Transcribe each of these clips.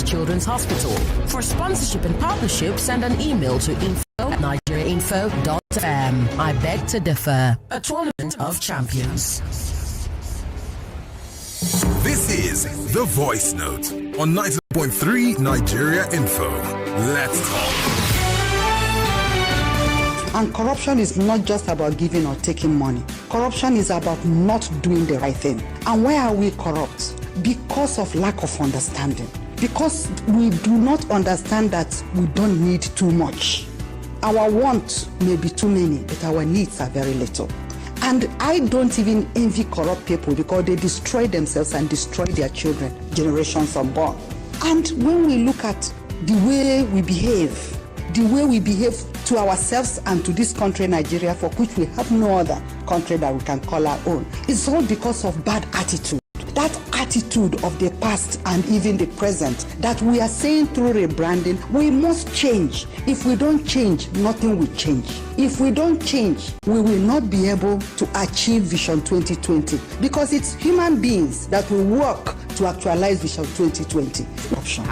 Children's Hospital. For sponsorship and partnership, send an email to info@nigeriainfo.fm. I beg to differ. A tournament of champions. This is The Voice Note on 90.3 Nigeria Info. Let's talk. And corruption is not just about giving or taking money. Corruption is about not doing the right thing. And why are we corrupt? Because of lack of understanding. Because we do not understand that we don't need too much. Our wants may be too many, but our needs are very little. And I don't even envy corrupt people because they destroy themselves and destroy their children, generations unborn. And when we look at the way we behave to ourselves and to this country, Nigeria, for which we have no other country that we can call our own, it's all because of bad attitude. That attitude of the past and even the present that we are saying through rebranding, we must change. If we don't change, nothing will change. If we don't change, we will not be able to achieve Vision 2020 because it's human beings that will work to actualize Vision 2020. Option.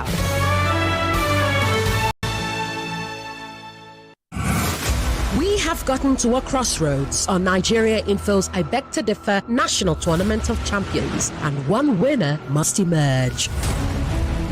We have gotten to a crossroads on Nigeria Info's I Beg to Differ National Tournament of Champions, and one winner must emerge.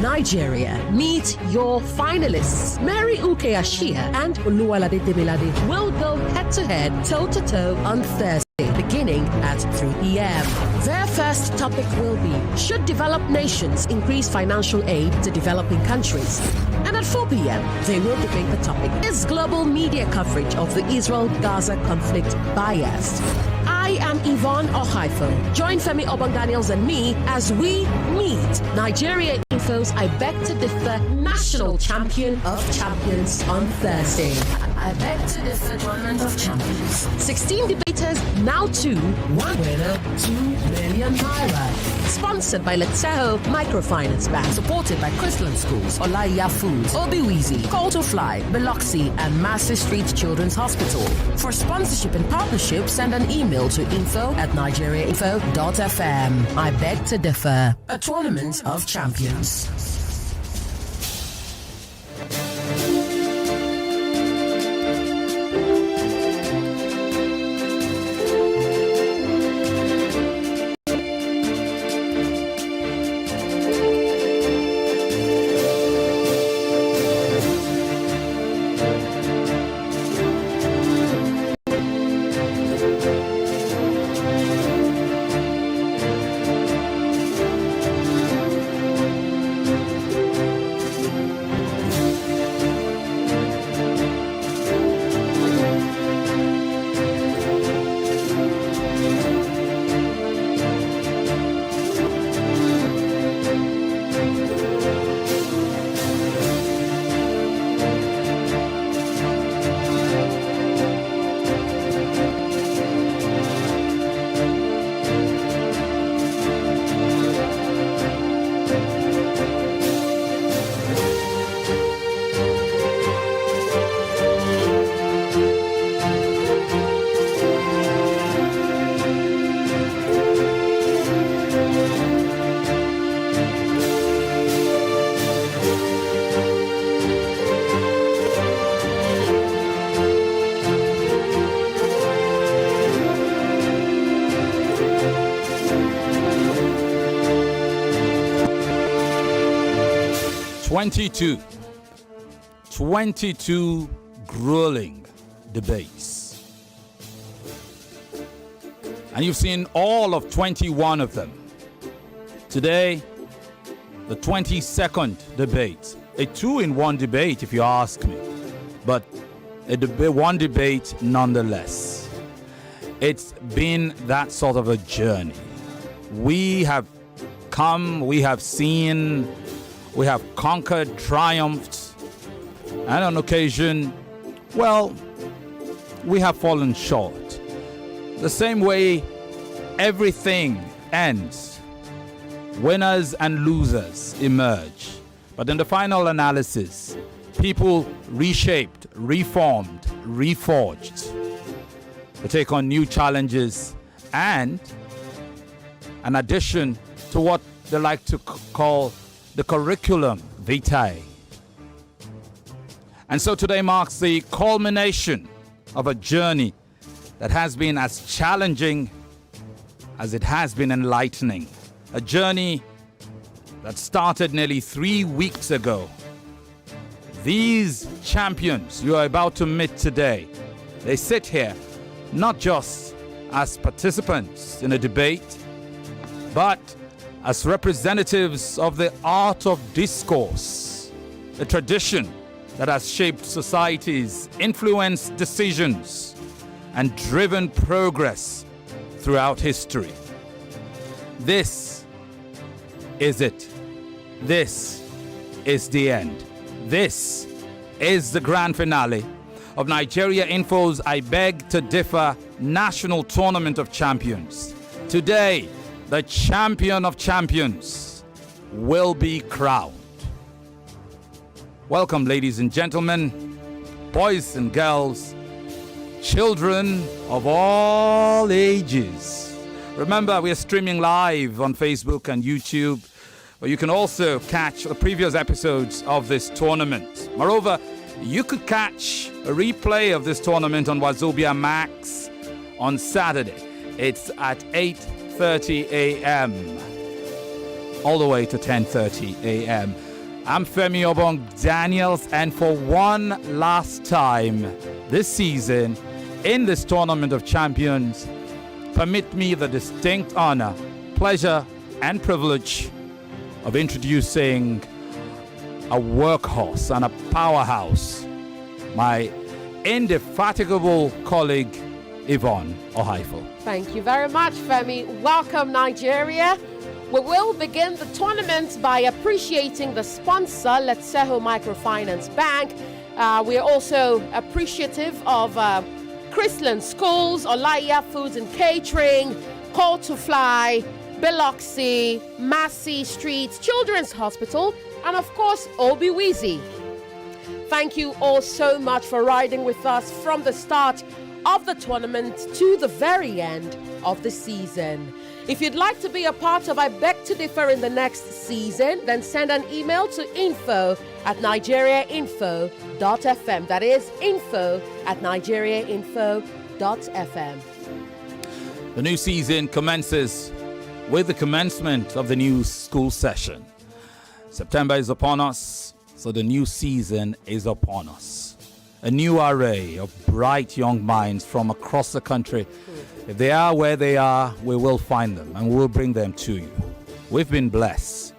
Nigeria, meet your finalists. Mary Uke Ashia and Oluwalade Demilade will go head-to-head, toe-to-toe on Thursday, beginning at 3 p.m. Their first topic will be, should developed nations increase financial aid to developing countries? And at 4 p.m., they will debate the topic, is global media coverage of the Israel-Gaza conflict biased? I am Yvonne Okhaifo. Join Femi, Obong-Daniels and me as we meet Nigeria Info's I Beg to Differ National Champion of Champions on Thursday. I Beg to Differ Tournament of Champions. 16 debaters, now 2. One winner, 2 million naira. Sponsored by Letseho Microfinance Bank. Supported by Chrisland Schools, Olaiya Foods, Obiwizi, Call to Fly, Biloxi, and Massey Street Children's Hospital. For sponsorship and partnership, send an email to info@nigeriainfo.fm. I beg to differ. A tournament of champions. Twenty-two grueling debates. And you've seen all of 21 of them. Today, the 22nd debate. A two-in-one debate, if you ask me. But one debate nonetheless. It's been that sort of a journey. We have come, we have seen, we have conquered, triumphed, and on occasion, well, we have fallen short. The same way everything ends. Winners and losers emerge. But in the final analysis, people reshaped, reformed, reforged to take on new challenges and an addition to what they like to call the curriculum vitae. And so today marks the culmination of a journey that has been as challenging as it has been enlightening. A journey that started nearly 3 weeks ago. These champions you are about to meet today, they sit here not just as participants in a debate, but as representatives of the art of discourse, a tradition that has shaped societies, influenced decisions, and driven progress throughout history. This is it. This is the end. This is the grand finale of Nigeria Info's I Beg to Differ National Tournament of Champions. Today, the champion of champions will be crowned. Welcome, ladies and gentlemen, boys and girls, children of all ages. Remember, we are streaming live on Facebook and YouTube, where you can also catch the previous episodes of this tournament. Moreover, you could catch a replay of this tournament on Wazobia Max on Saturday. It's at 8:30 a.m. all the way to 10:30 a.m. I'm Femi Obong-Daniels, and for one last time this season in this Tournament of Champions, permit me the distinct honor, pleasure, and privilege of introducing a workhorse and a powerhouse, my indefatigable colleague, Yvonne Okhaifo. Thank you very much, Femi. Welcome, Nigeria. We will begin the tournament by appreciating the sponsor, Letseho Microfinance Bank. We are also appreciative of Chrisland Schools, Olaya Foods and Catering, Call to Fly, Biloxi, Massey Street, Children's Hospital, and of course, Obi Weezy. Thank you all so much for riding with us from the start of the tournament to the very end of the season. If you'd like to be a part of I Beg to Differ in the next season, then send an email to info@nigeriainfo.fm. That is info@nigeriainfo.fm. The new season commences with the commencement of the new school session. September is upon us, so the new season is upon us. A new array of bright young minds from across the country. If they are where they are, we will find them and we will bring them to you. We've been blessed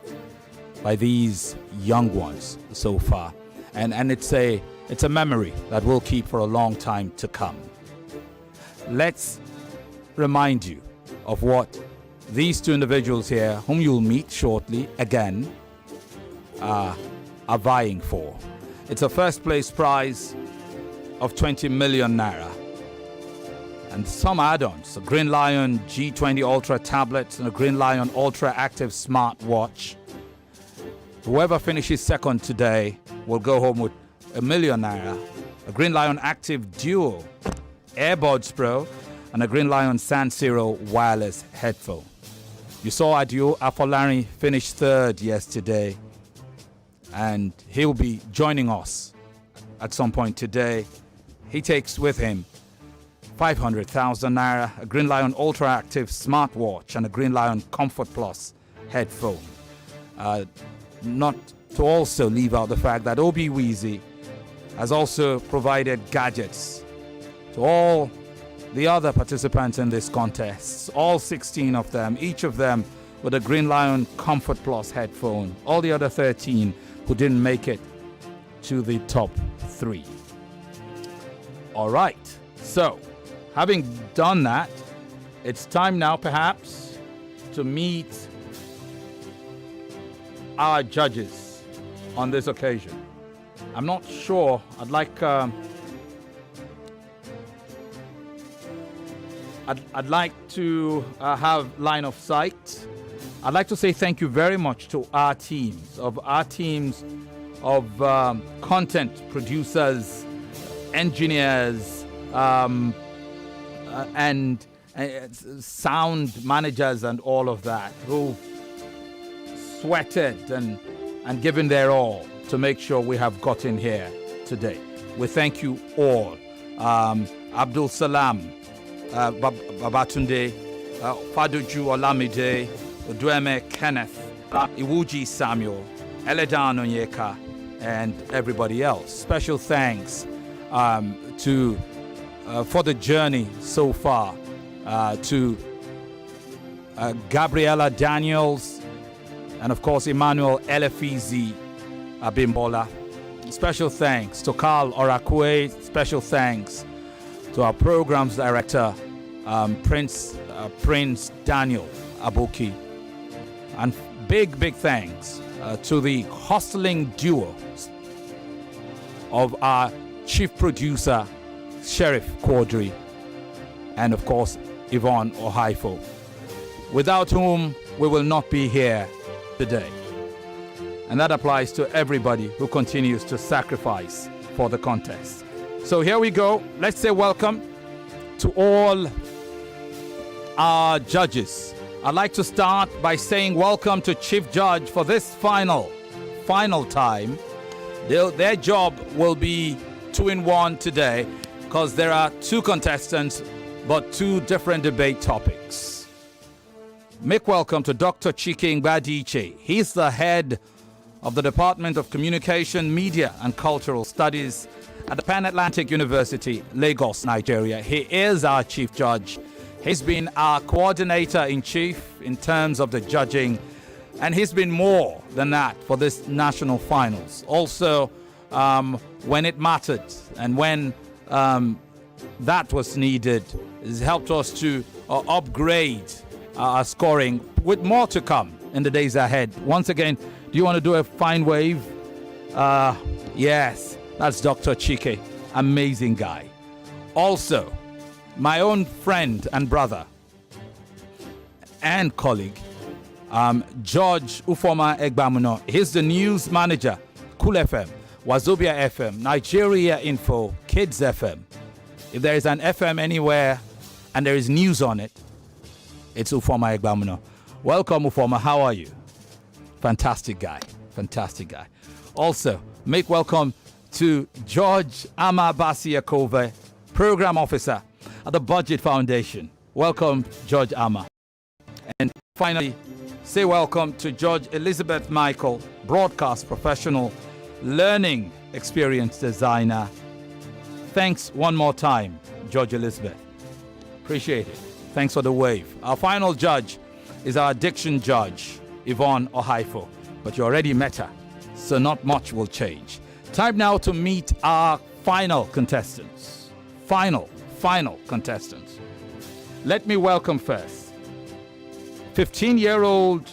by these young ones so far, and it's a memory that we'll keep for a long time to come. Let's remind you of what these two individuals here, whom you'll meet shortly again, are vying for. It's a first place prize of 20 million naira and some add-ons: a Green Lion G20 Ultra tablet and a Green Lion Ultra Active smartwatch. Whoever finishes second today will go home with a million naira, a Green Lion Active Duo AirBuds Pro, and a Green Lion San Siro wireless headphone. You saw Adio Afolari finish third yesterday, and he'll be joining us at some point today. He takes with him 500,000 naira, a Green Lion Ultra Active smartwatch, and a Green Lion Comfort Plus headphone. Not to also leave out the fact that Obi Weezy has also provided gadgets to all the other participants in this contest, all 16 of them, each of them with a Green Lion Comfort Plus headphone, all the other 13 who didn't make it to the top 3. All right, so having done that, it's time now perhaps to meet our judges on this occasion. I'm not sure, I'd like to have line of sight. I'd like to say thank you very much to our teams of content producers, engineers, and sound managers and all of that, who sweated and and given their all to make sure we have gotten here today. We thank you all. Abdul Salam, Babatunde, Faduju Olamide, Udueme Kenneth, Iwuji Samuel, Eledan Onyeka, and everybody else. Special thanks to for the journey so far to Gabriela Daniels and of course Emmanuel Elefizi Abimbola. Special thanks to Carl Orakwe. Special thanks to our programs director Prince Daniel Abuki, and big thanks to the hustling duo of our chief producer Sheriff Quadri and of course Yvonne Okhaifo, without whom we will not be here today. And that applies to everybody who continues to sacrifice for the contest. So here we go. Let's say welcome to all our judges. I'd like to start by saying welcome to Chief Judge for this final time. Their job will be 2-in-1 today because there are two contestants but two different debate topics. Make welcome to Dr. Chike Ngbadiche. He's the head of the Department of Communication, Media and Cultural Studies at the Pan-Atlantic University, Lagos, Nigeria. He is our Chief Judge. He's been our coordinator-in-chief in terms of the judging, and he's been more than that for this national finals. Also, when it mattered and when that was needed, he's helped us to upgrade our scoring, with more to come in the days ahead. Once again, do you want to do a fine wave? Yes, that's Dr. Chike. Amazing guy. Also, my own friend and brother and colleague, George Ufoma Egbamuno. He's the news manager, Cool FM, Wazobia FM, Nigeria Info, Kids FM. If there is an FM anywhere and there is news on it, it's Ufoma Egbamuno. Welcome, Ufoma. How are you? Fantastic guy. Fantastic guy. Also, make welcome to George Ama-Basi Akove, Program Officer at the Budget Foundation. Welcome, George Ama. And finally, say welcome to George Elizabeth Michael, Broadcast Professional, Learning Experience Designer. Thanks one more time, George Elizabeth. Appreciate it. Thanks for the wave. Our final judge is our addiction judge, Yvonne Okhaifo. But you already met her, so not much will change. Time now to meet our final contestants. Final contestants. Let me welcome first 15-year-old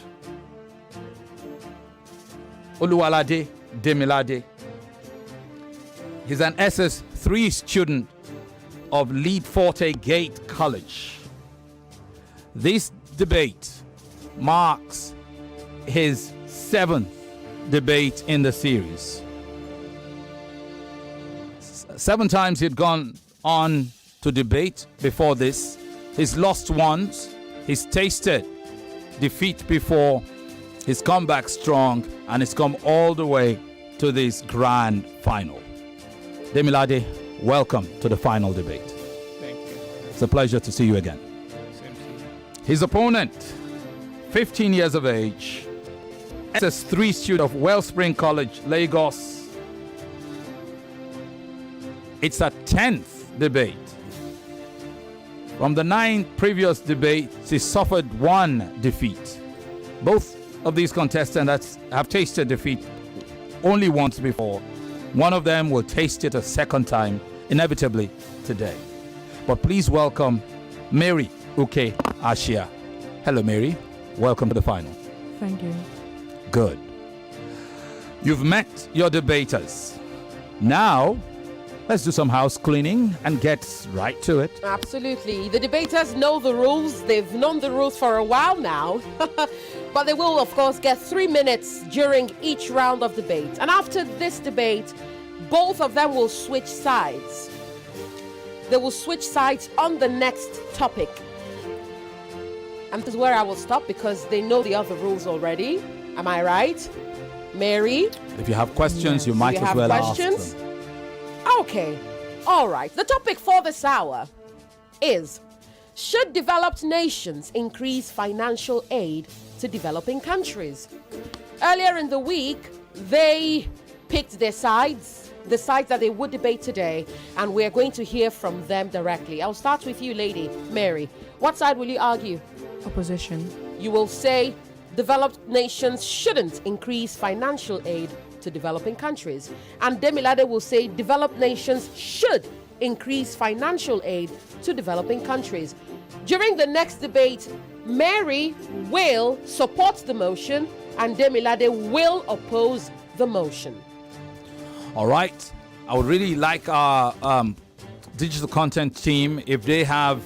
Oluwalade Demilade. He's an SS3 student of Lead Forte Gate College. This debate marks his 7th debate in the series. 7 times he'd gone on to debate before this. He's lost once. He's tasted defeat before. He's come back strong, and he's come all the way to this grand final. Demilade, welcome to the final debate. Thank you. It's a pleasure to see you again. Same to you. His opponent, 15 years of age, SS3 student of Wellspring College, Lagos. It's a 10th debate. From the 9 previous debates, he suffered 1 defeat. Both of these contestants have tasted defeat only once before. One of them will taste it a second time, inevitably, today. But please welcome Mary Uke Ashia. Hello, Mary. Welcome to the final. Thank you. Good. You've met your debaters. Now, let's do some house cleaning and get right to it. Absolutely. The debaters know the rules. They've known the rules for a while now. But they will, of course, get 3 minutes during each round of debate. And after this debate, both of them will switch sides. They will switch sides on the next topic. And this is where I will stop because they know the other rules already. Am I right? Mary? If you have questions, you Do might you as have well questions? ask them. Okay. All right. The topic for this hour is: should developed nations increase financial aid to developing countries? Earlier in the week, they picked their sides, the sides that they would debate today, and we're going to hear from them directly. I'll start with you, lady. Mary, what side will you argue? Opposition. You will say developed nations shouldn't increase financial aid to developing countries. And Demilade will say developed nations should increase financial aid to developing countries. During the next debate, Mary will support the motion and Demilade will oppose the motion. All right. I would really like our digital content team, if they have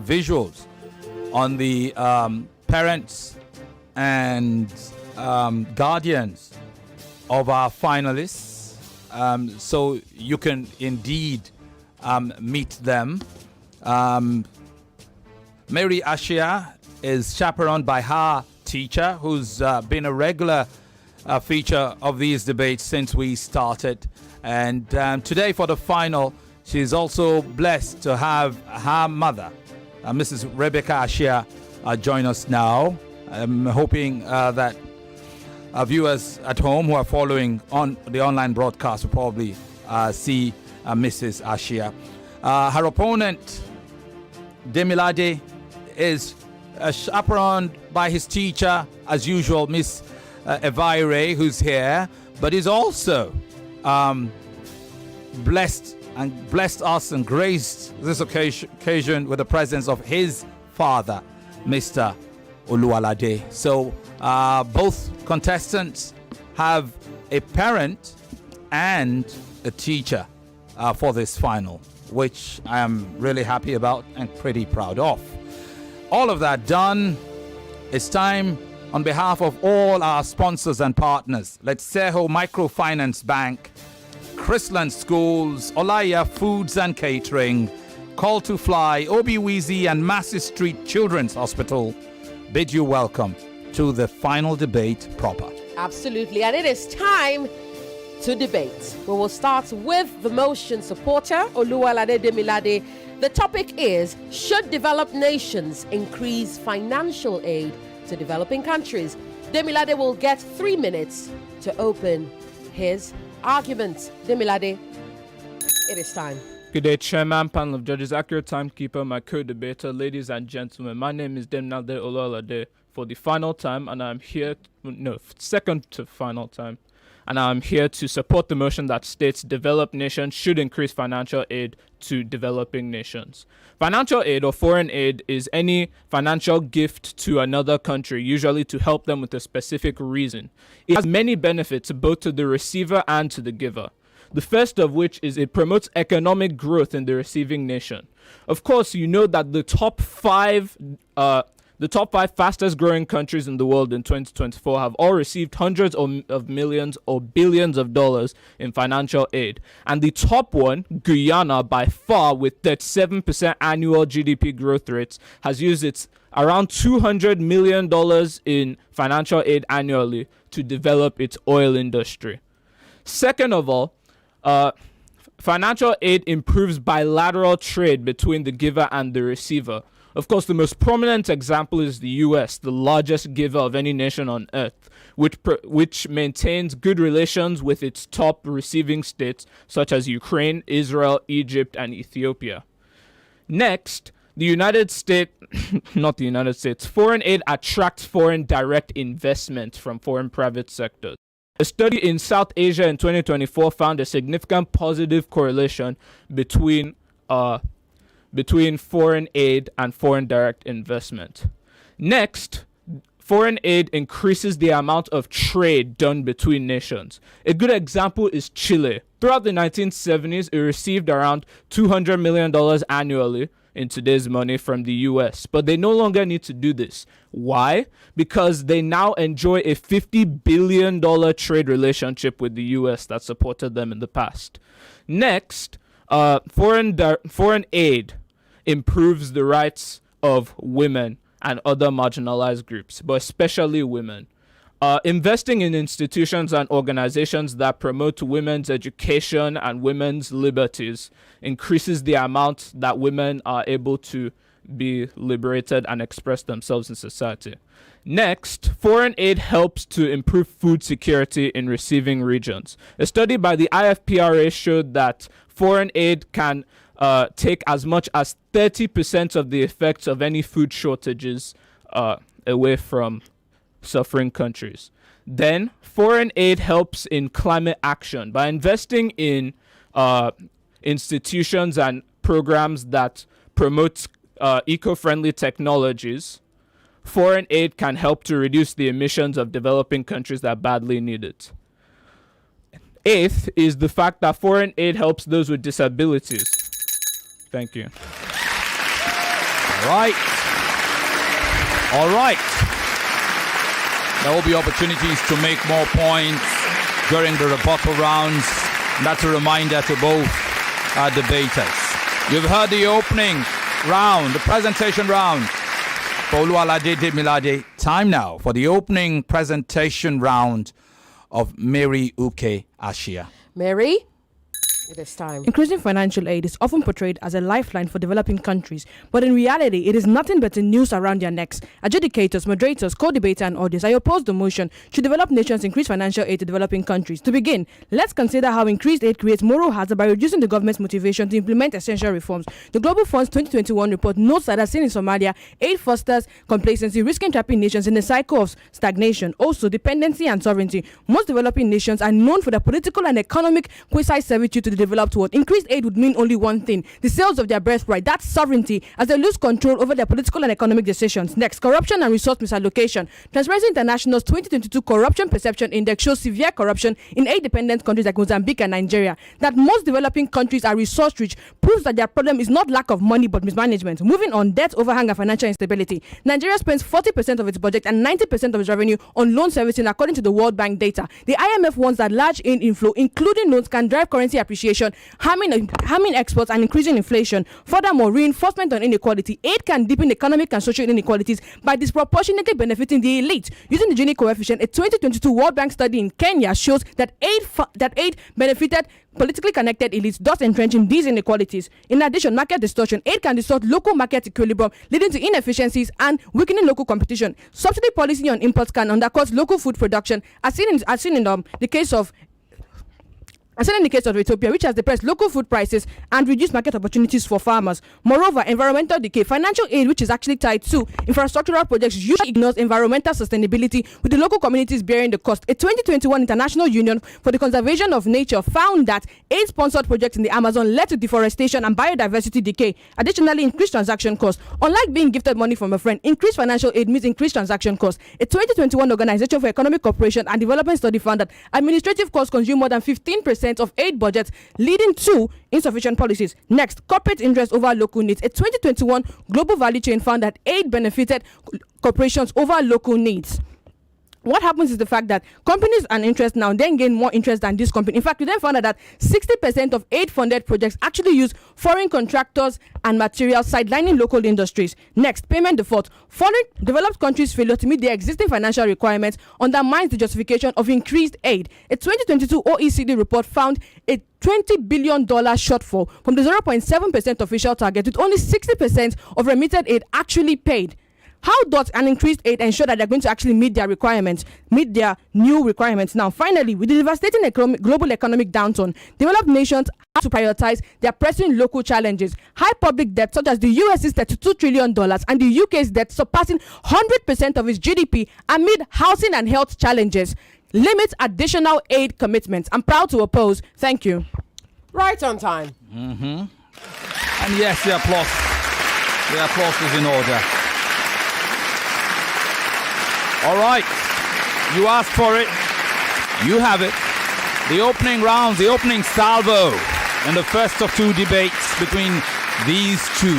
visuals on the parents and guardians of our finalists, so you can indeed meet them. Mary Ashia is chaperoned by her teacher, who's been a regular feature of these debates since we started. And today for the final, she's also blessed to have her mother, Mrs. Rebecca Ashia, join us now. I'm hoping that our viewers at home who are following on the online broadcast will probably see Mrs. Ashia. Her opponent, Demilade, is chaperoned by his teacher, as usual, Miss Evaire, who's here, but is also blessed us and graced this occasion with the presence of his father, Mr. Oluwalade. So both contestants have a parent and a teacher for this final, which I am really happy about and pretty proud of. All of that done, it's time on behalf of all our sponsors and partners, Letseho Microfinance Bank, Chrisland Schools, Olaya Foods and Catering, Call to Fly, Obi-Weezy and Massey Street Children's Hospital bid you welcome to the final debate proper. Absolutely, and it is time to debate. We will start with the motion supporter, Oluwalade Demilade. The topic is: should developed nations increase financial aid to developing countries? Demilade will get 3 minutes to open his argument. Demilade, it is time. Good day, Chairman, panel of judges, accurate timekeeper, my co-debater, ladies and gentlemen. My name is Demilade Oluwalade for the final time, and I'm here, second to final time. And I'm here to support the motion that states developed nations should increase financial aid to developing nations. Financial aid or foreign aid is any financial gift to another country, usually to help them with a specific reason. It has many benefits both to the receiver and to the giver. The first of which is it promotes economic growth in the receiving nation. Of course, you know that the top five fastest growing countries in the world in 2024 have all received hundreds of millions or billions of dollars in financial aid. And the top one, Guyana, by far with 37% annual GDP growth rates, has used its around $200 million in financial aid annually to develop its oil industry. Second of all, financial aid improves bilateral trade between the giver and the receiver. Of course, the most prominent example is the US, the largest giver of any nation on earth, which maintains good relations with its top receiving states such as Ukraine, Israel, Egypt, and Ethiopia. Next, foreign aid attracts foreign direct investment from foreign private sectors. A study in South Asia in 2024 found a significant positive correlation between foreign aid and foreign direct investment. Next, foreign aid increases the amount of trade done between nations. A good example is Chile. Throughout the 1970s, it received around $200 million annually in today's money from the US, but they no longer need to do this. Why? Because they now enjoy a $50 billion trade relationship with the US that supported them in the past. Next, foreign aid improves the rights of women and other marginalized groups, but especially women. Investing in institutions and organizations that promote women's education and women's liberties increases the amount that women are able to be liberated and express themselves in society. Next, foreign aid helps to improve food security in receiving regions. A study by the IFPRA showed that foreign aid can take as much as 30% of the effects of any food shortages away from suffering countries. Then, foreign aid helps in climate action by investing in institutions and programs that promote eco-friendly technologies. Foreign aid can help to reduce the emissions of developing countries that badly need it. Eighth is the fact that foreign aid helps those with disabilities. Thank you. All right. There will be opportunities to make more points during the rebuttal rounds. That's a reminder to both debaters. You've heard the opening round, the presentation round for Oluwalade Demilade. Time now for the opening presentation round of Mary Uke Ashia. Mary, it is time. Increasing financial aid is often portrayed as a lifeline for developing countries, but in reality, it is nothing but a noose around their necks. Adjudicators, moderators, co-debater, and audience, I oppose the motion. Should developed nations increase financial aid to developing countries? To begin, let's consider how increased aid creates moral hazard by reducing the government's motivation to implement essential reforms. The Global Fund's 2021 report notes that, as seen in Somalia, aid fosters complacency, risking trapping nations in a cycle of stagnation. Also, dependency and sovereignty. Most developing nations are known for their political and economic quasi-servitude to the developed world. Increased aid would mean only one thing: the sales of their birthright, that's sovereignty, as they lose control over their political and economic decisions. Next, corruption and resource misallocation. Transparency International's 2022 Corruption Perception Index shows severe corruption in aid-dependent countries like Mozambique and Nigeria. That most developing countries are resource-rich proves that their problem is not lack of money but mismanagement. Moving on, debt overhang and financial instability. Nigeria spends 40% of its budget and 90% of its revenue on loan servicing, according to the World Bank data. The IMF warns that large aid inflow, including loans, can drive currency appreciation, harming exports and increasing inflation. Furthermore, reinforcement on inequality. Aid can deepen economic and social inequalities by disproportionately benefiting the elite. Using the Gini coefficient, a 2022 World Bank study in Kenya shows that aid benefited politically connected elites, thus entrenching these inequalities. In addition, market distortion. Aid can distort local market equilibrium, leading to inefficiencies and weakening local competition. Subsidy policy on imports can undercut local food production, as seen in the case of Ethiopia, which has depressed local food prices and reduced market opportunities for farmers. Moreover, environmental decay. Financial aid, which is actually tied to infrastructural projects, usually ignores environmental sustainability, with the local communities bearing the cost. A 2021 International Union for the Conservation of Nature found that aid-sponsored projects in the Amazon led to deforestation and biodiversity decay. Additionally, increased transaction costs. Unlike being gifted money from a friend, increased financial aid means increased transaction costs. A 2021 Organization for Economic Cooperation and Development study found that administrative costs consume more than 15% of aid budgets, leading to insufficient policies. Next, corporate interest over local needs. A 2021 Global Value Chain found that aid benefited corporations over local needs. What happens is the fact that companies and interest now then gain more interest than this company. In fact, we then found out that 60% of aid-funded projects actually use foreign contractors and materials, sidelining local industries. Next, payment default. Foreign developed countries' failure to meet their existing financial requirements undermines the justification of increased aid. A 2022 OECD report found a $20 billion shortfall from the 0.7% official target, with only 60% of remitted aid actually paid. How does an increased aid ensure that they're going to actually meet their requirements, meet their new requirements? Now, finally, with the devastating global economic downturn, developed nations have to prioritize their pressing local challenges. High public debt, such as the US's $32 trillion and the UK's debt surpassing 100% of its GDP amid housing and health challenges, limits additional aid commitments. I'm proud to oppose. Thank you. Right on time. And yes, the applause is in order. All right, you asked for it, you have it. The opening rounds, the opening salvo in the first of two debates between these two.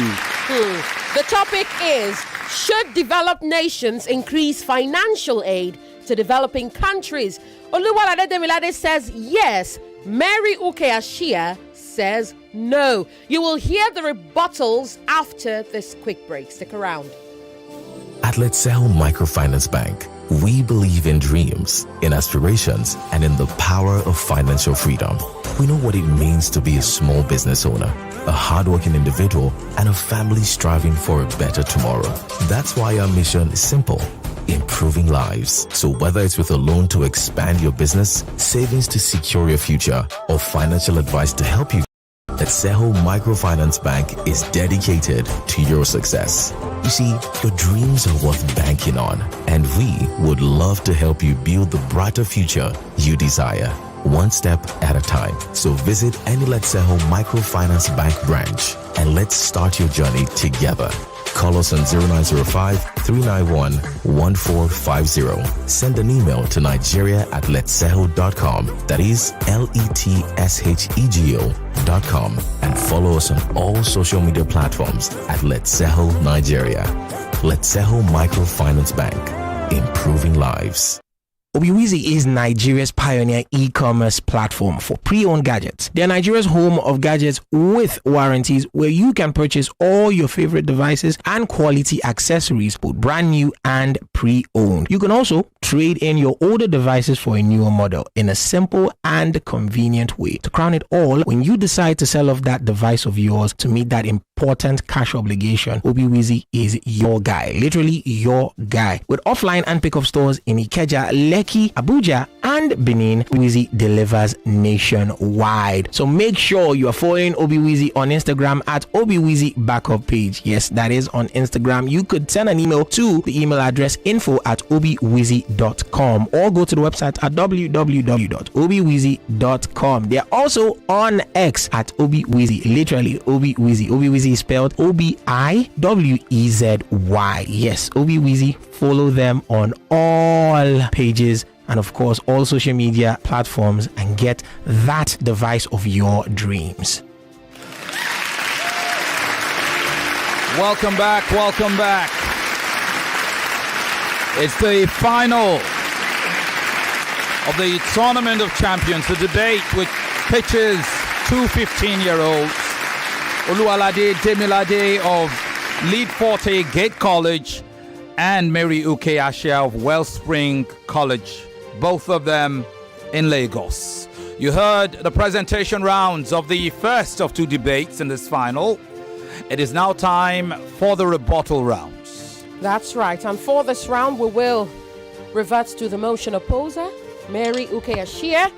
The topic is, should developed nations increase financial aid to developing countries? Oluwalade Demilade says yes. Mary Uke Ashia says no. You will hear the rebuttals after this quick break. Stick around. At Let's Sell Microfinance Bank, We believe in dreams, in aspirations, and in the power of financial freedom. We know what it means to be a small business owner, a hardworking individual, and a family striving for a better tomorrow. That's why our mission is simple: improving lives. So whether it's with a loan to expand your business, savings to secure your future, or financial advice to help you, Letseho Microfinance Bank is dedicated to your success. You see, your dreams are worth banking on, and we would love to help you build the brighter future you desire, one step at a time. So visit any Letseho Microfinance Bank branch and let's start your journey together. Call us on 0905-391-1450. Send an email to nigeria@letseho.com. That is LETSHEGO.com. And follow us on all social media platforms at Letseho Nigeria. Letseho Microfinance Bank. Improving lives. Obiwizi is Nigeria's pioneer e-commerce platform for pre-owned gadgets. They are Nigeria's home of gadgets with warranties, where you can purchase all your favorite devices and quality accessories, both brand new and pre-owned. You can also trade in your older devices for a newer model in a simple and convenient way. To crown it all, when you decide to sell off that device of yours to meet that important cash obligation, Obiwizi is your guy, literally your guy. With offline and pickup stores in Ikeja, Lekki, Abuja, and Benin, Obiwizi delivers nationwide. So make sure you are following Obiwizi on Instagram at Obiwizi Backup Page. Yes, that is on Instagram. You could send an email to the email address info@obiwizi.com or go to the website at www.obiwizi.com. They are also on X at Obiwizi, literally Obiwizi. Obiwizi is spelled Obiwezi. Yes, Obiwizi. Follow them on all pages and of course all social media platforms and get that device of your dreams. Welcome back. It's the final of the Tournament of Champions, the debate which pitches two 15-year-olds, Oluwalade Demilade of Lead Forte Gate College and Mary Uke Ashia of Wellspring College, both of them in Lagos. You heard the presentation rounds of the first of two debates in this final. It is now time for the rebuttal rounds. That's right. And for this round, we will revert to the motion opposer, Mary Uke Ashia.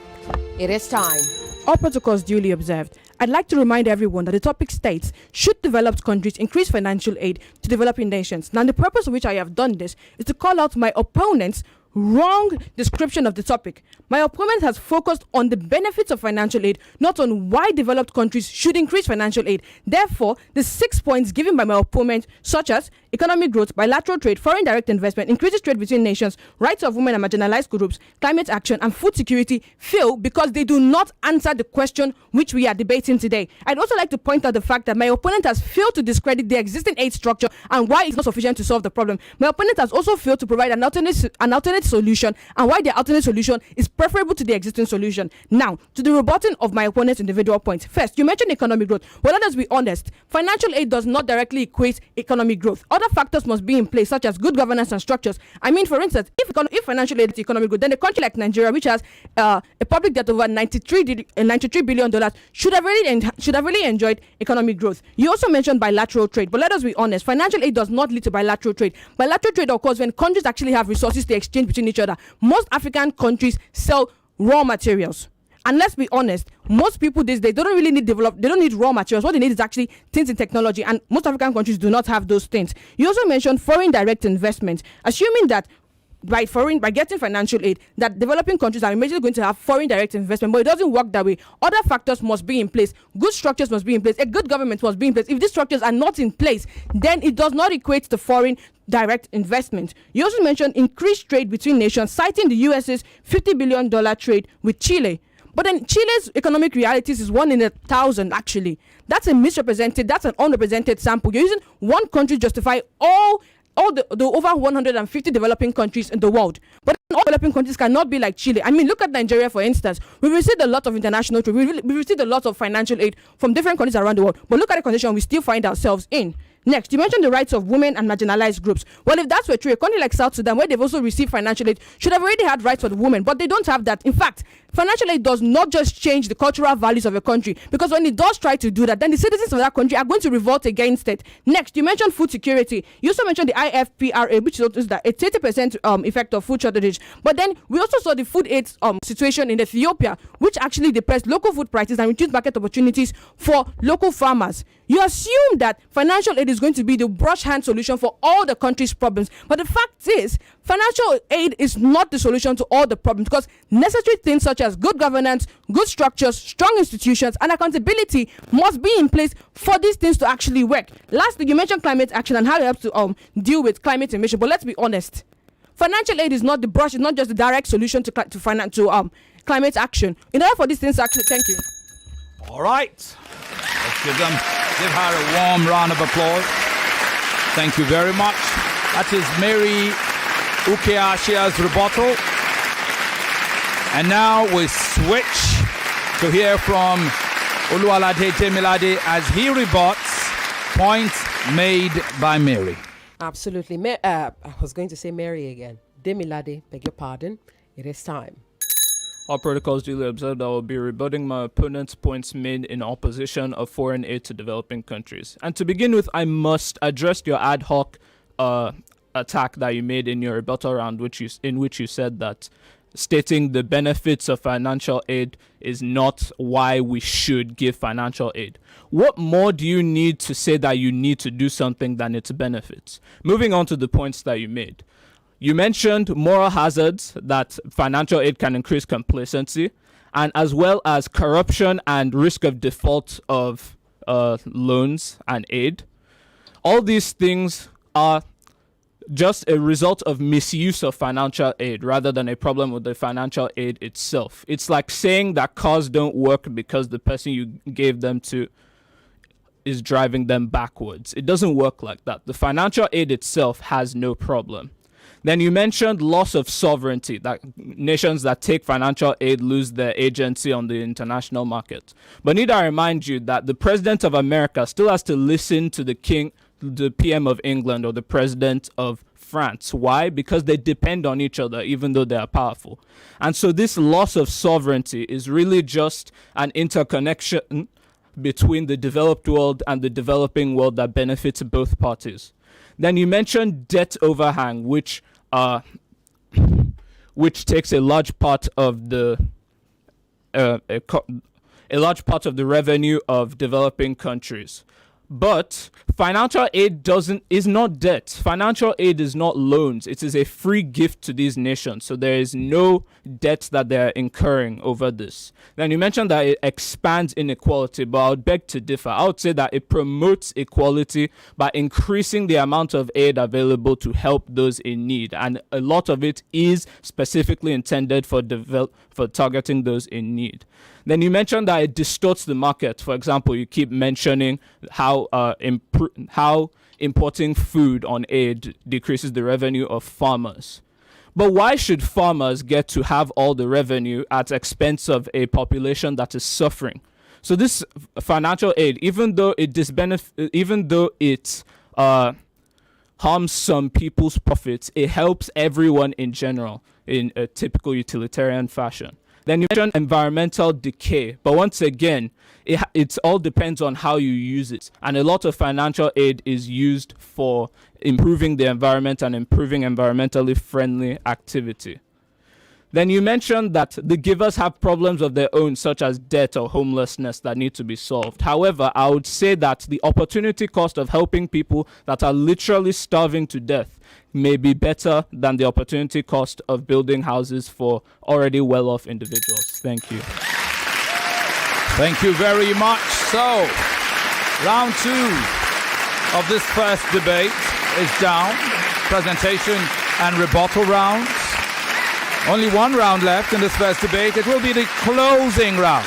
It is time. All protocols duly observed. I'd like to remind everyone that the topic states, should developed countries increase financial aid to developing nations? Now, the purpose of which I have done this is to call out my opponent's wrong description of the topic. My opponent has focused on the benefits of financial aid, not on why developed countries should increase financial aid. Therefore, the 6 points given by my opponent, such as economic growth, bilateral trade, foreign direct investment, increases trade between nations, rights of women and marginalized groups, climate action, and food security, fail because they do not answer the question which we are debating today. I'd also like to point out the fact that my opponent has failed to discredit the existing aid structure and why it's not sufficient to solve the problem. My opponent has also failed to provide an alternate solution and why the alternate solution is preferable to the existing solution. Now, to the rebutting of my opponent's individual points. First, you mentioned economic growth. Well, let us be honest. Financial aid does not directly equate economic growth. Other factors must be in place, such as good governance and structures. I mean, for instance, if financial aid is economic growth, then a country like Nigeria, which has a public debt of over $93 billion, should have really enjoyed economic growth. You also mentioned bilateral trade, but let us be honest. Financial aid does not lead to bilateral trade. Bilateral trade occurs when countries actually have resources to exchange between each other. Most African countries sell raw materials. And let's be honest, most people these days, they don't need raw materials. What they need is actually things in technology, and most African countries do not have those things. You also mentioned foreign direct investment, assuming that by getting financial aid, that developing countries are immediately going to have foreign direct investment, but it doesn't work that way. Other factors must be in place. Good structures must be in place. A good government must be in place. If these structures are not in place, then it does not equate to foreign direct investment. You also mentioned increased trade between nations, citing the US's $50 billion trade with Chile. But then Chile's economic realities is 1 in 1,000, actually. That's an unrepresented sample. You're using one country to justify all the over 150 developing countries in the world. But all developing countries cannot be like Chile. I mean, look at Nigeria, for instance. We've received a lot of international trade. We've received a lot of financial aid from different countries around the world. But look at the condition we still find ourselves in. Next, you mentioned the rights of women and marginalized groups. Well, if that's true, a country like South Sudan, where they've also received financial aid, should have already had rights for the women, but they don't have that. In fact, financial aid does not just change the cultural values of a country, because when it does try to do that, then the citizens of that country are going to revolt against it. Next, you mentioned food security. You also mentioned the IFPRA, which is that a 30% effect of food shortage. But then we also saw the food aid situation in Ethiopia, which actually depressed local food prices and reduced market opportunities for local farmers. You assume that financial aid is going to be the brush hand solution for all the country's problems. But the fact is, financial aid is not the solution to all the problems, because necessary things such as good governance, good structures, strong institutions, and accountability must be in place for these things to actually work. Lastly, you mentioned climate action and how it helps to deal with climate emission. But let's be honest. Financial aid is not the brush, it's not just the direct solution to climate action. In order for these things to actually, thank you. All right. Let's give her a warm round of applause. Thank you very much. That is Mary Ashia's rebuttal. And now we switch to hear from Oluwalade Demilade as he rebuts points made by Mary. Absolutely. I was going to say Mary again. Demilade, beg your pardon. It is time. All protocols duly observed. I will be rebutting my opponent's points made in opposition of foreign aid to developing countries. And to begin with, I must address your ad hoc attack that you made in your rebuttal round, in which you said that stating the benefits of financial aid is not why we should give financial aid. What more do you need to say that you need to do something than its benefits? Moving on to the points that you made. You mentioned moral hazards, that financial aid can increase complacency, and as well as corruption and risk of default of loans and aid. All these things are just a result of misuse of financial aid rather than a problem with the financial aid itself. It's like saying that cars don't work because the person you gave them to is driving them backwards. It doesn't work like that. The financial aid itself has no problem. Then you mentioned loss of sovereignty, that nations that take financial aid lose their agency on the international market. But need I remind you that the President of America still has to listen to the PM of England or the President of France. Why? Because they depend on each other, even though they are powerful. And so this loss of sovereignty is really just an interconnection between the developed world and the developing world that benefits both parties. Then you mentioned debt overhang, which takes a large part of the revenue of developing countries. But financial aid is not debt. Financial aid is not loans. It is a free gift to these nations. So there is no debt that they're incurring over this. Then you mentioned that it expands inequality, but I would beg to differ. I would say that it promotes equality by increasing the amount of aid available to help those in need. And a lot of it is specifically intended for targeting those in need. Then you mentioned that it distorts the market. For example, you keep mentioning how importing food on aid decreases the revenue of farmers. But why should farmers get to have all the revenue at expense of a population that is suffering? So this financial aid, even though it harms some people's profits, it helps everyone in general in a typical utilitarian fashion. Then you mentioned environmental decay. But once again, it all depends on how you use it. And a lot of financial aid is used for improving the environment and improving environmentally friendly activity. Then you mentioned that the givers have problems of their own, such as debt or homelessness, that need to be solved. However, I would say that the opportunity cost of helping people that are literally starving to death may be better than the opportunity cost of building houses for already well-off individuals. Thank you. Thank you very much. So, round two of this first debate is down. Presentation and rebuttal rounds. Only one round left in this first debate. It will be the closing round.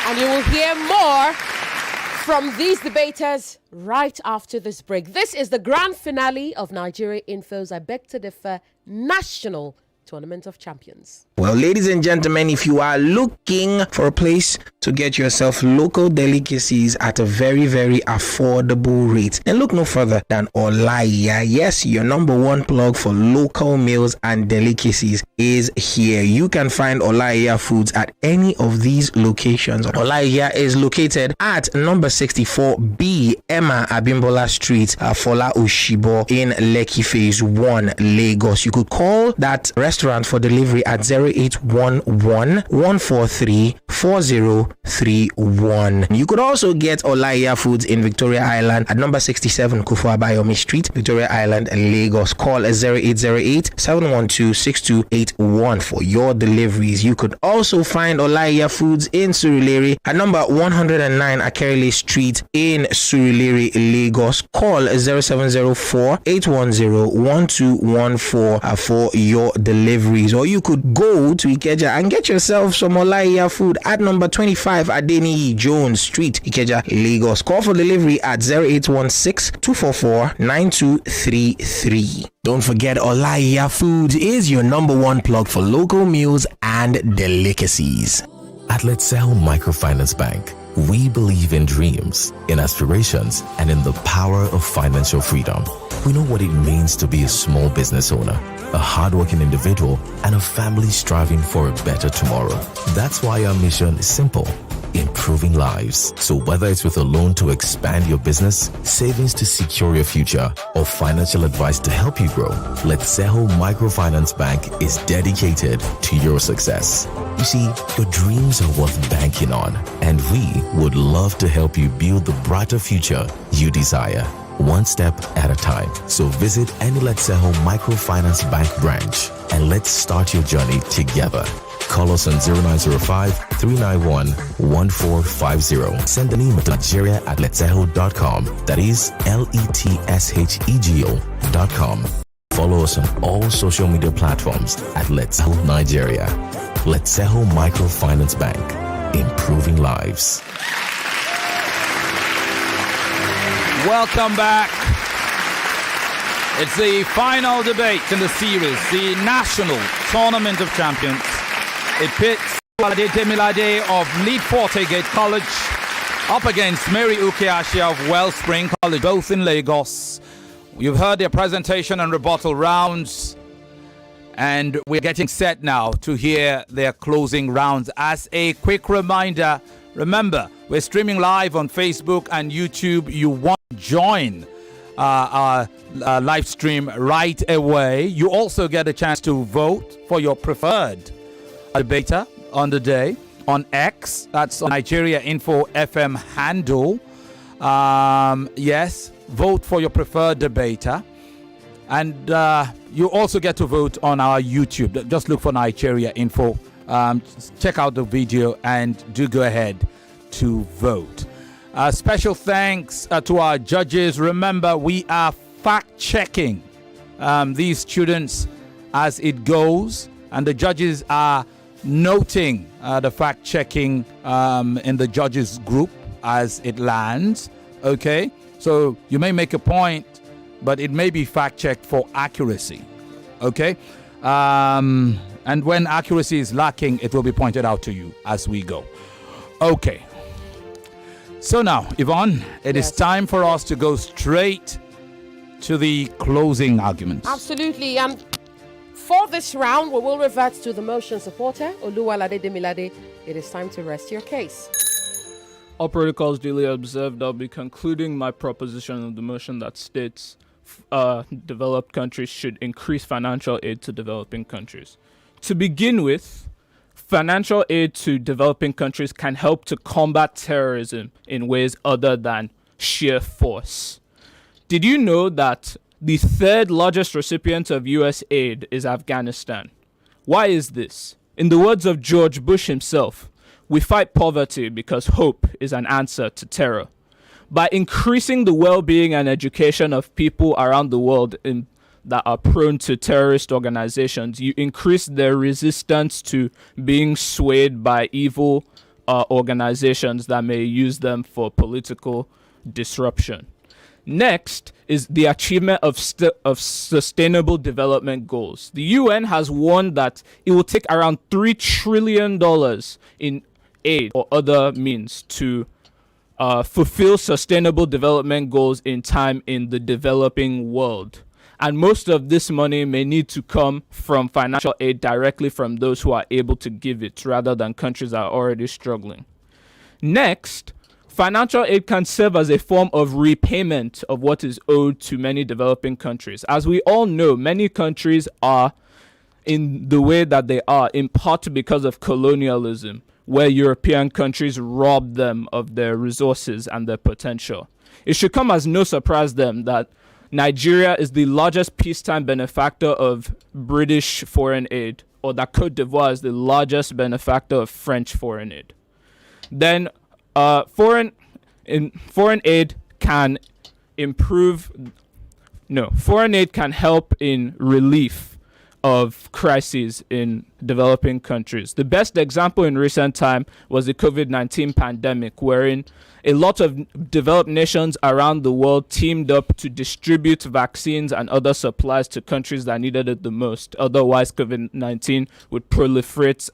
And you will hear more from these debaters right after this break. This is the grand finale of Nigeria Info's I Beg to Differ National Tournament of Champions. Well, ladies and gentlemen, if you are looking for a place to get yourself local delicacies at a very, very affordable rate, then look no further than Olaiya. Yes, your number one plug for local meals and delicacies is here. You can find Olaiya Foods at any of these locations. Olaiya is located at number 64B Emma Abimbola Street, Fola Oshibo in Lekki Phase 1, Lagos. You could call that restaurant for delivery at 0811-143-4031. You could also get Olaiya Foods in Victoria Island at number 67 Kufu Abayomi Street, Victoria Island, Lagos. Call 0808-712-6281 for your deliveries. You could also find Olaiya Foods in Surulere at number 109 Akerele Street in Surulere, Lagos. Call 0704-810-1214 for your deliveries. Or you could go to Ikeja and get yourself some Olaiya food at number 25 Adeniyi Jones Street, Ikeja, Lagos. Call for delivery at 0816-244-9233. Don't forget, Olaiya Foods is your number one plug for local meals and delicacies. At Let's Sell Microfinance Bank, we believe in dreams, in aspirations, and in the power of financial freedom. We know what it means to be a small business owner, a hardworking individual, and a family striving for a better tomorrow. That's why our mission is simple: improving lives. So whether it's with a loan to expand your business, savings to secure your future, or financial advice to help you grow, Let's Sell Microfinance Bank is dedicated to your success. You see, your dreams are worth banking on, and we would love to help you build the brighter future you desire, one step at a time. So visit any Let's Sell Microfinance Bank branch and let's start your journey together. Call us on 0905-391-1450. Send an email to nigeria@letshego.com. That is LETSHEGO.com. Follow us on all social media platforms at Let's Sell Nigeria. Let's Sell Microfinance Bank, improving lives. Welcome back. It's the final debate in the series, the National Tournament of Champions. It pits Oluwalade Demilade of Lead Forte Gate College up against Mary Uke Ashia of Wellspring College, both in Lagos. You've heard their presentation and rebuttal rounds, and we're getting set now to hear their closing rounds. As a quick reminder, remember, we're streaming live on Facebook and YouTube. You want to join our live stream right away. You also get a chance to vote for your preferred debater on the day on X. That's on Nigeria Info FM handle. Yes, vote for your preferred debater. And you also get to vote on our YouTube. Just look for Nigeria Info. Check out the video and do go ahead to vote. Special thanks to our judges. Remember, we are fact-checking these students as it goes, and the judges are noting the fact-checking in the judges group as it lands. Okay, so you may make a point, but it may be fact-checked for accuracy. Okay, and when accuracy is lacking, it will be pointed out to you as we go. Okay. So now, Yvonne, it is time for us to go straight to the closing arguments. Absolutely. And for this round, we will revert to the motion supporter, Oluwalade Demilade. It is time to rest your case. All protocols duly observed. I'll be concluding my proposition of the motion that states developed countries should increase financial aid to developing countries. To begin with, financial aid to developing countries can help to combat terrorism in ways other than sheer force. Did you know that the third largest recipient of U.S. aid is Afghanistan? Why is this? In the words of George Bush himself, we fight poverty because hope is an answer to terror. By increasing the well-being and education of people around the world that are prone to terrorist organizations, you increase their resistance to being swayed by evil organizations that may use them for political disruption. Next is the achievement of sustainable development goals. The UN has warned that it will take around $3 trillion in aid or other means to fulfill sustainable development goals in time in the developing world. And most of this money may need to come from financial aid directly from those who are able to give it, rather than countries that are already struggling. Next, financial aid can serve as a form of repayment of what is owed to many developing countries. As we all know, many countries are in the way that they are, in part because of colonialism, where European countries robbed them of their resources and their potential. It should come as no surprise then that Nigeria is the largest peacetime benefactor of British foreign aid, or that Cote d'Ivoire is the largest benefactor of French foreign aid. Then foreign aid can help in relief of crises in developing countries. The best example in recent time was the COVID-19 pandemic, wherein a lot of developed nations around the world teamed up to distribute vaccines and other supplies to countries that needed it the most. Otherwise, COVID-19 would proliferate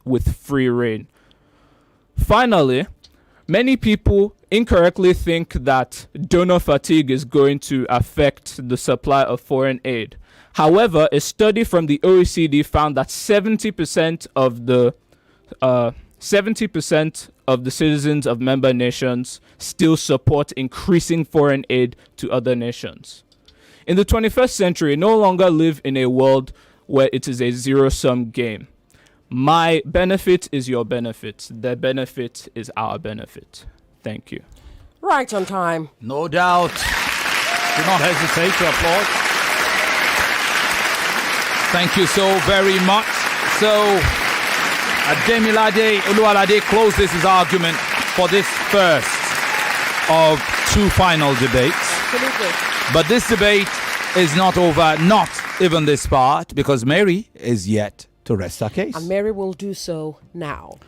with free reign. Finally, many people incorrectly think that donor fatigue is going to affect the supply of foreign aid. However, a study from the OECD found that 70% of the citizens of member nations still support increasing foreign aid to other nations. In the 21st century, we no longer live in a world where it is a zero-sum game. My benefit is your benefit. Their benefit is our benefit. Thank you. Right on time. No doubt. Do not hesitate to applaud. Thank you so very much. So, Demilade Oluwalade closes his argument for this first of two final debates. Absolutely. But this debate is not over, not even this part, because Mary is yet to rest her case. And Mary will do so now.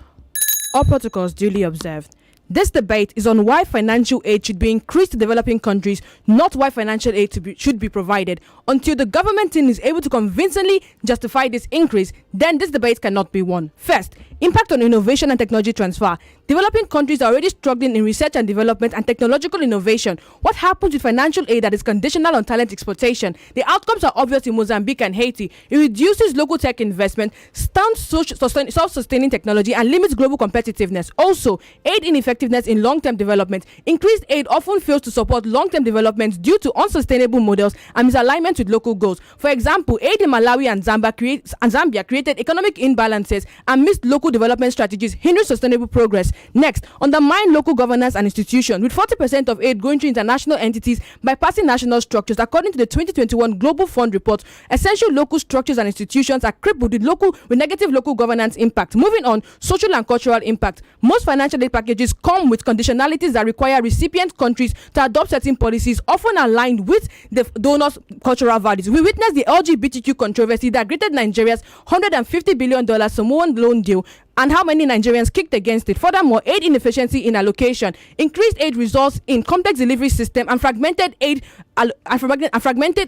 All protocols duly observed. This debate is on why financial aid should be increased to developing countries, not why financial aid should be provided. Until the government team is able to convincingly justify this increase, then this debate cannot be won. First, impact on innovation and technology transfer. Developing countries are already struggling in research and development and technological innovation. What happens with financial aid that is conditional on talent exportation? The outcomes are obvious in Mozambique and Haiti. It reduces local tech investment, stunts self-sustaining technology, and limits global competitiveness. Also, aid ineffectiveness in long-term development. Increased aid often fails to support long-term development due to unsustainable models and misalignment with local goals. For example, aid in Malawi and Zambia created economic imbalances and missed local development strategies, hindering sustainable progress. Next, undermine local governance and institutions, with 40% of aid going to international entities bypassing national structures. According to the 2021 Global Fund report, essential local structures and institutions are crippled with negative local governance impact. Moving on, social and cultural impact. Most financial aid packages come with conditionalities that require recipient countries to adopt certain policies, often aligned with the donors' cultural values. We witnessed the LGBTQ controversy that greeted Nigeria's $150 billion Samoan loan deal, and how many Nigerians kicked against it. Furthermore, aid inefficiency in allocation. Increased aid results in complex delivery system and fragmented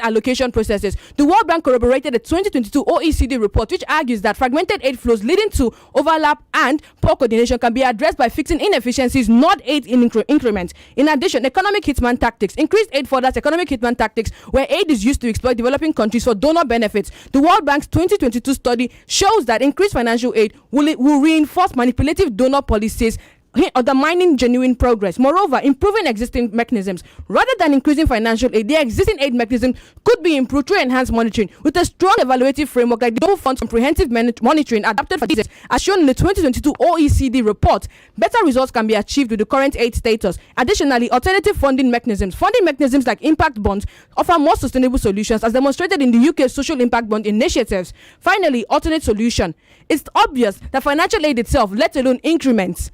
allocation processes. The World Bank corroborated a 2022 OECD report which argues that fragmented aid flows leading to overlap and poor coordination can be addressed by fixing inefficiencies, not aid in increments. In addition, economic hitman tactics. Increased aid furthers economic hitman tactics where aid is used to exploit developing countries for donor benefits. The World Bank's 2022 study shows that increased financial aid will reinforce manipulative donor policies, undermining genuine progress. Moreover, improving existing mechanisms. Rather than increasing financial aid, the existing aid mechanism could be improved through enhanced monitoring with a strong evaluative framework like the Global Fund's comprehensive monitoring adapted for this. As shown in the 2022 OECD report, better results can be achieved with the current aid status. Additionally, alternative funding mechanisms. Funding mechanisms like impact bonds offer more sustainable solutions, as demonstrated in the UK's social impact bond initiatives. Finally, alternate solution. It's obvious that financial aid itself, let alone increments,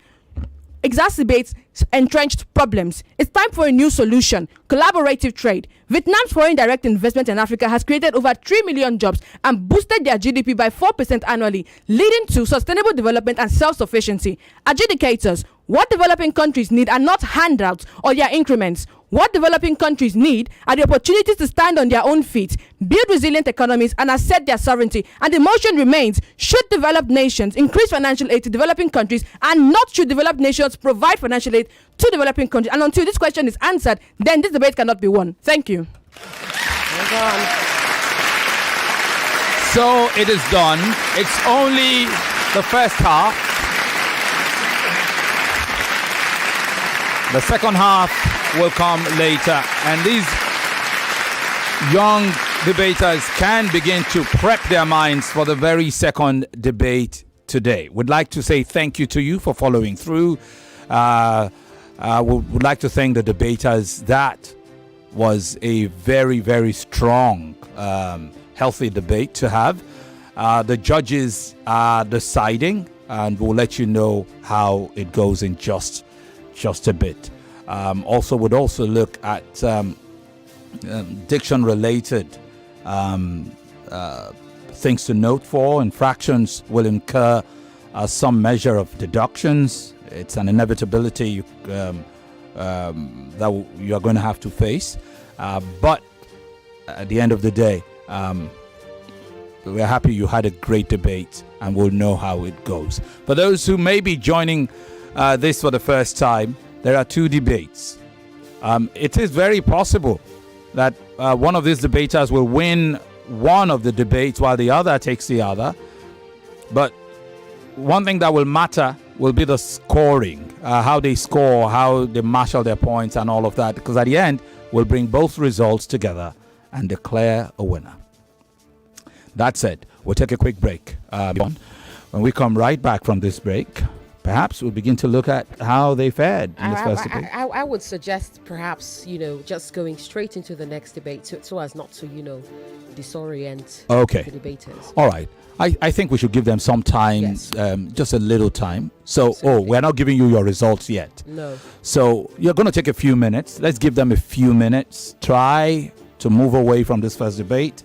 exacerbates entrenched problems. It's time for a new solution: collaborative trade. Vietnam's foreign direct investment in Africa has created over 3 million jobs and boosted their GDP by 4% annually, leading to sustainable development and self-sufficiency. Adjudicators, what developing countries need are not handouts or their increments. What developing countries need are the opportunities to stand on their own feet, build resilient economies, and assert their sovereignty. And the motion remains: should developed nations increase financial aid to developing countries, and not should developed nations provide financial aid to developing countries? And until this question is answered, then this debate cannot be won. Thank you. So it is done. It's only the first half. The second half will come later, and these young debaters can begin to prep their minds for the very second debate today. We'd like to say thank you to you for following through. Would like to thank the debaters. That was a very, very strong, healthy debate to have. The judges are deciding, and we'll let you know how it goes in just a bit. Also would also look at diction related things to note for. Infractions will incur some measure of deductions. It's an inevitability that you are going to have to face, but at the end of the day, we're happy you had a great debate, and we'll know how it goes. For those who may be joining this for the first time, there are two debates. It is very possible that one of these debaters will win one of the debates while the other takes the other. But one thing that will matter will be the scoring, how they score, how they marshal their points and all of that, because at the end, we'll bring both results together and declare a winner. That said, we'll take a quick break. When we come right back from this break, perhaps we'll begin to look at how they fared in this first debate. I would suggest perhaps, just going straight into the next debate so as not to, disorient the debaters. All right. I think we should give them some time, yes. Just a little time. So, absolutely. We're not giving you your results yet. No. So you're going to take a few minutes. Let's give them a few minutes. Try to move away from this first debate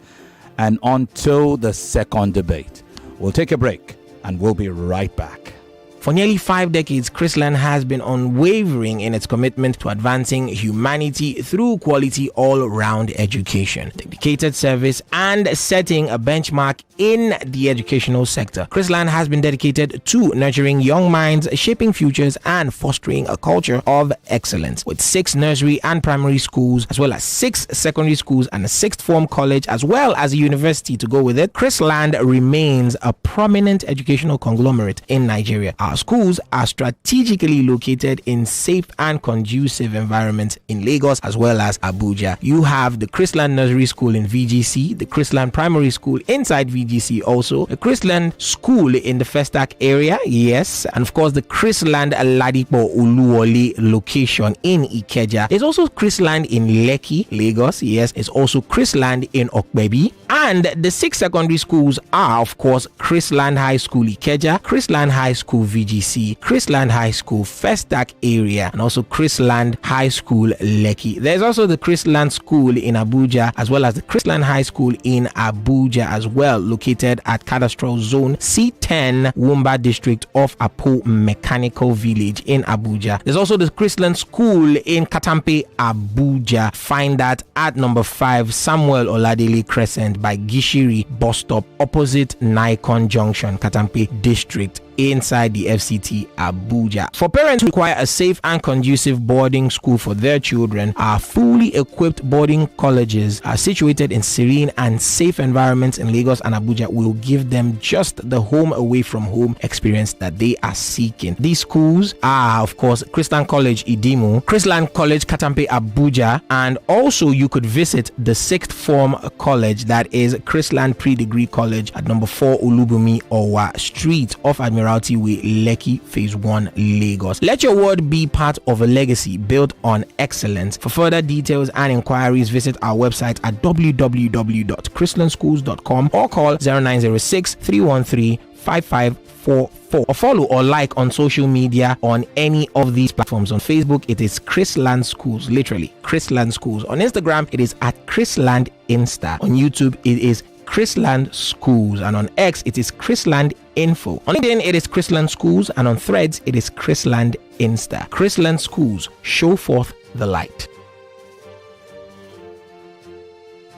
and onto the second debate. We'll take a break and we'll be right back. For nearly 5 decades, Chrisland has been unwavering in its commitment to advancing humanity through quality all-round education, dedicated service, and setting a benchmark in the educational sector. Chrisland has been dedicated to nurturing young minds, shaping futures, and fostering a culture of excellence. With 6 nursery and primary schools, as well as 6 secondary schools and a 6th form college, as well as a university to go with it, Chrisland remains a prominent educational conglomerate in Nigeria. Our schools are strategically located in safe and conducive environments in Lagos as well as Abuja. You have the Chrisland Nursery School in VGC, the Chrisland Primary School inside VGC also, the Chrisland School in the Festac area, yes, and of course the Chrisland Ladipo Oluwalade location in Ikeja. There's also Chrisland in Lekki, Lagos, yes. There's also Chrisland in Okbebi, and the 6 secondary schools are of course Chrisland High School Ikeja, Chrisland High School VGC, Chrisland High School Festac area, and also Chrisland High School Lekki. There's also the Chrisland School in Abuja, as well as the Chrisland High School in Abuja as well, located at Cadastral Zone C10, Wumba District of Apo Mechanical Village in Abuja. There's also the Chrisland School in Katampe, Abuja. Find that at number 5 Samuel Oladele Crescent by Gishiri bus stop opposite Nikon Junction, Katampe District, inside the FCT Abuja. For parents who require a safe and conducive boarding school for their children, our fully equipped boarding colleges are situated in serene and safe environments in Lagos and Abuja will give them just the home away from home experience that they are seeking. These schools are of course Chrisland College Idimu, Chrisland College Katampe Abuja, and also you could visit the 6th form college, that is Chrisland Pre-Degree College at number 4 Olubumi Owa Street off Admiral Way, Lekki, Phase 1, Lagos. Let your word be part of a legacy built on excellence. For further details and inquiries, visit our website at www.chrislandschools.com or call 0906 313 5545 844. Or follow or like on social media on any of these platforms. On Facebook, it is Chrisland Schools, literally Chrisland Schools. On Instagram, it is at Chrisland Insta. On YouTube, it is Chrisland Schools, and on X it is Chrisland Info. On LinkedIn it is Chrisland Schools, and on Threads it is Chrisland Insta. Chrisland Schools, show forth the light.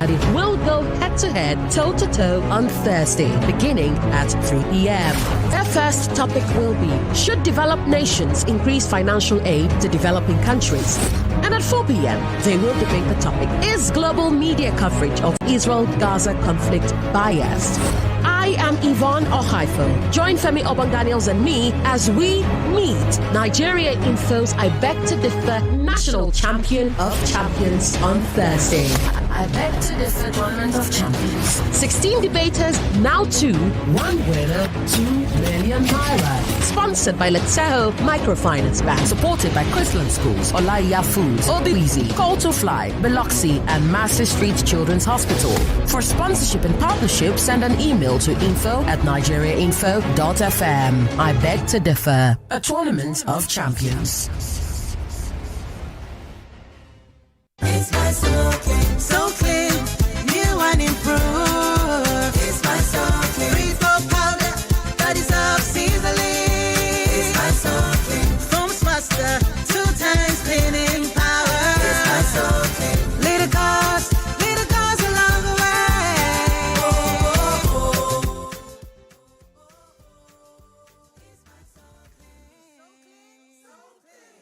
And it will go head-to-head, toe-to-toe on Thursday, beginning at 3 p.m. Their first topic will be, should developed nations increase financial aid to developing countries? And at 4 p.m., they will debate the topic, is global media coverage of Israel-Gaza conflict biased? I am Yvonne Okhaifo. Join Femi, Obong-Daniels and me as we meet Nigeria Info's I Beg to Differ National Champion of Champions on Thursday. I Beg to Differ Tournament of Champions. 16 debaters, now 2, 1 winner, 2 million naira. Sponsored by Letseho Microfinance Bank. Supported by Chrisland Schools, Olaiya Foods, Obiwizi, Call to Fly, Biloxi, and Master Street Children's Hospital. For sponsorship and partnership, send an email to info@nigeriainfo.fm. I Beg to Differ, a tournament of champions. It's my so clean, new and improved. It's my so clean, refill powder that dissolves easily. It's my so clean, foams faster, 2 times cleaning power. It's my so clean, little cars along the way. It's my so clean.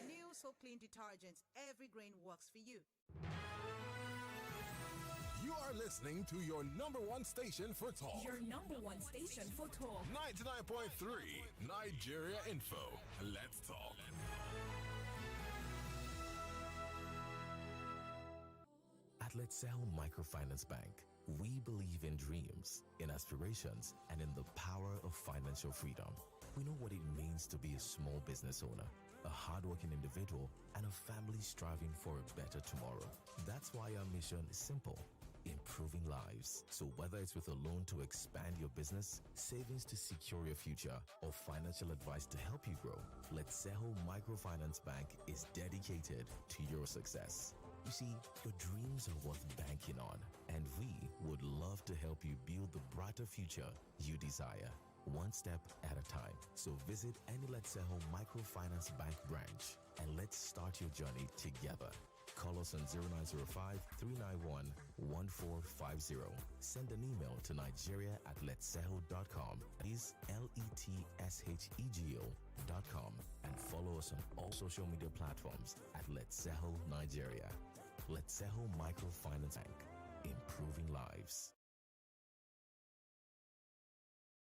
New so clean detergents, every grain works for you. You are listening to your number one station for talk. Your number one station for talk. 99.3 Nigeria Info. Let's talk. At Letseho Microfinance Bank, we believe in dreams, in aspirations, and in the power of financial freedom. We know what it means to be a small business owner, a hardworking individual, and a family striving for a better tomorrow. That's why our mission is simple: improving lives. So whether it's with a loan to expand your business, savings to secure your future, or financial advice to help you grow, Letseho Microfinance Bank is dedicated to your success. You see, your dreams are worth banking on, and we would love to help you build the brighter future you desire, one step at a time. So visit any Letseho Microfinance Bank branch and let's start your journey together. Call us on 0905-391-1450. Send an email to nigeria@letseho.com. That is LETSHEGO.com. And follow us on all social media platforms at Letseho Nigeria. Letseho Microfinance Bank, improving lives.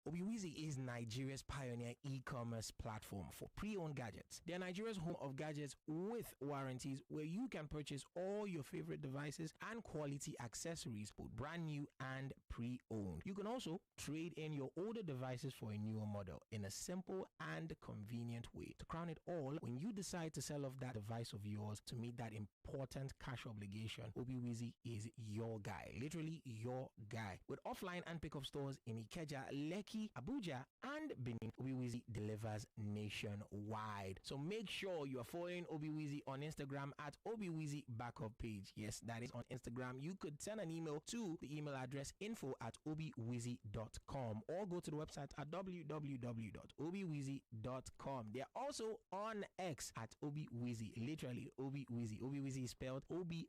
Obiwizi is Nigeria's pioneer e-commerce platform for pre-owned gadgets. They are Nigeria's home of gadgets with warranties, where you can purchase all your favorite devices and quality accessories, both brand new and pre-owned. You can also trade in your older devices for a newer model in a simple and convenient way. To crown it all, when you decide to sell off that device of yours to meet that important cash obligation, Obiwizi is your guy, literally your guy. With offline and pickup stores in Ikeja, Lekki, Abuja, and Benin, Obiwizi delivers nationwide. So make sure you are following Obiwizi on Instagram at Obiwizi Backup Page. Yes, that is on Instagram. You could send an email to the email address info@obiwizi.com or go to the website at www.obiwizi.com. They are also on X at Obiwizi, literally Obiwizi. Obiwizi is spelled Obiwezi.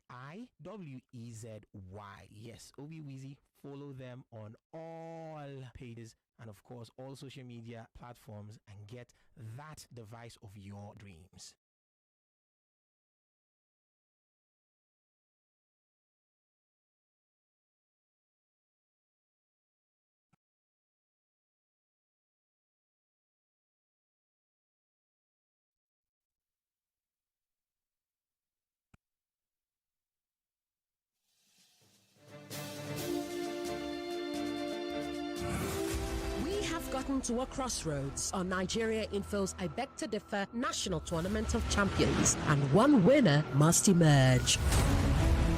Yes, Obiwizi. Follow them on all pages and of course all social media platforms and get that device of your dreams. Gotten to a crossroads on Nigeria Info's I Beg to Differ National Tournament of Champions, and one winner must emerge.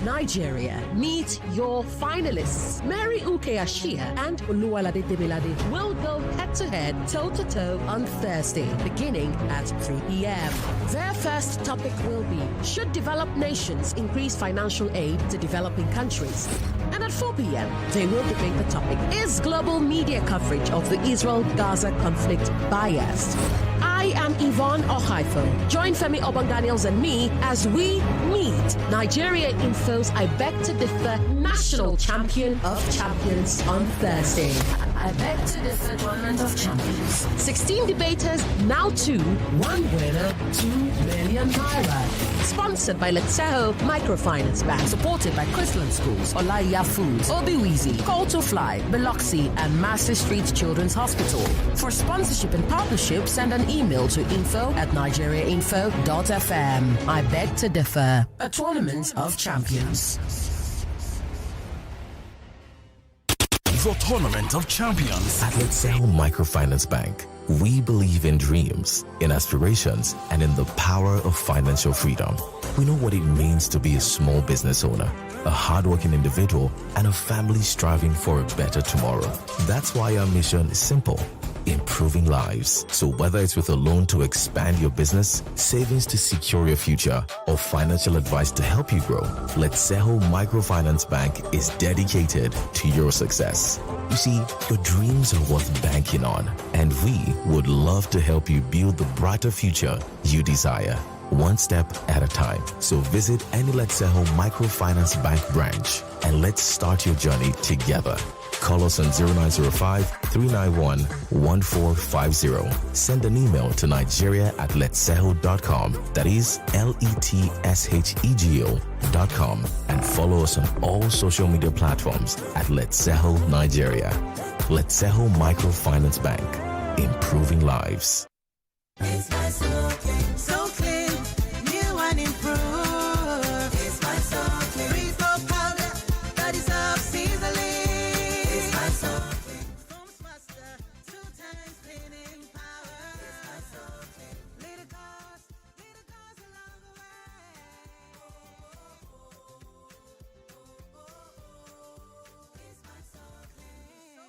Nigeria, meet your finalists. Mary Ashia and Oluwalade Demilade will go head-to-head, toe-to-toe on Thursday, beginning at 3 p.m. Their first topic will be, should developed nations increase financial aid to developing countries? And at 4 p.m., they will debate the topic, is global media coverage of the Israel-Gaza conflict biased? I am Yvonne Okhaifo. Join Femi, Obong-Daniels and me as we meet Nigeria Info's I Beg to Differ National Champion of Champions on Thursday. I Beg to Differ Tournament of Champions. 16 debaters, now 2, 1 winner, 2 million naira. Sponsored by Letseho Microfinance Bank. Supported by Chrisland Schools, Olaiya Foods, Obiwizi, Call to Fly, Biloxi, and Master Street Children's Hospital. For sponsorship and partnership, send an email to info@nigeriainfo.fm. I Beg to Differ, a tournament of champions. The Tournament of Champions. At Letseho Microfinance Bank, we believe in dreams, in aspirations, and in the power of financial freedom. We know what it means to be a small business owner, a hardworking individual, and a family striving for a better tomorrow. That's why our mission is simple: improving lives. So whether it's with a loan to expand your business, savings to secure your future, or financial advice to help you grow, Letseho Microfinance Bank is dedicated to your success. You see, your dreams are worth banking on, and we would love to help you build the brighter future you desire, one step at a time. So visit any Letseho Microfinance Bank branch and let's start your journey together. Call us on 0905-391-1450. Send an email to nigeria@letseho.com. That is LETSHEGO.com. And follow us on all social media platforms at Letseho Nigeria. Letseho Microfinance Bank. Improving lives. It's my so clean, new and improved. It's my so clean. Refill powder that is up seasoning. It's my so clean. Foams master, 2 times cleaning power. It's my so clean. Little cars along the way. It's my so clean.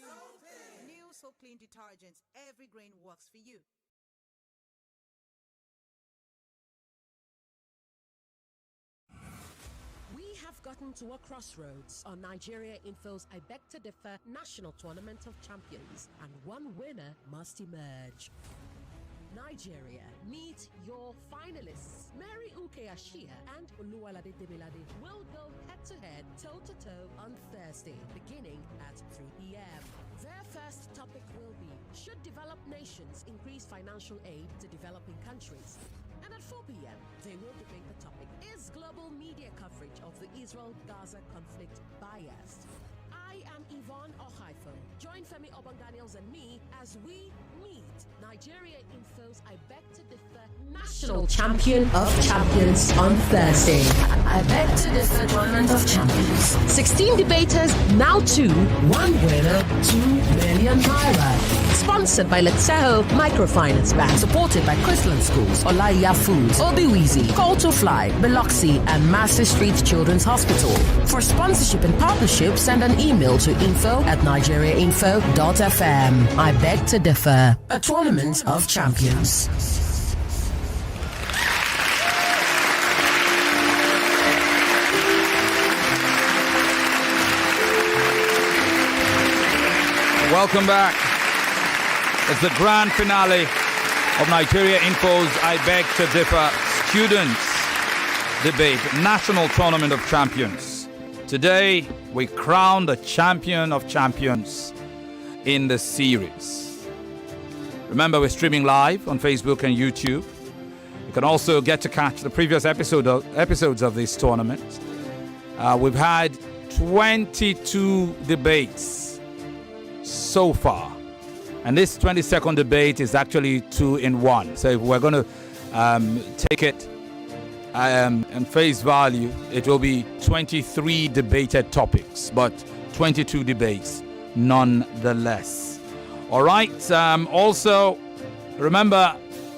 So clean. New so clean detergents. Every grain works for you. We have gotten to a crossroads on Nigeria Info's I Beg to Differ National Tournament of Champions, and one winner must emerge. Nigeria, meet your finalists. Mary Ashia and Oluwalade Demilade will go head-to-head, toe-to-toe on Thursday, beginning at 3 p.m. Their first topic will be, should developed nations increase financial aid to developing countries? And at 4 p.m., they will debate the topic, is global media coverage of the Israel-Gaza conflict biased? I am Yvonne Okhaifo. Join Femi, Obong-Daniels and me as we meet Nigeria Info's I Beg to Differ National Champion of Champions on Thursday. I Beg to Differ Tournament of Champions. 16 debaters, now 2, 1 winner, 2 million naira. Sponsored by Letseho Microfinance Bank. Supported by Chrisland Schools, Olaiya Foods, Obiwizi, Call to Fly, Biloxi, and Master Street Children's Hospital. For sponsorship and partnership, send an email to info@nigeriainfo.fm. I Beg to Differ, a tournament of champions. Welcome back. It's the grand finale of Nigeria Info's I Beg to Differ Students Debate National Tournament of Champions. Today, we crown the champion of champions in the series. Remember, we're streaming live on Facebook and YouTube. You can also get to catch the previous episodes of this tournament. We've had 22 debates so far. And this 22nd debate is actually 2 in 1. So if we're going to take it and face value, it will be 23 debated topics, but 22 debates nonetheless. All right. Also, remember,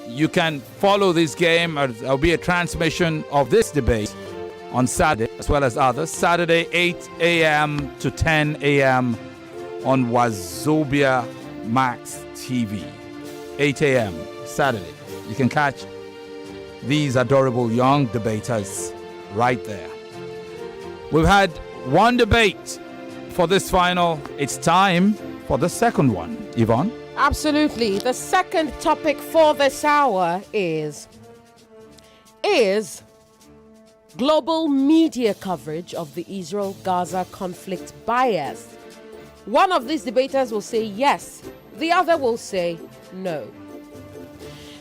you can follow this game. There'll be a transmission of this debate on Saturday, as well as others. Saturday, 8 a.m. to 10 a.m. on Wazobia Max TV. 8 a.m. Saturday. You can catch these adorable young debaters right there. We've had one debate for this final. It's time for the second one. Yvonne? Absolutely. The second topic for this hour is global media coverage of the Israel-Gaza conflict biased? One of these debaters will say yes, the other will say no.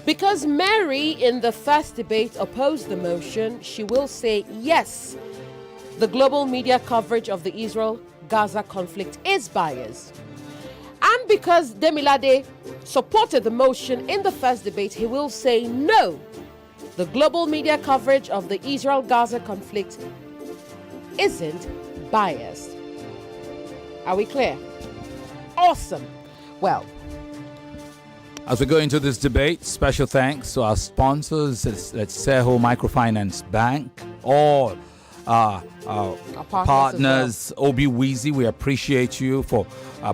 Because Mary in the first debate opposed the motion, she will say yes, the global media coverage of the Israel-Gaza conflict is biased. And because Demilade supported the motion in the first debate, he will say no, the global media coverage of the Israel-Gaza conflict isn't biased. Are we clear? Awesome. Well, as we go into this debate, special thanks to our sponsors at Seho Microfinance Bank, all our partners, Obi Weezy. We appreciate you for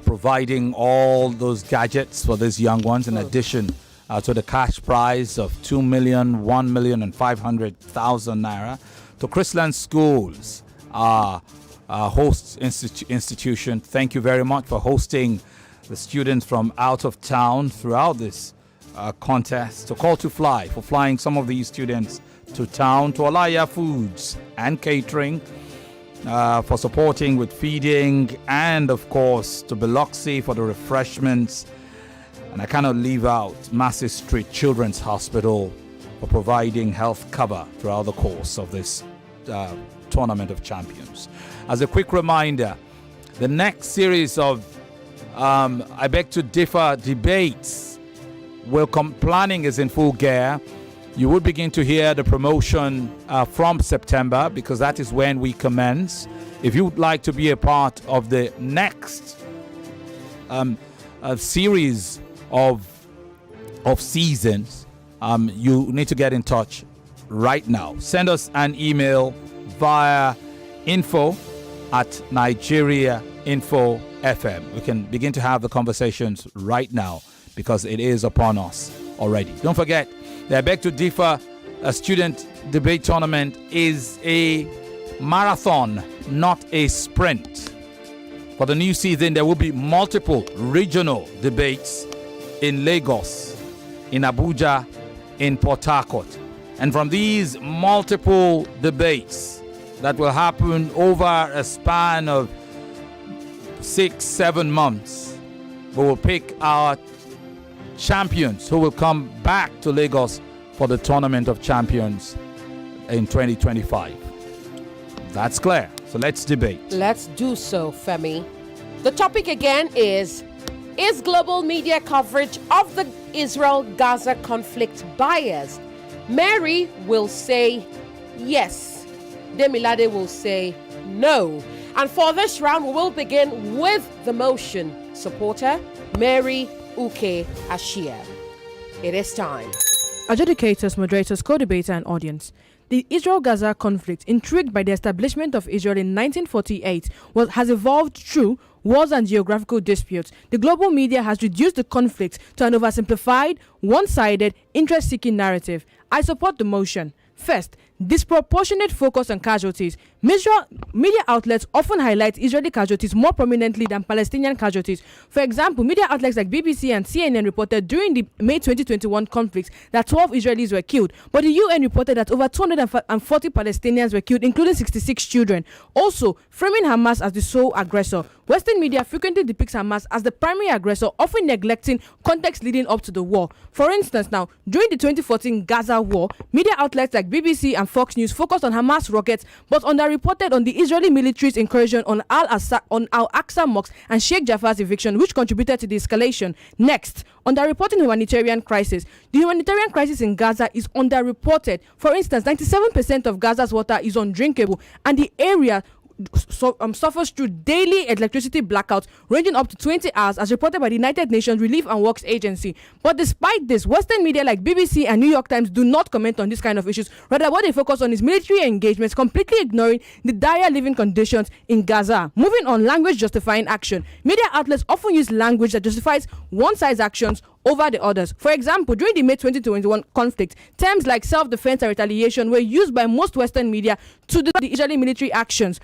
providing all those gadgets for these young ones, in addition to the cash prize of 2 million, 1 million, and 500,000 naira. To Chrisland Schools, our host institution, thank you very much for hosting the students from out of town throughout this contest. To Call to Fly for flying some of these students to town. To Alaya Foods and Catering for supporting with feeding. And of course to Biloxi for the refreshments. And I cannot leave out Massey Street Children's Hospital for providing health cover throughout the course of this Tournament of Champions. As a quick reminder, the next series of I beg to differ debates will come. Planning is in full gear. You will begin to hear the promotion from September, because that is when we commence. If you would like to be a part of the next series of seasons, you need to get in touch right now. Send us an email via info@nigeriainfo.fm. We can begin to have the conversations right now, because it is upon us already. Don't forget, the I Beg to Differ student debate tournament is a marathon, not a sprint. For the new season, there will be multiple regional debates in Lagos, in Abuja, in Port Harcourt. And from these multiple debates that will happen over a span of 6-7 months, we will pick our champions who will come back to Lagos for the Tournament of Champions in 2025. That's clear. So let's debate. Let's do so, Femi. The topic again is global media coverage of the Israel-Gaza conflict biased? Mary will say yes. Demilade will say no. And for this round, we will begin with the motion supporter, Mary Uke Ashia. It is time. Adjudicators, moderators, co-debater, and audience. The Israel-Gaza conflict, intrigued by the establishment of Israel in 1948, has evolved through wars and geographical disputes. The global media has reduced the conflict to an oversimplified, one-sided, interest-seeking narrative. I support the motion. First, disproportionate focus on casualties. Media outlets often highlight Israeli casualties more prominently than Palestinian casualties. For example, media outlets like BBC and CNN reported during the May 2021 conflict that 12 Israelis were killed, but the UN reported that over 240 Palestinians were killed, including 66 children. Also, framing Hamas as the sole aggressor. Western media frequently depicts Hamas as the primary aggressor, often neglecting context leading up to the war. For instance, now, during the 2014 Gaza war, media outlets like BBC and Fox News focused on Hamas rockets, but underreported on the Israeli military's incursion on Al-Aqsa mosque and Sheikh Jafar's eviction, which contributed to the escalation. Next, underreporting humanitarian crisis. The humanitarian crisis in Gaza is underreported. For instance, 97% of Gaza's water is undrinkable, and the area suffers through daily electricity blackouts ranging up to 20 hours, as reported by the United Nations Relief and Works Agency. But despite this, Western media like BBC and New York Times do not comment on this kind of issues. Rather, what they focus on is military engagements, completely ignoring the dire living conditions in Gaza. Moving on, language justifying action. Media outlets often use language that justifies one side's actions over the others. For example, during the May 2021 conflict, terms like self-defense and retaliation were used by most Western media to the Israeli military actions.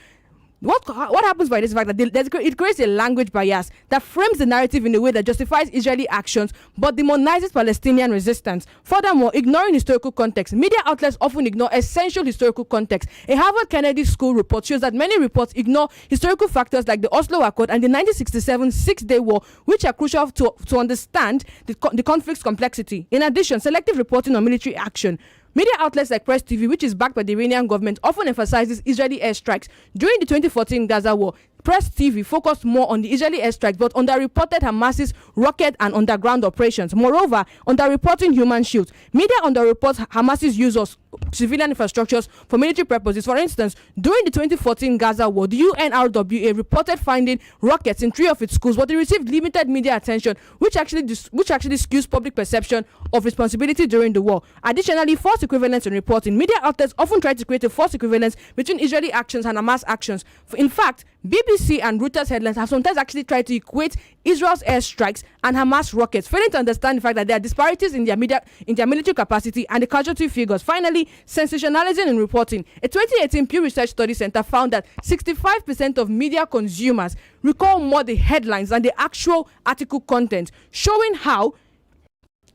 What happens by this fact that it creates a language bias that frames the narrative in a way that justifies Israeli actions but demonizes Palestinian resistance. Furthermore, ignoring historical context. Media outlets often ignore essential historical context. A Harvard Kennedy School report shows that many reports ignore historical factors like the Oslo Accord and the 1967 Six-Day War, which are crucial to understand the conflict's complexity. In addition, selective reporting on military action. Media outlets like Press TV, which is backed by the Iranian government, often emphasizes Israeli airstrikes. During the 2014 Gaza war, Press TV focused more on the Israeli airstrikes but underreported Hamas's rocket and underground operations. Moreover, underreporting human shields. Media underreports Hamas's use of civilian infrastructures for military purposes. For instance, during the 2014 Gaza war, the UNRWA reported finding rockets in 3 of its schools, but it received limited media attention, which actually skews public perception of responsibility during the war. Additionally, false equivalence in reporting. Media outlets often try to create a false equivalence between Israeli actions and Hamas actions. In fact, BBC and Reuters headlines have sometimes actually tried to equate Israel's airstrikes and Hamas rockets, failing to understand the fact that there are disparities in their military capacity and the casualty figures. Finally, sensationalism in reporting. A 2018 Pew Research Study Center found that 65% of media consumers recall more the headlines than the actual article content, showing how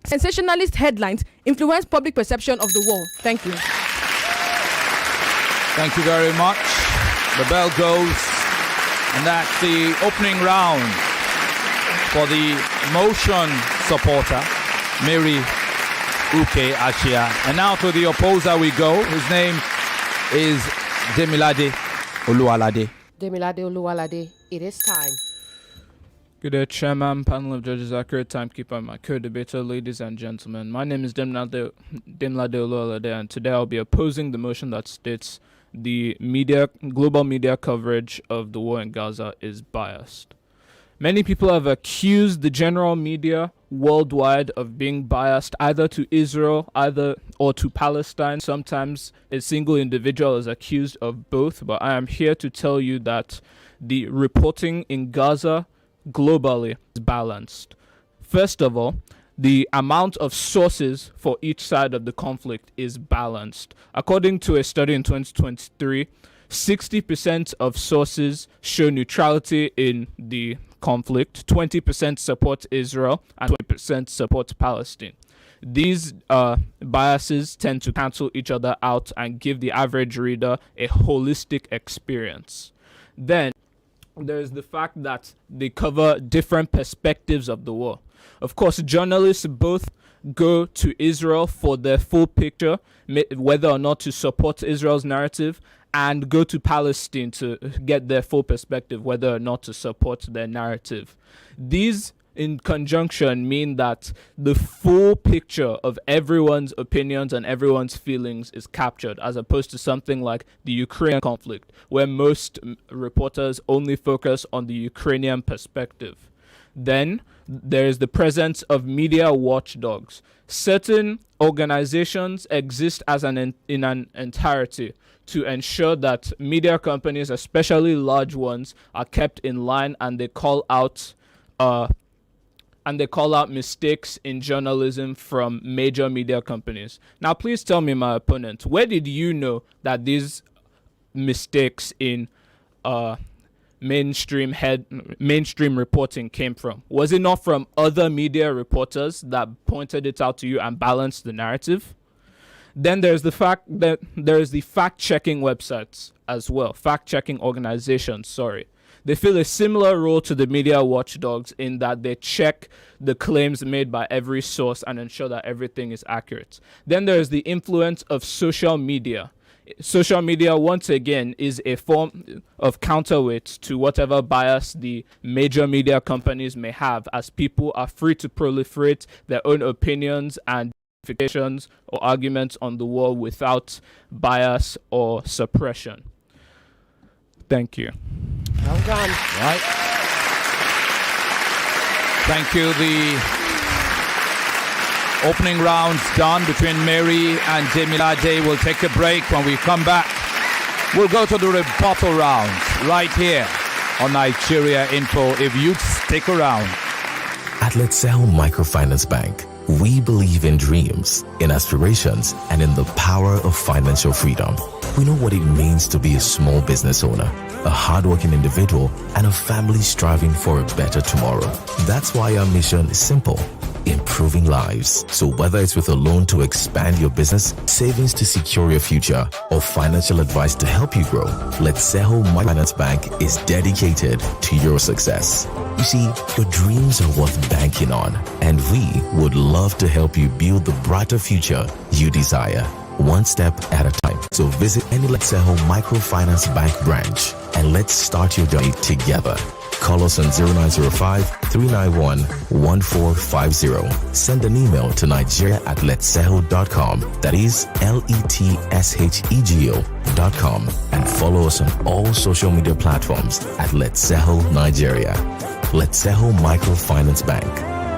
sensationalist headlines influence public perception of the war. Thank you. Thank you very much. The bell goes. And that's the opening round for the motion supporter, Mary Uke Ashia. And now to the opposer we go. His name is Demilade Oluwalade. Demilade Oluwalade, it is time. Good day, Chairman, panel of judges, accurate timekeeper, my co-debater, ladies and gentlemen. My name is Demilade Oluwalade, and today I'll be opposing the motion that states the global media coverage of the war in Gaza is biased. Many people have accused the general media worldwide of being biased either to Israel, or to Palestine. Sometimes a single individual is accused of both, but I am here to tell you that the reporting in Gaza globally is balanced. First of all, the amount of sources for each side of the conflict is balanced. According to a study in 2023, 60% of sources show neutrality in the conflict, 20% support Israel, and 20% support Palestine. These biases tend to cancel each other out and give the average reader a holistic experience. Then there's the fact that they cover different perspectives of the war. Of course, journalists both go to Israel for their full picture, whether or not to support Israel's narrative, and go to Palestine to get their full perspective, whether or not to support their narrative. These, in conjunction, mean that the full picture of everyone's opinions and everyone's feelings is captured, as opposed to something like the Ukrainian conflict, where most reporters only focus on the Ukrainian perspective. Then there is the presence of media watchdogs. Certain organizations exist as in an entirety to ensure that media companies, especially large ones, are kept in line, and they call out mistakes in journalism from major media companies. Now, please tell me, my opponent, where did you know that these mistakes in mainstream reporting came from? Was it not from other media reporters that pointed it out to you and balanced the narrative? Then there's the fact that there is the fact-checking websites as well, fact-checking organizations, sorry. They fill a similar role to the media watchdogs in that they check the claims made by every source and ensure that everything is accurate. Then there's the influence of social media. Social media, once again, is a form of counterweight to whatever bias the major media companies may have, as people are free to proliferate their own opinions and justifications or arguments on the war without bias or suppression. Thank you. Well done. Right. Thank you. The opening rounds done between Mary and Demilade. We'll take a break. When we come back, we'll go to the rebuttal rounds right here on Nigeria Info. If you'd stick around. At Let's Sell Microfinance Bank, we believe in dreams, in aspirations, and in the power of financial freedom. We know what it means to be a small business owner, a hardworking individual, and a family striving for a better tomorrow. That's why our mission is simple: improving lives. So whether it's with a loan to expand your business, savings to secure your future, or financial advice to help you grow, Let's Sell Microfinance Bank is dedicated to your success. You see, your dreams are worth banking on, and we would love to help you build the brighter future you desire, one step at a time. So visit any Let's Sell Microfinance Bank branch and let's start your journey together. Call us on 0905-391-1450. Send an email to nigeria@letsehel.com. That is LETSHEGO.com. And follow us on all social media platforms at Let's Sehel Nigeria. Let's Sehel Microfinance Bank.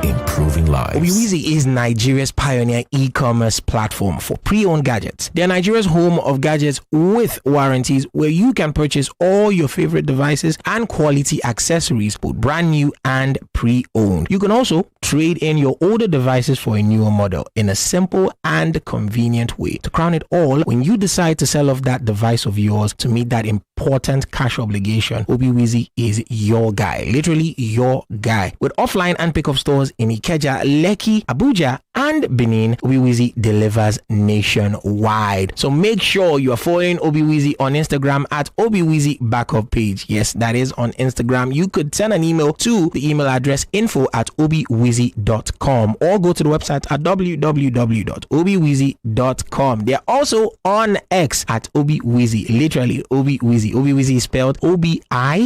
Improving lives. Obiwizi is Nigeria's pioneer e-commerce platform for pre-owned gadgets. They are Nigeria's home of gadgets with warranties, where you can purchase all your favorite devices and quality accessories, both brand new and pre-owned. You can also trade in your older devices for a newer model in a simple and convenient way. To crown it all, when you decide to sell off that device of yours to meet that important cash obligation, Obiwizi is your guy. Literally your guy. With offline and pickup stores in Ikeja, Lekki, Abuja, and Benin, Obiwizi delivers nationwide. So make sure you are following Obiwizi on Instagram at Obiwizi Backup Page. Yes, that is on Instagram. You could send an email to the email address info@obiwizi.com or go to the website at www.obiwizi.com. They are also on X at Obiwizi. Literally Obiwizi. Obiwizi is spelled Obiwezi.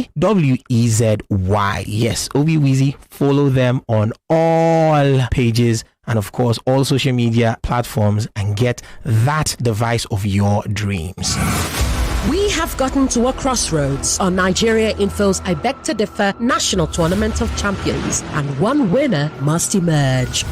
Yes, Obiwizi. Follow them on all pages and of course all social media platforms and get that device of your dreams. We have gotten to a crossroads on Nigeria Info's I Beg to Differ National Tournament of Champions, and one winner must emerge.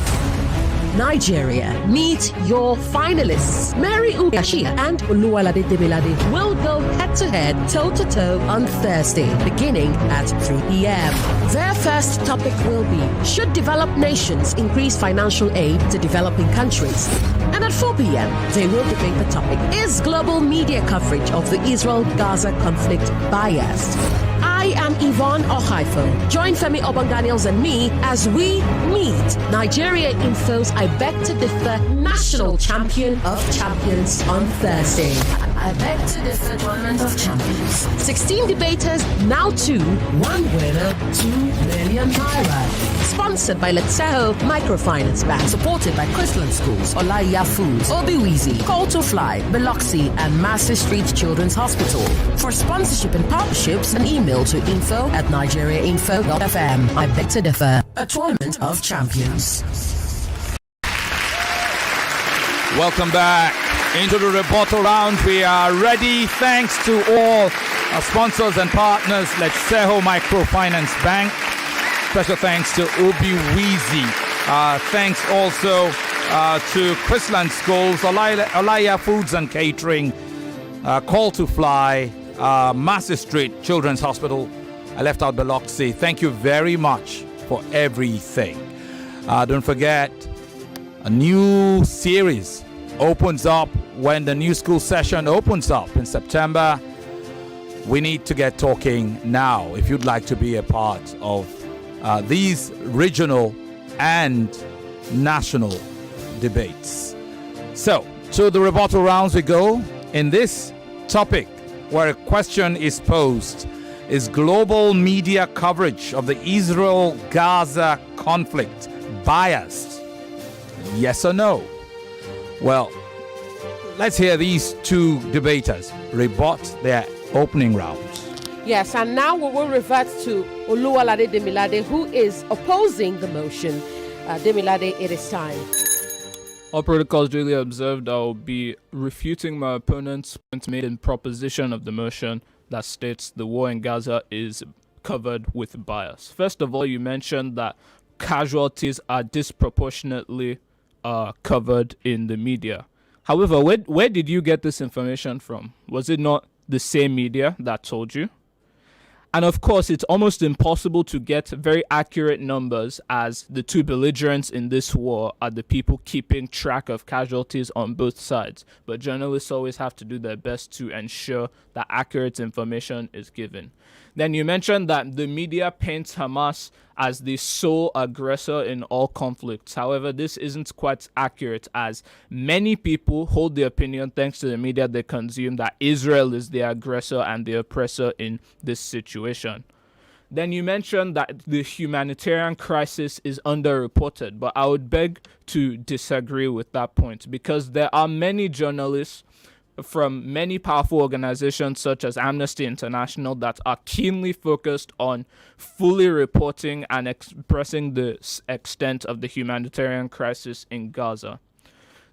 Nigeria, meet your finalists. Mary Ashia and Oluwalade Demilade will go head-to-head, toe-to-toe on Thursday, beginning at 3 p.m. Their first topic will be, should developed nations increase financial aid to developing countries? And at 4 p.m., they will debate the topic, is global media coverage of the Israel-Gaza conflict biased? I am Yvonne Okhaifo. Join Femi, Obong-Daniels and me as we meet Nigeria Info's I Beg to Differ National Champion of Champions on Thursday. I Beg to Differ Tournament of Champions. 16 debaters, now 2, 1 winner, 2 million naira. Sponsored by Let's Sell Microfinance Bank. Supported by Chrisland Schools, Olaiya Foods, Obiwizi, Call to Fly, Biloxi, and Massey Street Children's Hospital. For sponsorship and partnerships, an email to info@nigeriainfo.fm. I Beg to Differ, a tournament of champions. Welcome back into the rebuttal round. We are ready. Thanks to all our sponsors and partners. Let's Sehel Microfinance Bank. Special thanks to Obiwizi. Thanks also to Chrisland Schools, Olaiya Foods and Catering, Call to Fly, Massey Street Children's Hospital. I left out Biloxi. Thank you very much for everything. Don't forget, a new series opens up when the new school session opens up in September. We need to get talking now if you'd like to be a part of these regional and national debates. So, to the rebuttal rounds we go. In this topic, where a question is posed, is global media coverage of the Israel-Gaza conflict biased? Yes or no? Well, let's hear these two debaters rebut their opening rounds. Yes, and now we will revert to Oluwalade Demilade, who is opposing the motion. Demilade, it is time. All protocols duly observed. I will be refuting my opponent's points made in proposition of the motion. that states the war in Gaza is covered with bias. First of all, you mentioned that casualties are disproportionately covered in the media. However, where did you get this information from? Was it not the same media that told you? And of course, it's almost impossible to get very accurate numbers, as the two belligerents in this war are the people keeping track of casualties on both sides. But journalists always have to do their best to ensure that accurate information is given. Then you mentioned that the media paints Hamas as the sole aggressor in all conflicts. However, this isn't quite accurate, as many people hold the opinion, thanks to the media they consume, that Israel is the aggressor and the oppressor in this situation. Then you mentioned that the humanitarian crisis is underreported, but I would beg to disagree with that point, because there are many journalists from many powerful organizations such as Amnesty International that are keenly focused on fully reporting and expressing the extent of the humanitarian crisis in Gaza.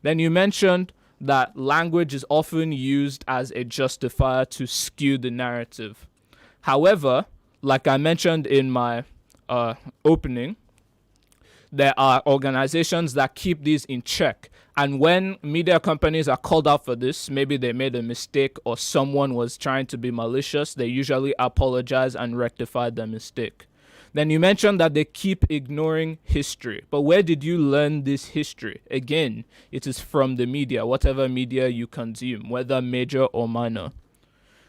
Then you mentioned that language is often used as a justifier to skew the narrative. However, like I mentioned in my opening, there are organizations that keep these in check. And when media companies are called out for this, maybe they made a mistake or someone was trying to be malicious, they usually apologize and rectify the mistake. Then you mentioned that they keep ignoring history. But where did you learn this history? Again, it is from the media, whatever media you consume, whether major or minor.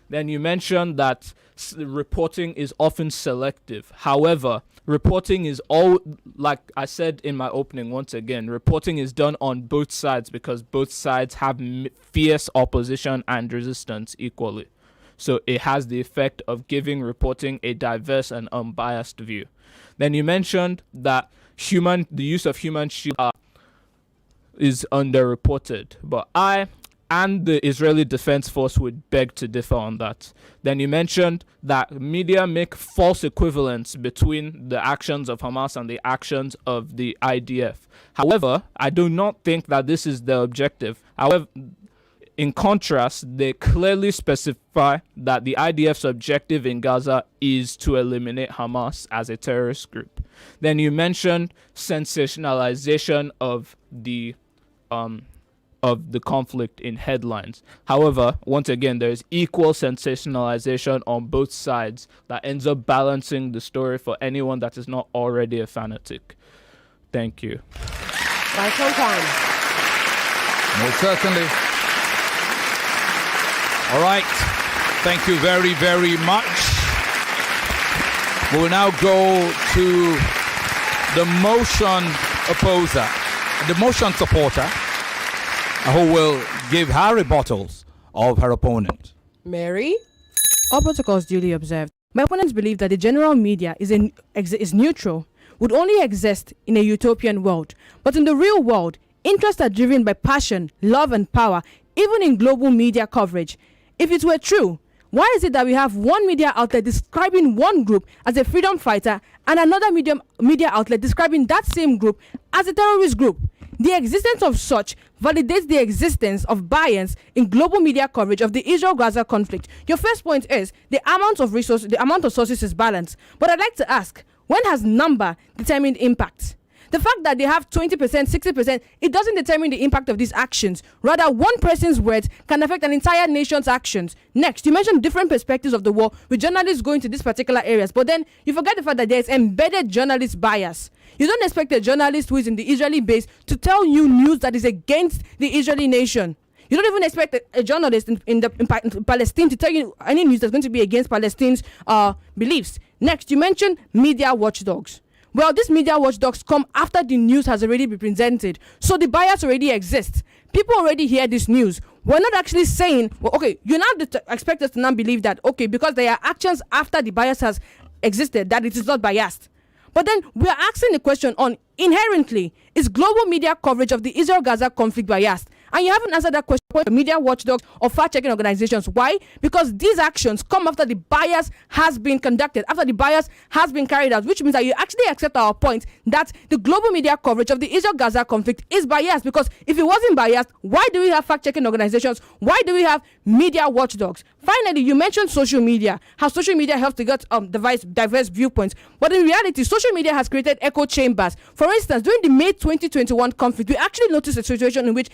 Then you mentioned that reporting is often selective. However, reporting is all, like I said in my opening once again, reporting is done on both sides because both sides have fierce opposition and resistance equally. So it has the effect of giving reporting a diverse and unbiased view. Then you mentioned that the use of human shield is underreported, but I and the Israeli Defense Force would beg to differ on that. Then you mentioned that media make false equivalence between the actions of Hamas and the actions of the IDF. However, I do not think that this is the objective. However, in contrast, they clearly specify that the IDF's objective in Gaza is to eliminate Hamas as a terrorist group. Then you mentioned sensationalization of the conflict in headlines. However, once again, there is equal sensationalization on both sides that ends up balancing the story for anyone that is not already a fanatic. Thank you. Right on time. Most certainly. All right. Thank you very, very much. We'll now go to the motion opposer, the motion supporter, who will give her rebuttals of her opponent. Mary? All protocols duly observed. My opponents believe that the general media is neutral, would only exist in a utopian world. But in the real world, interests are driven by passion, love and power, even in global media coverage. If it were true, why is it that we have one media outlet describing one group as a freedom fighter and another media outlet describing that same group as a terrorist group? The existence of such validates the existence of bias in global media coverage of the Israel-Gaza conflict. Your first point is the amount of resources, the amount of sources is balanced. But I'd like to ask, when has number determined impact? The fact that they have 20%, 60%, it doesn't determine the impact of these actions. Rather, one person's words can affect an entire nation's actions. Next, you mentioned different perspectives of the war with journalists going to these particular areas. But then you forget the fact that there's embedded journalist bias. You don't expect a journalist who is in the Israeli base to tell you news that is against the Israeli nation. You don't even expect a journalist in Palestine to tell you any news that's going to be against Palestine's beliefs. Next, you mentioned media watchdogs. Well, these media watchdogs come after the news has already been presented. So the bias already exists. People already hear this news. We're not actually saying, well, okay, you now expect us to now believe that, okay, because there are actions after the bias has existed, that it is not biased. But then we are asking the question on, inherently, is global media coverage of the Israel-Gaza conflict biased? And you haven't answered that question for media watchdogs or fact-checking organizations. Why? Because these actions come after the bias has been conducted, after the bias has been carried out, which means that you actually accept our point that the global media coverage of the Israel-Gaza conflict is biased. Because if it wasn't biased, why do we have fact-checking organizations? Why do we have media watchdogs? Finally, you mentioned social media, how social media helps to get diverse viewpoints. But in reality, social media has created echo chambers. For instance, during the May 2021 conflict, we actually noticed a situation in which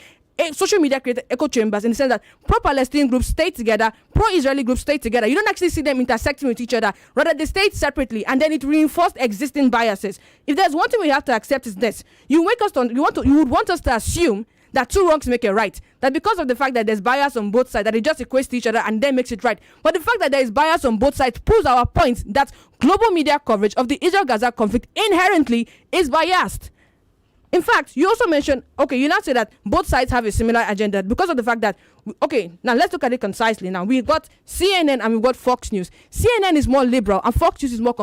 social media created echo chambers, in the sense that pro-Palestinian groups stay together, pro-Israeli groups stay together. You don't actually see them intersecting with each other. Rather, they stayed separately, and then it reinforced existing biases. If there's one thing we have to accept is this: you would want us to assume that two wrongs make a right. That because of the fact that there's bias on both sides, that it just equates to each other and then makes it right. But the fact that there is bias on both sides proves our point that global media coverage of the Israel-Gaza conflict inherently is biased. In fact, you also mentioned, you now say that both sides have a similar agenda because of the fact that, now let's look at it concisely. Now, we've got CNN and we've got Fox News. CNN is more liberal and Fox News is more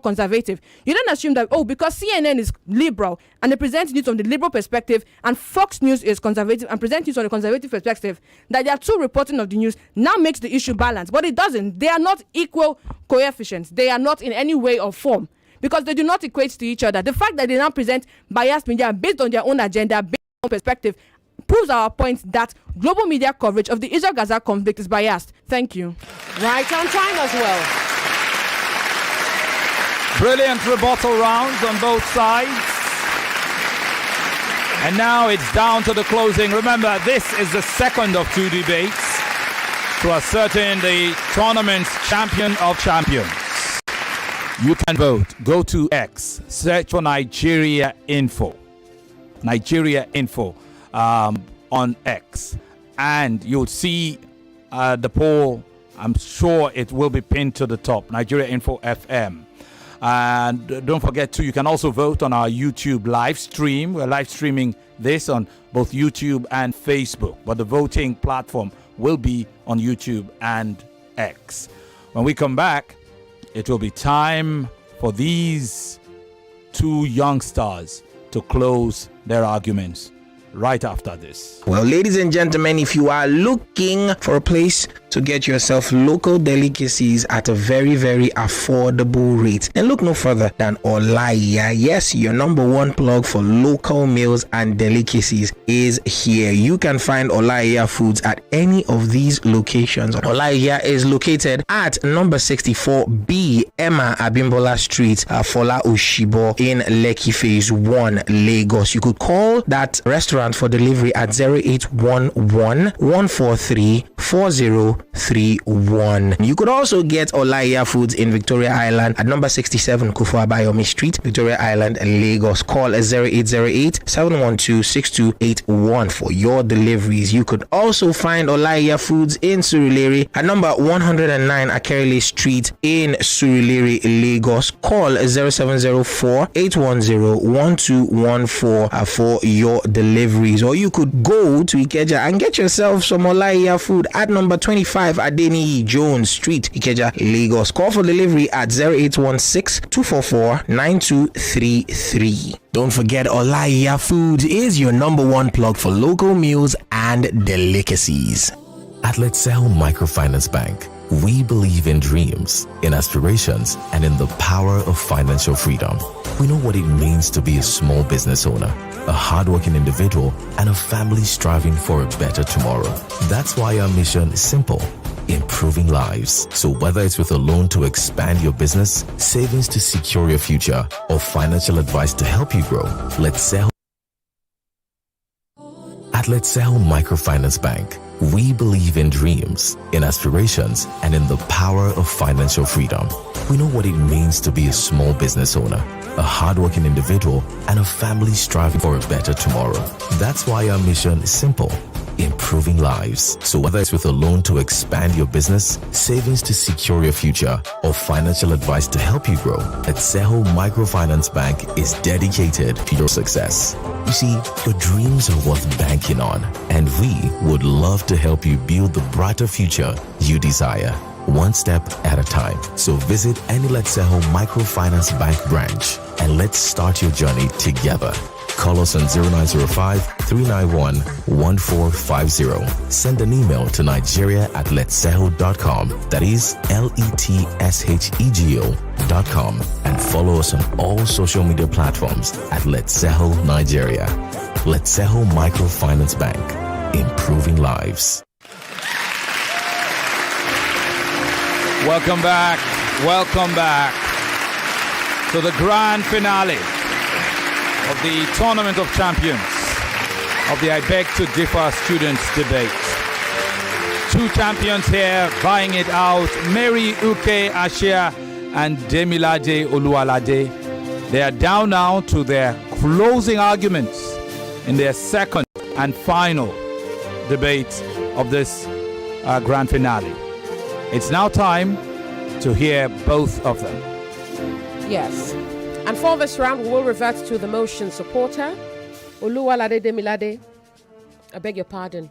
conservative. You don't assume that, because CNN is liberal and they present news from the liberal perspective and Fox News is conservative and presents news from the conservative perspective, that there are two reporting of the news now makes the issue balanced. But it doesn't. They are not equal coefficients. They are not in any way or form, because they do not equate to each other. The fact that they now present biased media based on their own agenda, based on perspective, proves our point that global media coverage of the Israel-Gaza conflict is biased. Thank you. Right on time as well. Brilliant rebuttal rounds on both sides. And now it's down to the closing. Remember, this is the second of two debates to ascertain the tournament's champion of champions. You can vote. Go to X. Search for Nigeria Info. Nigeria Info on X. And you'll see the poll. I'm sure it will be pinned to the top. Nigeria Info FM. And don't forget to, you can also vote on our YouTube live stream. We're live streaming this on both YouTube and Facebook. But the voting platform will be on YouTube and X. When we come back, it will be time for these two young stars to close their arguments right after this. Well, ladies and gentlemen, if you are looking for a place to get yourself local delicacies at a very, very affordable rate, then look no further than Olaiya. Yes, your number one plug for local meals and delicacies is here. You can find Olaiya foods at any of these locations. Olaiya is located at number 64B Emma Abimbola Street, Fola Oshibo in Lekki Phase 1, Lagos. You could call that restaurant for delivery at 0811 143 4031. You could also get Olaiya foods in Victoria Island at number 67 Kufu Abayomi Street, Victoria Island, Lagos. Call 0808 712 6281 for your deliveries. You could also find Olaiya foods in Surulere at number 109 Akerele Street in Surulere, Lagos. Call 0704 810 1214 for your deliveries. Or you could go to Ikeja and get yourself some Olaiya food at number 25 Adeniyi Jones Street, Ikeja, Lagos. Call for delivery at 0816 244 9233. Don't forget, Olaiya Foods is your number one plug for local meals and delicacies. At Let's Sell Microfinance Bank, we believe in dreams, in aspirations, and in the power of financial freedom. We know what it means to be a small business owner, a hardworking individual, and a family striving for a better tomorrow. That's why our mission is simple: improving lives. So whether it's with a loan to expand your business, savings to secure your future, or financial advice to help you grow, Let's Sell. At Let's Sell Microfinance Bank, we believe in dreams, in aspirations, and in the power of financial freedom. We know what it means to be a small business owner, a hardworking individual, and a family striving for a better tomorrow. That's why our mission is simple: improving lives. So whether it's with a loan to expand your business, savings to secure your future, or financial advice to help you grow, Etseho Microfinance Bank is dedicated to your success. You see, your dreams are worth banking on, and we would love to help you build the brighter future you desire, one step at a time. So visit any Let's Sell Microfinance Bank branch and let's start your journey together. Call us on 0905-391-1450. Send an email to nigeria@letsehel.com. That is LETSHEGO.com. And follow us on all social media platforms at Let's Sehel Nigeria. Let's Sehel Microfinance Bank. Improving lives. Welcome back to the grand finale of the Tournament of Champions of the I Beg to Differ Students Debate. Two champions here vying it out, Mary Uke Ashia and Demilade Oluwalade. They are down now to their closing arguments in their second and final debate of this grand finale. It's now time to hear both of them. Yes. And for this round, we will revert to the motion supporter, Oluwalade Demilade. I beg your pardon.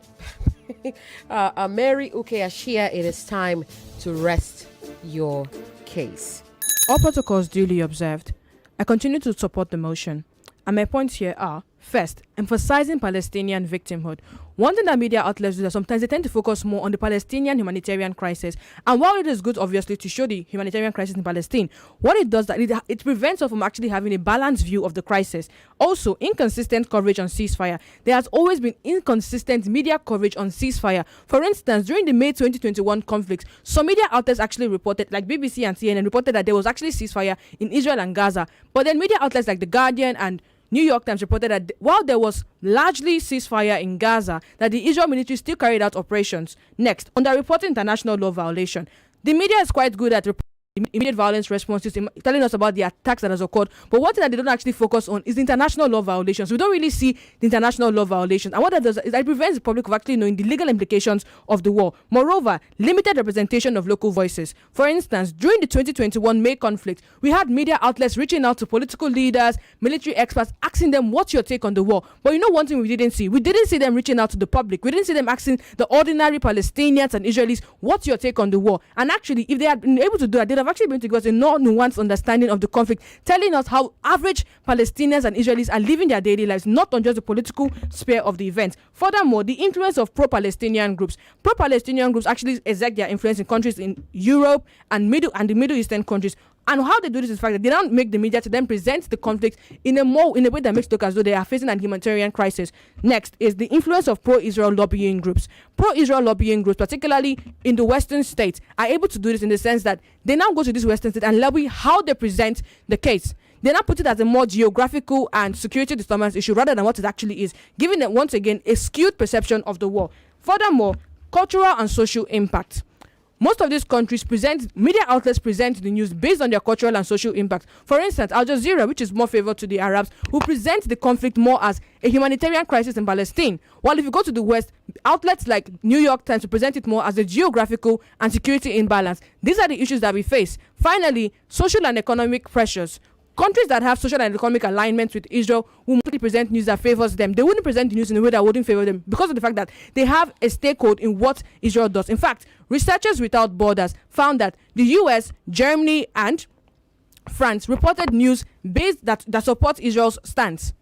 Mary Uke Ashia, it is time to rest your case. All protocols duly observed. I continue to support the motion. And my points here are, first, emphasizing Palestinian victimhood. One thing that media outlets do is that sometimes they tend to focus more on the Palestinian humanitarian crisis. And while it is good, obviously, to show the humanitarian crisis in Palestine, what it does that it prevents us from actually having a balanced view of the crisis. Also, inconsistent coverage on ceasefire. There has always been inconsistent media coverage on ceasefire. For instance, during the May 2021 conflict, some media outlets actually reported, like BBC and CNN, reported that there was actually ceasefire in Israel and Gaza. But then media outlets like The Guardian and New York Times reported that while there was largely ceasefire in Gaza, that the Israel military still carried out operations. Next, under reporting international law violation, the media is quite good at reporting immediate violence responses, telling us about the attacks that has occurred. But one thing that they don't actually focus on is the international law violations. We don't really see the international law violations. And what that does is that it prevents the public of actually knowing the legal implications of the war. Moreover, limited representation of local voices. For instance, during the 2021 May conflict, we had media outlets reaching out to political leaders, military experts, asking them, what's your take on the war? But you know one thing we didn't see? We didn't see them reaching out to the public. We didn't see them asking the ordinary Palestinians and Israelis, what's your take on the war? And actually, if they had been able to do that, they'd have actually been to give us a more nuanced understanding of the conflict, telling us how average Palestinians and Israelis are living their daily lives, not on just the political sphere of the event. Furthermore, the influence of pro-Palestinian groups. Pro-Palestinian groups actually exert their influence in countries in Europe and the Middle Eastern countries. And how they do this is the fact that they don't make the media to then present the conflict in a way that makes it look as though they are facing an humanitarian crisis. Next is the influence of pro-Israel lobbying groups. Pro-Israel lobbying groups, particularly in the Western states, are able to do this in the sense that they now go to this Western state and lobby how they present the case. They now put it as a more geographical and security disturbance issue rather than what it actually is, giving them once again a skewed perception of the war. Furthermore, cultural and social impact. Most of these countries media outlets present the news based on their cultural and social impact. For instance, Al Jazeera, which is more favored to the Arabs, who present the conflict more as a humanitarian crisis in Palestine. While if you go to the West, outlets like New York Times present it more as a geographical and security imbalance. These are the issues that we face. Finally, social and economic pressures. Countries that have social and economic alignments with Israel will mostly present news that favors them. They wouldn't present the news in a way that wouldn't favor them because of the fact that they have a stakehold in what Israel does. In fact, Researchers Without Borders found that the US, Germany, and France reported news based that supports Israel's stance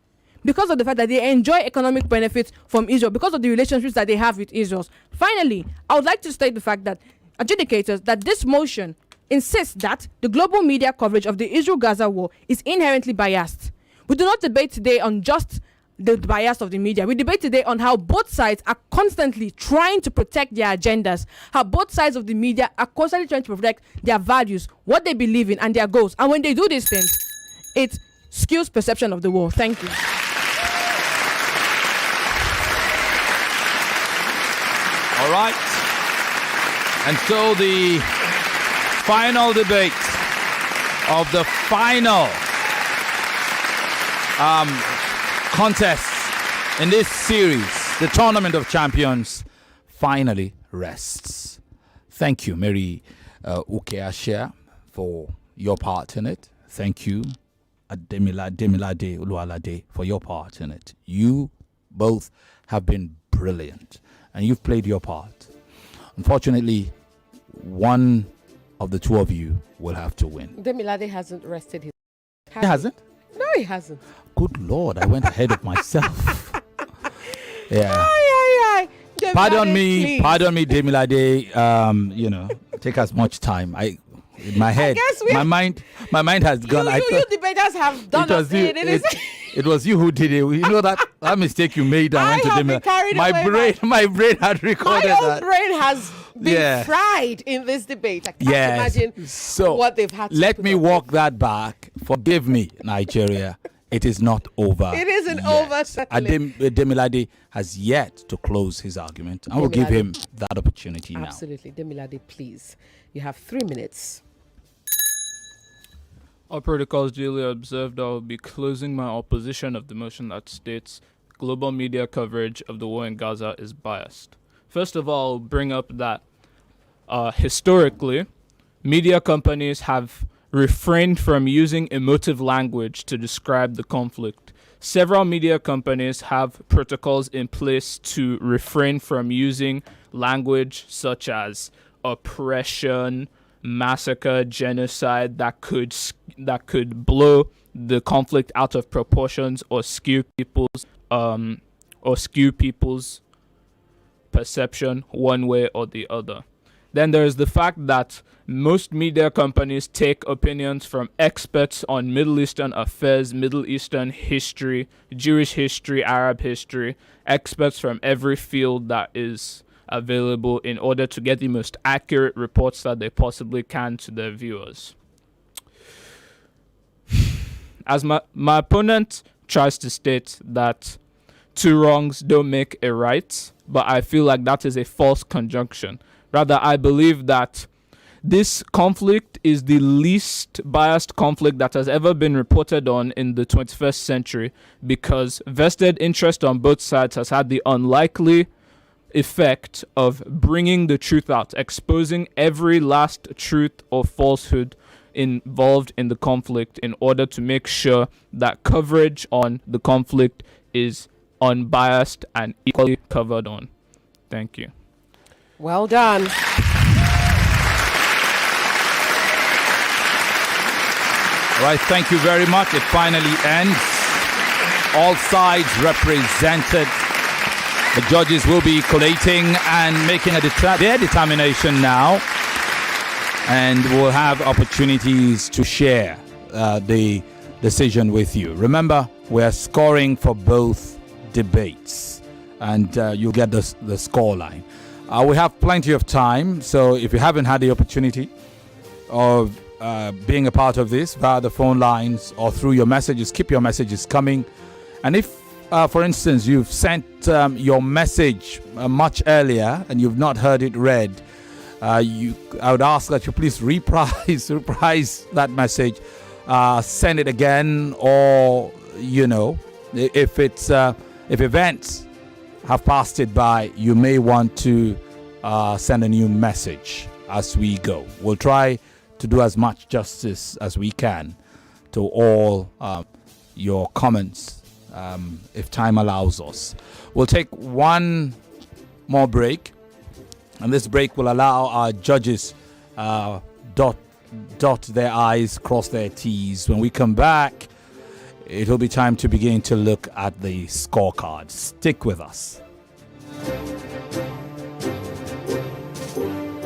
because of the fact that they enjoy economic benefits from Israel because of the relationships that they have with Israel. Finally, I would like to state the fact that adjudicators that this motion insists that the global media coverage of the Israel-Gaza war is inherently biased. We do not debate today on just the bias of the media. We debate today on how both sides are constantly trying to protect their agendas, how both sides of the media are constantly trying to protect their values, what they believe in, and their goals. And when they do these things, it skews perception of the war. Thank you. All right. And so the final debate of the final contest in this series, the Tournament of Champions, finally rests. Thank you, Mary Uke Ashia, for your part in it. Thank you, Demilade Oluwalade, for your part in it. You both have been brilliant, and you've played your part. Unfortunately, one of the two of you will have to win. Demilade hasn't rested his. He hasn't? No, he hasn't. Good Lord, I went ahead of myself. Yeah. Aye. Pardon Demilade, me, Demilade. Take as much time. In my head, guess we my mind has gone. You debaters have done us in. It was you who did it. You know that mistake you made. I went to Demilade. My brain had recorded my that. own brain has been fried in this debate. I can't imagine what they've had to let me walk that back. Forgive me, Nigeria. It is not over. It isn't over, certainly. Demilade has yet to close his argument. I will give him that opportunity now. Absolutely. Demilade, please. You have 3 minutes. All protocols duly observed, I will be closing my opposition of the motion that states global media coverage of the war in Gaza is biased. First of all, I'll bring up that historically, media companies have refrained from using emotive language to describe the conflict. Several media companies have protocols in place to refrain from using language such as oppression, massacre, genocide that could blow the conflict out of proportions or skew people's perception one way or the other. Then there is the fact that most media companies take opinions from experts on Middle Eastern affairs, Middle Eastern history, Jewish history, Arab history, experts from every field that is available in order to get the most accurate reports that they possibly can to their viewers. As my opponent tries to state that two wrongs don't make a right, but I feel like that is a false conjunction. Rather, I believe that this conflict is the least biased conflict that has ever been reported on in the 21st century, because vested interest on both sides has had the unlikely effect of bringing the truth out, exposing every last truth or falsehood involved in the conflict in order to make sure that coverage on the conflict is unbiased and equally covered on. Thank you. Well done. All right, thank you very much. It finally ends. All sides represented. The judges will be collating and making their determination now. And we'll have opportunities to share the decision with you. Remember, we're scoring for both debates. And you'll get the score line. We have plenty of time. So if you haven't had the opportunity of being a part of this via the phone lines or through your messages, keep your messages coming. And if, for instance, you've sent your message much earlier and you've not heard it read, I would ask that you please reprise that message, send it again, or if events have passed it by, you may want to send a new message as we go. We'll try to do as much justice as we can to all your comments if time allows us. We'll take one more break, and this break will allow our judges dot their I's, cross their T's. When we come back, it'll be time to begin to look at the scorecards. Stick with us.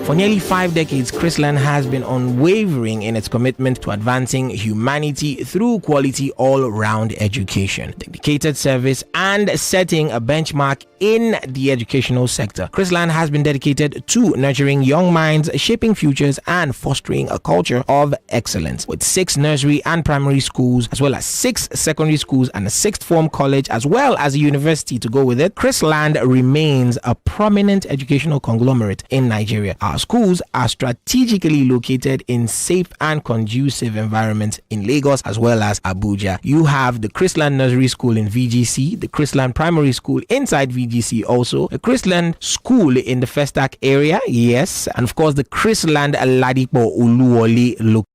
For nearly 5 decades, Chrisland has been unwavering in its commitment to advancing humanity through quality all-round education, dedicated service, and setting a benchmark in the educational sector. Chrisland has been dedicated to nurturing young minds, shaping futures, and fostering a culture of excellence. With 6 nursery and primary schools, as well as 6 secondary schools and a 6th form college, as well as a university to go with it, Chrisland remains a prominent educational conglomerate in Nigeria. Our schools are strategically located in safe and conducive environments in Lagos as well as Abuja. You have the Chrisland Nursery School in VGC, the Chrisland Primary School inside VGC also, the Chrisland School in the Festac area, yes, and of course the Chrisland Ladipo Oluwalade location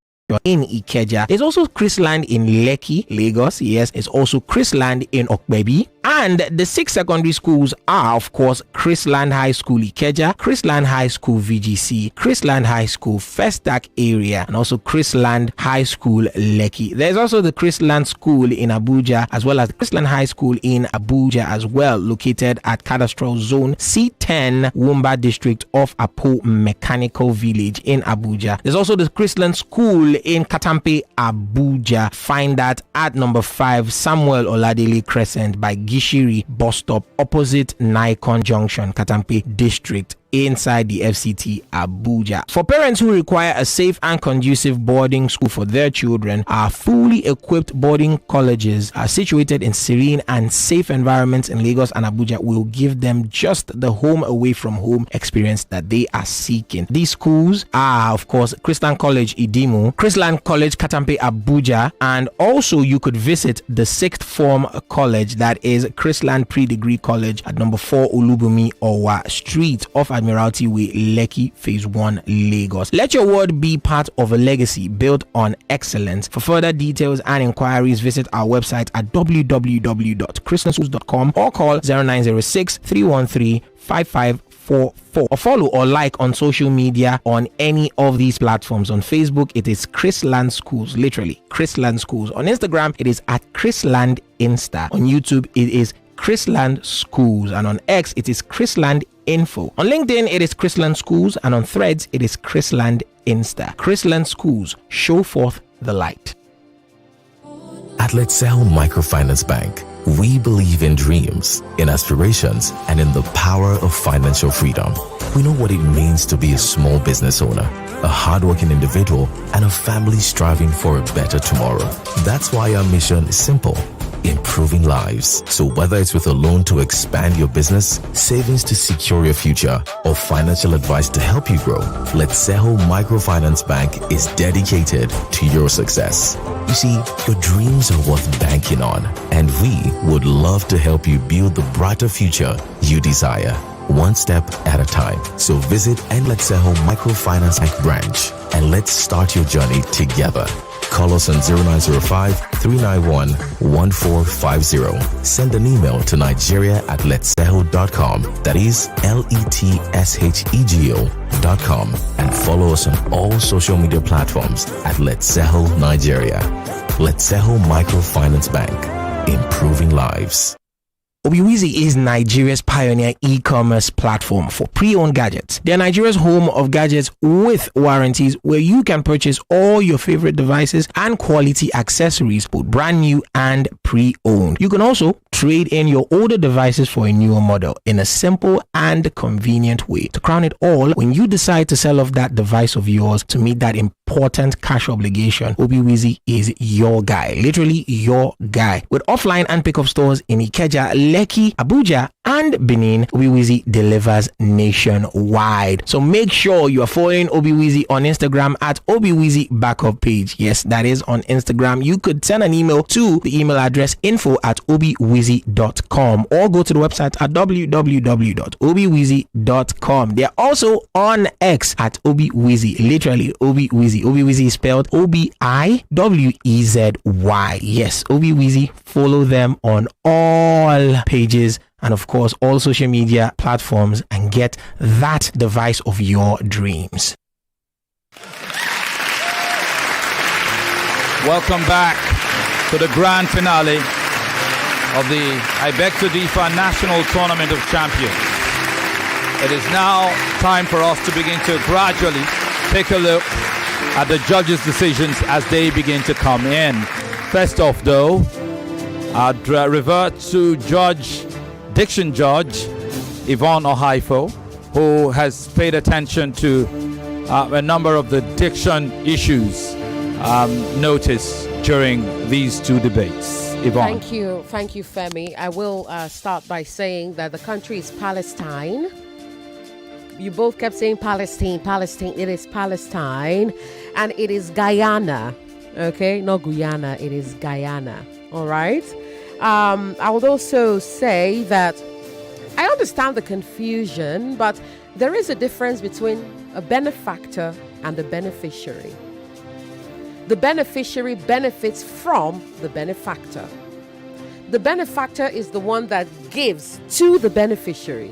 in Ikeja. There's also Chrisland in Lekki, Lagos, yes. There's also Chrisland in Okbebi And the 6 secondary schools are, of course, Chrisland High School Ikeja, Chrisland High School VGC, Chrisland High School Festac area, and also Chrisland High School Lekki. There's also the Chrisland School in Abuja, as well as Chrisland High School in Abuja as well, located at Cadastral Zone C10, Wumba District of Apo Mechanical Village in Abuja. There's also the Chrisland School in Katampe, Abuja. Find that at number 5 Samuel Oladele Crescent by Gishiri bus stop opposite Nikon Junction, Katampe District, inside the FCT Abuja. For parents who require a safe and conducive boarding school for their children, our fully equipped boarding colleges are situated in serene and safe environments in Lagos and Abuja will give them just the home away from home experience that they are seeking. These schools are, of course, Chrisland College Idimu, Chrisland College Katampe Abuja, and also you could visit the 6th form college, that is Chrisland Pre-Degree College at number 4 Olubumi Owa Street off Admiralty Way, Lekki, Phase 1, Lagos. Let your word be part of a legacy built on excellence. For further details and inquiries, visit our website at www.chrislandschools.com or call 0906 313 5544 or follow or like on social media on any of these platforms. On Facebook, it is Chrisland Schools, literally Chrisland Schools. On Instagram, it is at Chrisland Insta. On YouTube, it is Chrisland Schools, and on X, it is Chrisland Info. On LinkedIn, it is Chrisland Schools, and on Threads, it is Chrisland Insta. Chrisland Schools, show forth the light. At Let's Sell Microfinance Bank, we believe in dreams, in aspirations, and in the power of financial freedom. We know what it means to be a small business owner, a hardworking individual, and a family striving for a better tomorrow. That's why our mission is simple: improving lives. So whether it's with a loan to expand your business, savings to secure your future, or financial advice to help you grow, Let's Sell Microfinance Bank is dedicated to your success. You see, your dreams are worth banking on, and we would love to help you build the brighter future you desire, one step at a time. So visit Let's Sell Microfinance Bank branch and let's start your journey together. Call us on 0905-391-1450. Send an email to nigeria@letshego.com. That is LETSHEGO.com. And follow us on all social media platforms at Let's Sego Nigeria. Let's Sego Microfinance Bank. Improving lives. Obiwizi is Nigeria's pioneer e-commerce platform for pre-owned gadgets. They are Nigeria's home of gadgets with warranties, where you can purchase all your favorite devices and quality accessories, both brand new and pre-owned. You can also trade in your older devices for a newer model in a simple and convenient way. To crown it all, when you decide to sell off that device of yours to meet that important cash obligation, Obiwizi is your guy, literally your guy. With offline and pickup stores in Ikeja, Lekki, Abuja, and Benin, Obiwizi delivers nationwide. So make sure you are following Obiwizi on Instagram at Obiwizi Backup Page. Yes, that is on Instagram. You could send an email to the email address info@obiwizi.com or go to the website at www.obiwizi.com. They are also on X at Obiwizi, literally Obiwizi. Obiwizi is spelled Obiwezi. Yes, Obiwizi. Follow them on all pages and of course all social media platforms and get that device of your dreams. Welcome back to the grand finale of the I Beg to Differ National Tournament of Champions. It is now time for us to begin to gradually take a look at the judges' decisions as they begin to come in. First off, though, I'd revert to Diction Judge Yvonne Okhaifo, who has paid attention to a number of the diction issues noticed during these two debates. Yvonne. Thank you, Femi. I will start by saying that the country is Palestine. You both kept saying Palestine. It is Palestine, and it is Guyana. Okay, not Guyana. It is Guyana. All right. I would also say that I understand the confusion, but there is a difference between a benefactor and a beneficiary. The beneficiary benefits from the benefactor. The benefactor is the one that gives to the beneficiary.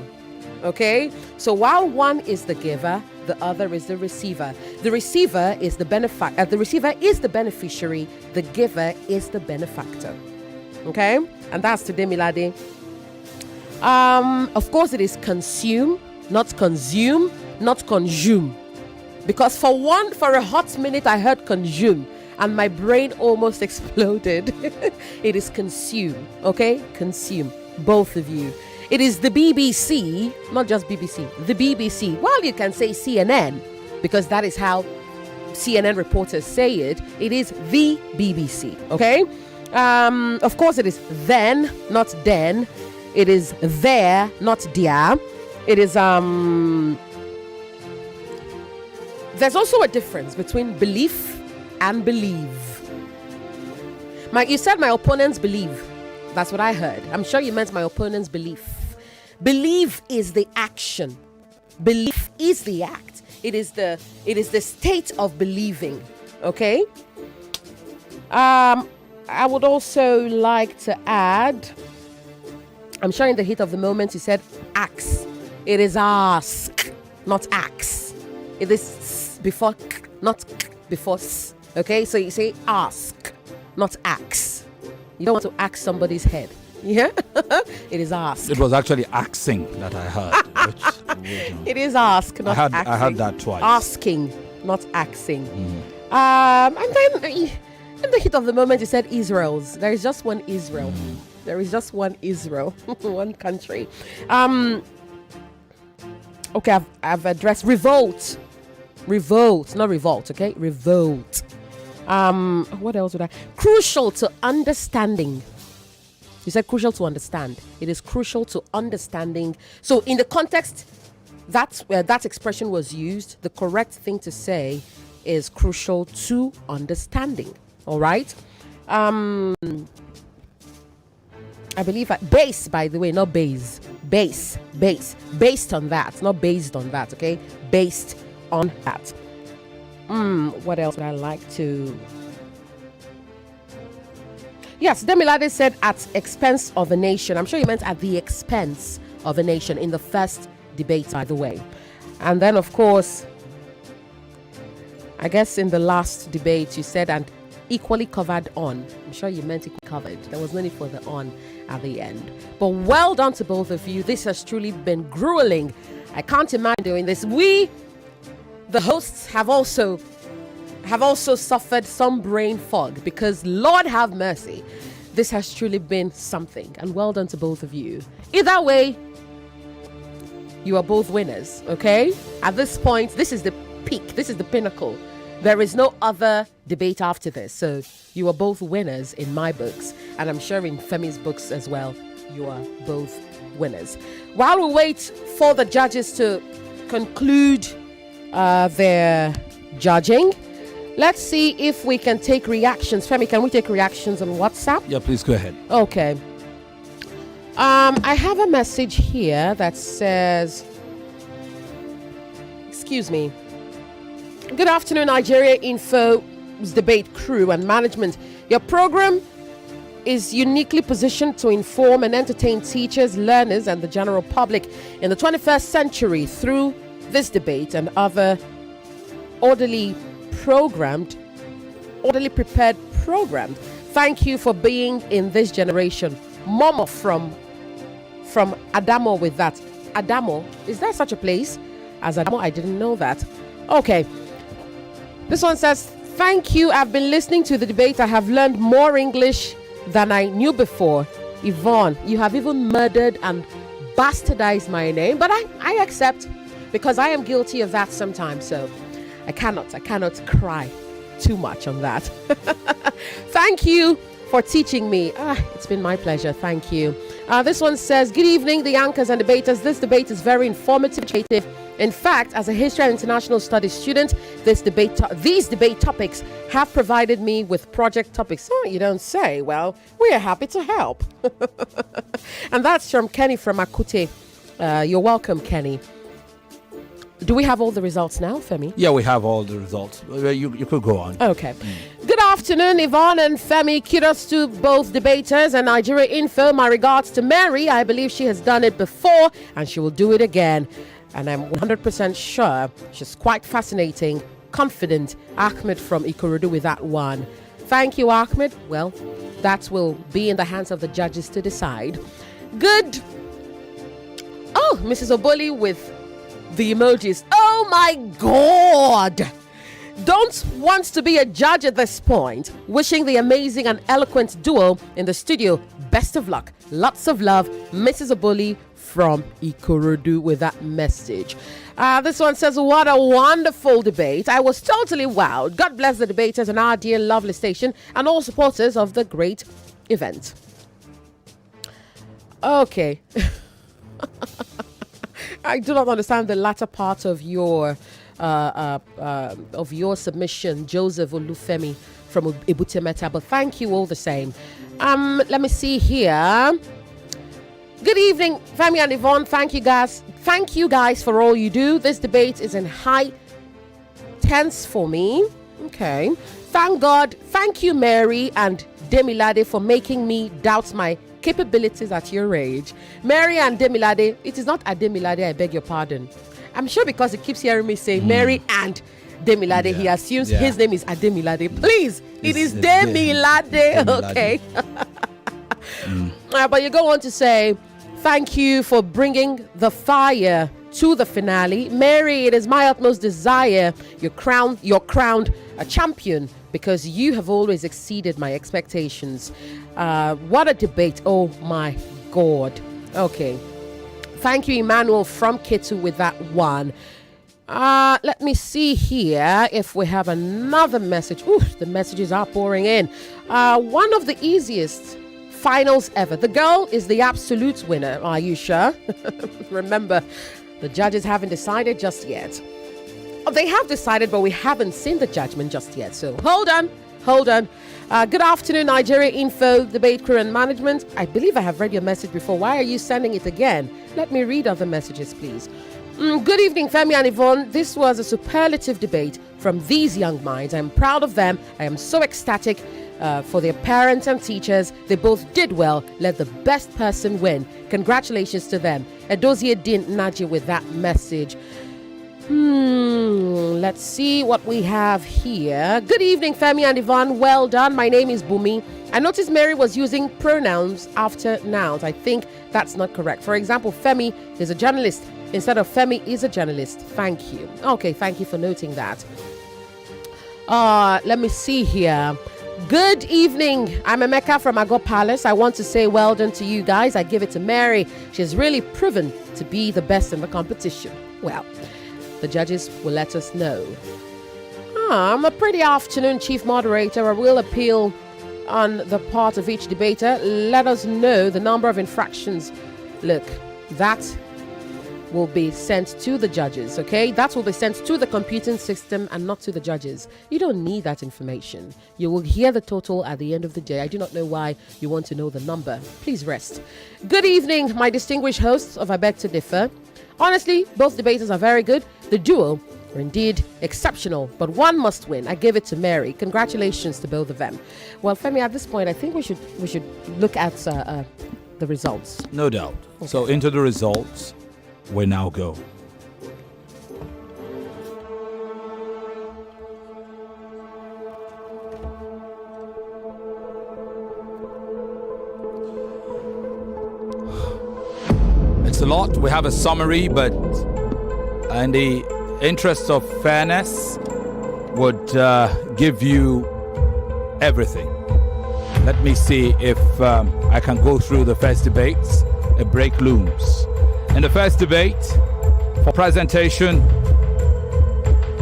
Okay? So while one is the giver, the other is the receiver. The receiver is the the receiver is the beneficiary, the giver is the benefactor. Okay? And that's to Demilade. Of course it is consume, not consume, not consume. Because for a hot minute I heard consume and my brain almost exploded. It is consume, okay? Consume, both of you. It is the BBC, not just BBC, the BBC. Well, you can say CNN, because that is how CNN reporters say it. It is the BBC, okay? Of course, it is then, not then. It is there, not there. It is, there's also a difference between belief and believe. You said my opponents believe. That's what I heard. I'm sure you meant my opponent's belief. Belief is the action. Belief is the act. It is the state of believing. Okay? I would also like to add, I'm sure in the heat of the moment you said ask. It is ask, not ax. It is s before k, not k before s. Okay? So you say ask, not ax. You don't want to axe somebody's head. Yeah? It is ask. It was actually axing that I heard. It is ask, not axing. I heard that twice. Asking, not axing. And then in the heat of the moment, you said Israel's. There is just one Israel. There is just one Israel. One country. Okay, I've addressed revolt. Revolt, not revolt, okay? Revolt. What else would I? Crucial to understanding. You said crucial to understand. It is crucial to understanding. So in the context that that expression was used, the correct thing to say is crucial to understanding. All right. I believe base, by the way, not base. Base. Based on that, not based on that. Okay, based on that. What else would I like to? Yes, Demilade said at expense of a nation. I'm sure you meant at the expense of a nation in the first debate, by the way. And then, of course, I guess in the last debate, you said and equally covered on. I'm sure you meant equally covered. There was no need for the on at the end. But well done to both of you. This has truly been grueling. I can't imagine doing this. We, the hosts, have also suffered some brain fog because Lord have mercy, this has truly been something, and well done to both of you. Either way, you are both winners. Okay, at this point, this is the peak, this is the pinnacle. There is no other debate after this, so you are both winners in my books, and I'm sure in Femi's books as well. You are both winners. While we wait for the judges to conclude their judging, let's see if we can take reactions. Femi, can we take reactions on WhatsApp? Yeah, please go ahead. Okay. I have a message here that says, excuse me. Good afternoon, Nigeria Info's debate crew and management. Your program is uniquely positioned to inform and entertain teachers, learners, and the general public in the 21st century through this debate and other orderly prepared program. Thank you for being in this generation. Momo from Adamo with that. Adamo, is there such a place as Adamo? I didn't know that. Okay. This one says, thank you. I've been listening to the debate. I have learned more English than I knew before. Yvonne, you have even murdered and bastardized my name, but I accept, because I am guilty of that sometimes. So I cannot cry too much on that. Thank you for teaching me. It's been my pleasure. Thank you. This one says, good evening, the anchors and debaters. This debate is very informative. In fact, as a history and international studies student, these debate topics have provided me with project topics. Oh, you don't say. Well, we are happy to help. And that's from Kenny from Akute. You're welcome, Kenny. Do we have all the results now, Femi? Yeah, we have all the results. You could go on. Okay. Good afternoon. afternoon, Yvonne and Femi. Kudos to both debaters and Nigeria Info. My regards to Mary. I believe she has done it before and she will do it again. And I'm 100% sure she's quite fascinating, confident. Ahmed from Ikorodu with that one. Thank you, Ahmed. Well, that will be in the hands of the judges to decide. Good. Oh, Mrs. Oboli with the emojis. Oh my God. Don't want to be a judge at this point. Wishing the amazing and eloquent duo in the studio best of luck. Lots of love, Mrs. Oboli from Ikorodu with that message. This one says, what a wonderful debate. I was totally wowed. God bless the debaters and our dear lovely station and all supporters of the great event. Okay. I do not understand the latter part of your submission, Joseph Olufemi from Ebutemeta, but thank you all the same. Let me see here. Good evening, Femi and Yvonne. Thank you guys for all you do. This debate is in high tense for me. Okay. Thank God. Thank you, Mary and Demilade, for making me doubt my capabilities at your age. Mary and Demilade, it is not a Demilade, I beg your pardon. I'm sure because he keeps hearing me say Mary and Demilade, he assumes his name is Ademilade. Please, it is Demilade. Okay. But you go on to say, thank you for bringing the fire to the finale. Mary, it is my utmost desire you're crowned a champion because you have always exceeded my expectations. What a debate. Oh my God. Okay. Thank you, Emmanuel from Ketu with that one. Let me see here if we have another message. Ooh, the messages are pouring in. One of the easiest finals ever. The girl is the absolute winner. Are you sure? Remember, the judges haven't decided just yet. Oh, they have decided, but we haven't seen the judgment just yet. So hold on. Good afternoon, Nigeria Info, Debate Crew and Management. I believe I have read your message before. Why are you sending it again? Let me read other messages, please. Good evening, Femi and Yvonne. This was a superlative debate from these young minds. I'm proud of them. I am so ecstatic for their parents and teachers. They both did well. Let the best person win. Congratulations to them. Edozie Din Naji with that message. Let's see what we have here. Good evening, Femi and Yvonne. Well done. My name is Bumi. I noticed Mary was using pronouns after nouns. I think that's not correct. For example, Femi is a journalist instead of Femi is a journalist. Thank you. Okay, thank you for noting that. Let me see here. Good evening. I'm Emeka from Ago Palace. I want to say well done to you guys. I give it to Mary. She's really proven to be the best in the competition. Well, the judges will let us know. I'm a pretty afternoon, Chief Moderator. I will appeal on the part of each debater. Let us know the number of infractions. Look, that will be sent to the judges, okay? That will be sent to the computing system and not to the judges. You don't need that information. You will hear the total at the end of the day. I do not know why you want to know the number. Please rest. Good evening, my distinguished hosts of I Beg to Differ. Honestly, both debaters are very good. The duo are indeed exceptional, but one must win. I give it to Mary. Congratulations to both of them. Well, Femi, at this point, I think we should look at the results. No doubt. Okay. So into the results we now go. It's a lot. We have a summary, but in the interest of fairness, would give you everything. Let me see if I can go through the first debates. A break looms. In the first debate, for presentation,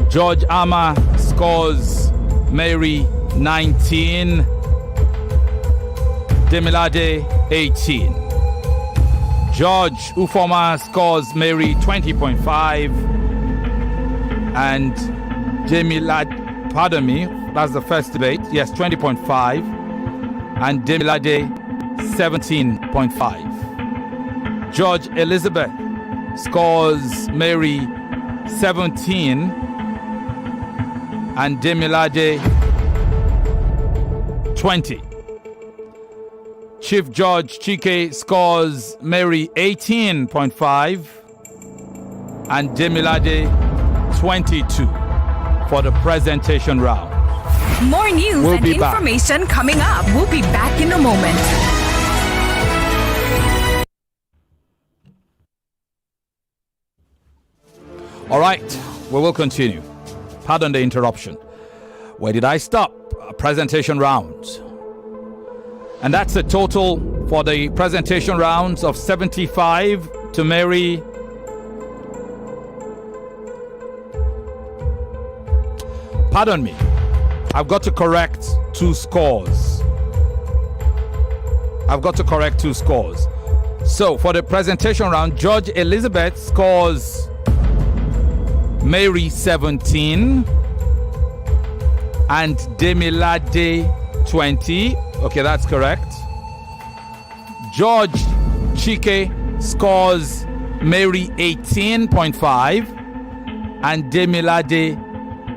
George Ama scores Mary 19, Demilade 18. George Ufoma scores Mary 20.5 and Demilade, pardon me, that's the first debate, yes, 20.5 and Demilade 17.5. George Elizabeth scores Mary 17 and Demilade 20. Chief Judge Chike scores Mary 18.5 and Demilade 22 for the presentation round. More news We'll and be back. information coming up. We'll be back in a moment. All right, we will continue. Pardon the interruption. Where did I stop? Presentation rounds. And that's a total for the presentation rounds of 75 to Mary. Pardon me. I've got to correct two scores. So for the presentation round, Judge Elizabeth scores Mary 17 and Demilade 20. Okay, that's correct. Judge Chike scores Mary 18.5 and Demilade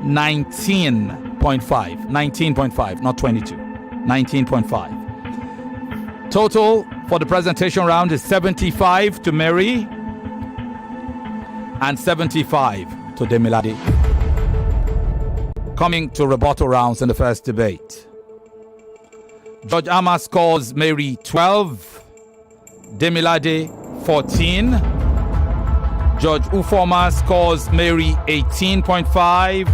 19.5, not 22, 19.5. Total for the presentation round is 75 to Mary and 75 to Demilade. Coming to rebuttal rounds in the first debate. Judge Ama scores Mary 12, Demilade 14. Judge Ufoma scores Mary 18.5,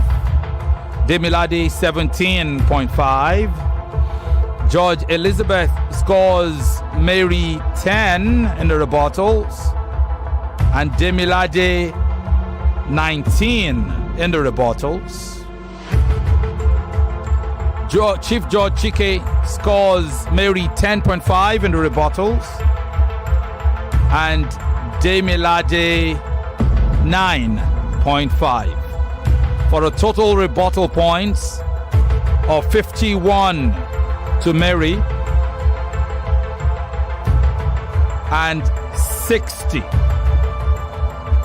Demilade 17.5. Judge Elizabeth scores Mary 10 in the rebuttals and Demilade 19 in the rebuttals. Chief Judge Chike scores Mary 10.5 in the rebuttals and Demilade 9.5 for a total rebuttal points of 51 to Mary and 60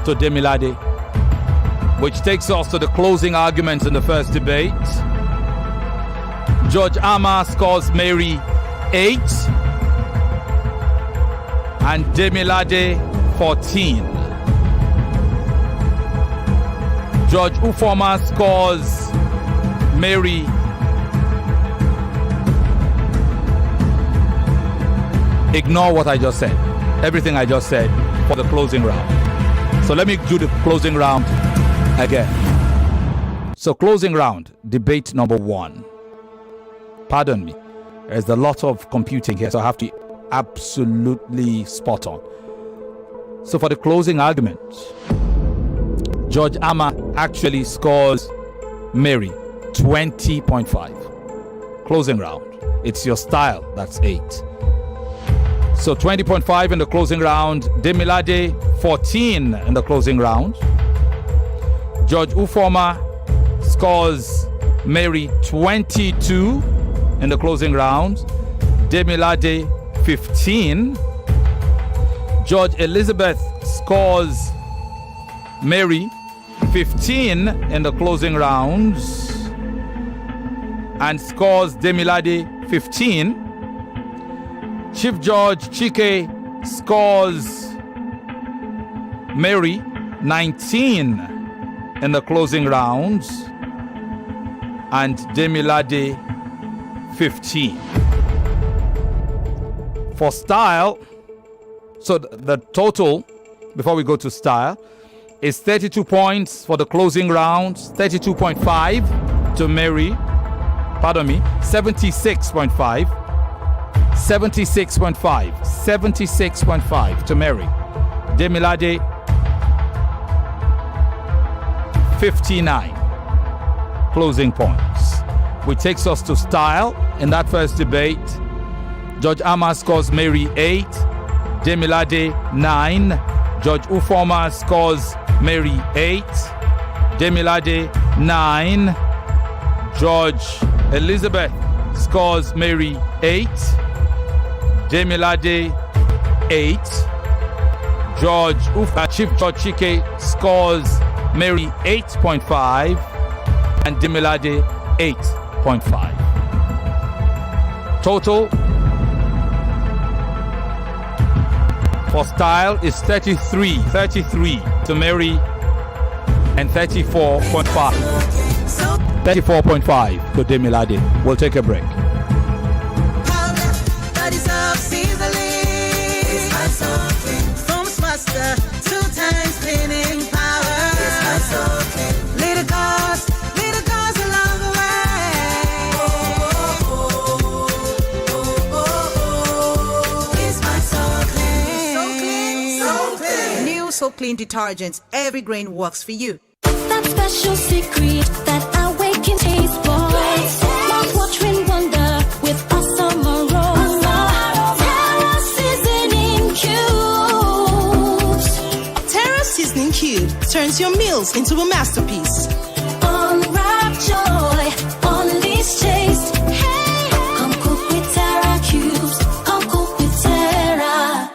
to Demilade, which takes us to the closing arguments in the first debate. Judge Ama scores Mary 8 and Demilade 14. Judge Ufoma scores Mary ignore what I just said, everything I just said for the closing round. So let me do the closing round again. So closing round, debate number 1. Pardon me, there's a lot of computing here, so I have to be absolutely spot on. So for the closing argument, Judge Ama actually scores Mary 20.5. Closing round. It's your style, that's 8. So 20.5 in the closing round. Demilade 14 in the closing round. Judge Ufoma scores Mary 22 in the closing round. Demilade 15. Judge Elizabeth scores Mary 15 in the closing rounds and scores Demilade 15. Chief Judge Chike scores Mary 19 in the closing rounds and Demilade 15. For style, so the total, before we go to style, is 32 points for the closing rounds, 32.5 to Mary, 76.5 to Mary. Demilade 59 closing points, which takes us to style. In that first debate, Judge Ama scores Mary 8, Demilade 9. Judge Ufoma scores Mary 8, Demilade 9. Judge Elizabeth scores Mary 8, Demilade 8. Chief Judge Chike scores Mary 8.5 and Demilade 8.5. Total for style is 33 to Mary, and 34.5 to Demilade. We'll take a break. That is up, seasoning. It's my something. From master, 2 times cleaning power. It's my something. Little cars along the way. It's my something. So clean. New So Clean detergents. Every grain works for you. That special secret that awakens taste buds. Mouth-watering wonder with awesome aroma. Terra seasoning cubes. Terra seasoning cube turns your meals into a masterpiece. Unwrap joy, unleash taste. Hey, come cook with Terra cubes. Come cook with Terra.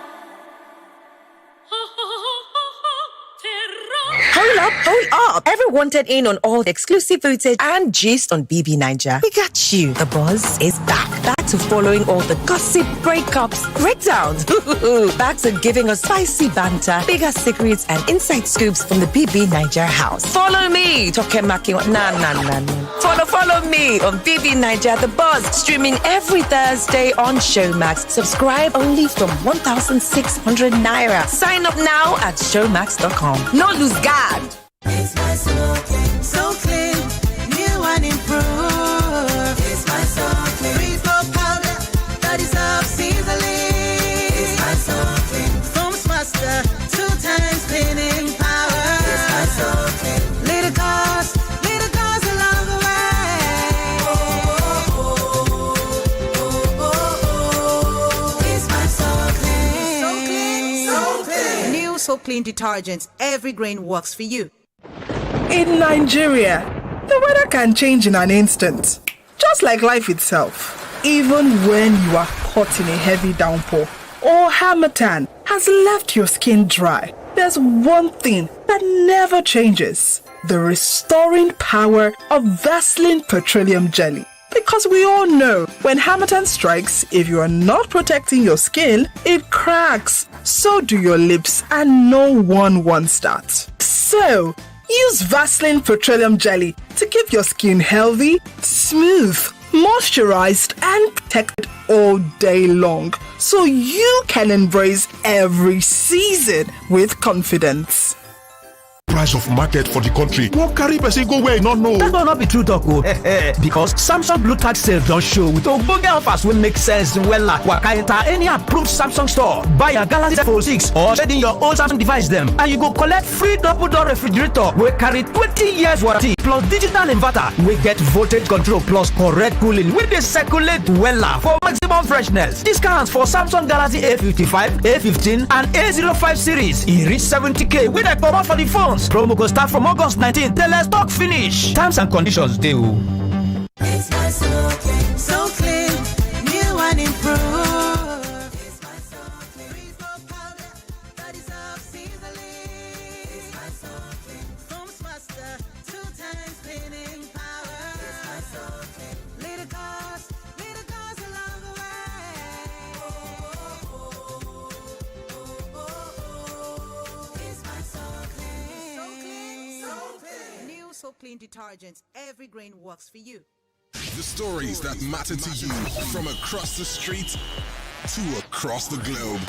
Hold up. Everyone wanted in on all the exclusive footage and gist on BB Niger. We got you. The buzz is back. Back to following all the gossip, breakups, breakdowns. Back to giving us spicy banter, bigger secrets, and inside scoops from the BB Niger house. Follow me. Tokemaki. Follow me on BB Niger, The Buzz, streaming every Thursday on Showmax. Subscribe only from 1,600 Naira. Sign up now at showmax.com. No lose guard. It's my so clean, new and improved. It's my so clean, refill powder that is up seasoning. It's my so clean, foam's master, 2 times cleaning power. It's my so clean, little cars along the way. It's my so clean. New So Clean detergents. Every grain works for you. In Nigeria, the weather can change in an instant, just like life itself. Even when you are caught in a heavy downpour or harmattan has left your skin dry, there's one thing that never changes: the restoring power of Vaseline Petroleum Jelly. Because we all know when harmattan strikes, if you are not protecting your skin, it cracks. So do your lips, and no one wants that. So, use Vaseline Petroleum Jelly to keep your skin healthy, smooth, moisturized, and protected all day long, so you can embrace every season with confidence. Price of market for the country won't carry person go where not know. That will not be true, talk. Because Samsung Blue Tag sale don't show with Obong offers will make sense. Well, waka enter any approved Samsung store, buy a Galaxy Fold 6 or trade in your old Samsung device them, and you go collect free double door refrigerator. We carry 20 years warranty plus digital inverter. We get voltage control plus correct cooling. We dey circulate well for maximum freshness. Discounts for Samsung Galaxy A55, A15, and A05 series. E reach 70k. We dey come out for the phones. Promo go start from August 19th till stock finish. Terms and conditions dey. It's my so clean, new and improved. It's my so clean, refill powder that is up seasoning. It's my so clean, foam's master, 2 times cleaning power. It's my so clean, little cars along the way. It's my so clean. New So Clean detergents. Every grain works for you. The stories that matter to you, from across the street to across the globe.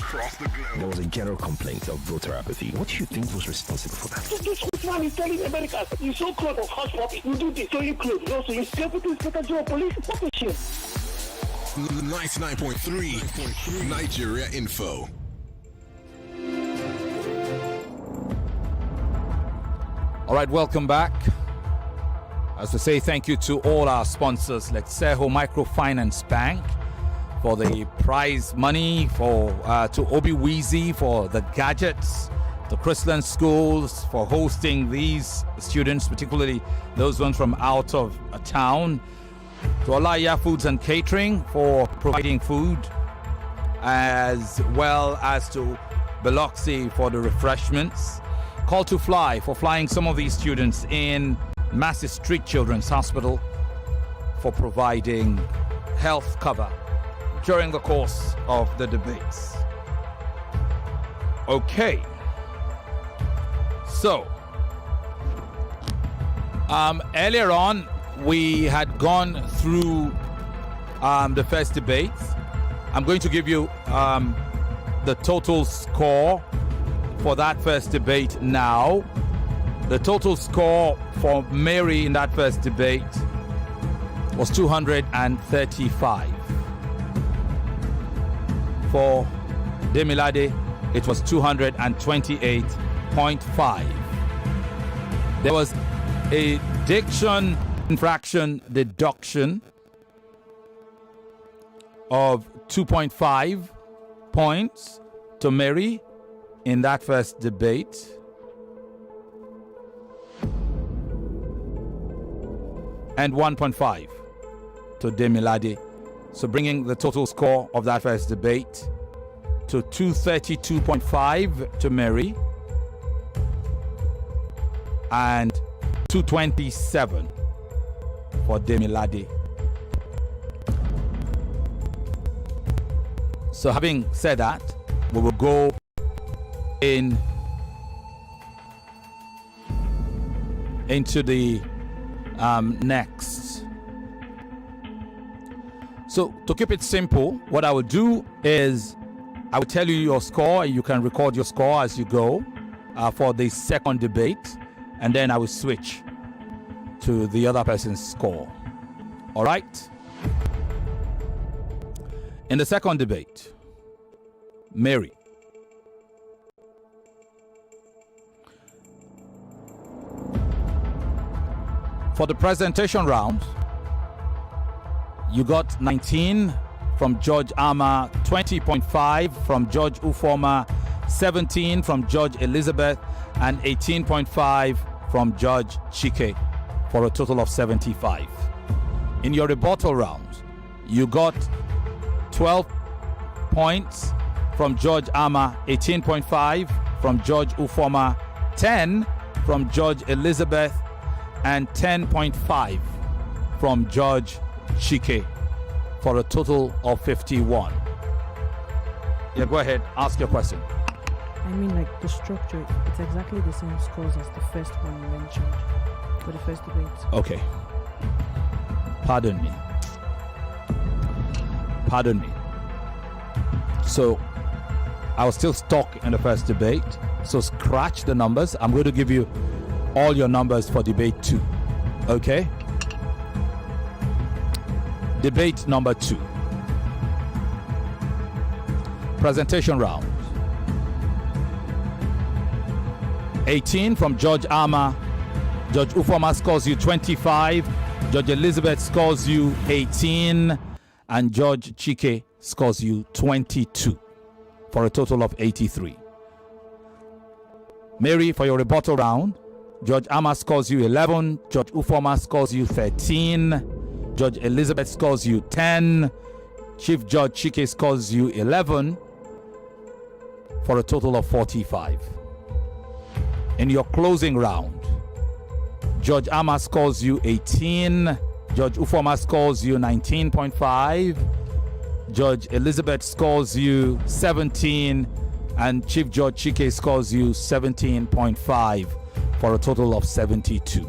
There was a general complaint of voter apathy. What do you think was responsible for that? This man is telling America, you show clothes of house property, you do this, so you clothes. Also, you deputy inspector general police. What a shame. 99.3 Nigeria Info. All right, welcome back. As to say thank you to all our sponsors, like Seho Microfinance Bank for the prize money, for to Obi Weezy for the gadgets, the Chrisland schools for hosting these students, particularly those ones from out of town, to Alaya Foods and Catering for providing food, as well as to Biloxi for the refreshments. Call to Fly for flying some of these students in Massey Street Children's Hospital for providing health cover during the course of the debates. Okay. So, earlier on, we had gone through the first debate. I'm going to give you the total score for that first debate now. The total score for Mary in that first debate was 235. For Demilade, it was 228.5. There was a diction infraction deduction of 2.5 points to Mary in that first debate. And 1.5 to Demilade. So bringing the total score of that first debate to 232.5 to Mary and 227 for Demilade. So having said that, we will go into the next. So to keep it simple, what I will do is I will tell you your score, and you can record your score as you go for the second debate, and then I will switch to the other person's score. All right? In the second debate, Mary. For the presentation round, you got 19 from Judge Ama, 20.5 from Judge Ufoma, 17 from Judge Elizabeth, and 18.5 from Judge Chike, for a total of 75. In your rebuttal round, you got 12 points from Judge Ama, 18.5 from Judge Ufoma, 10 from Judge Elizabeth, and 10.5 from Judge Chike, for a total of 51. Yeah, go ahead, ask your question. I mean, like the structure, it's exactly the same scores as the first one you mentioned for the first debate. Okay. Pardon me. So, I was still stuck in the first debate. So, scratch the numbers. I'm going to give you all your numbers for debate 2. Okay? Debate number 2. Presentation round. 18 from Judge Ama. Judge Ufoma scores you 25. Judge Elizabeth scores you 18. And Judge Chike scores you 22. For a total of 83. Mary, for your rebuttal round, Judge Ama scores you 11. Judge Ufoma scores you 13. Judge Elizabeth scores you 10. Chief Judge Chike scores you 11. For a total of 45. In your closing round, Judge Ama scores you 18. Judge Ufoma scores you 19.5. Judge Elizabeth scores you 17. And Chief Judge Chike scores you 17.5 for a total of 72.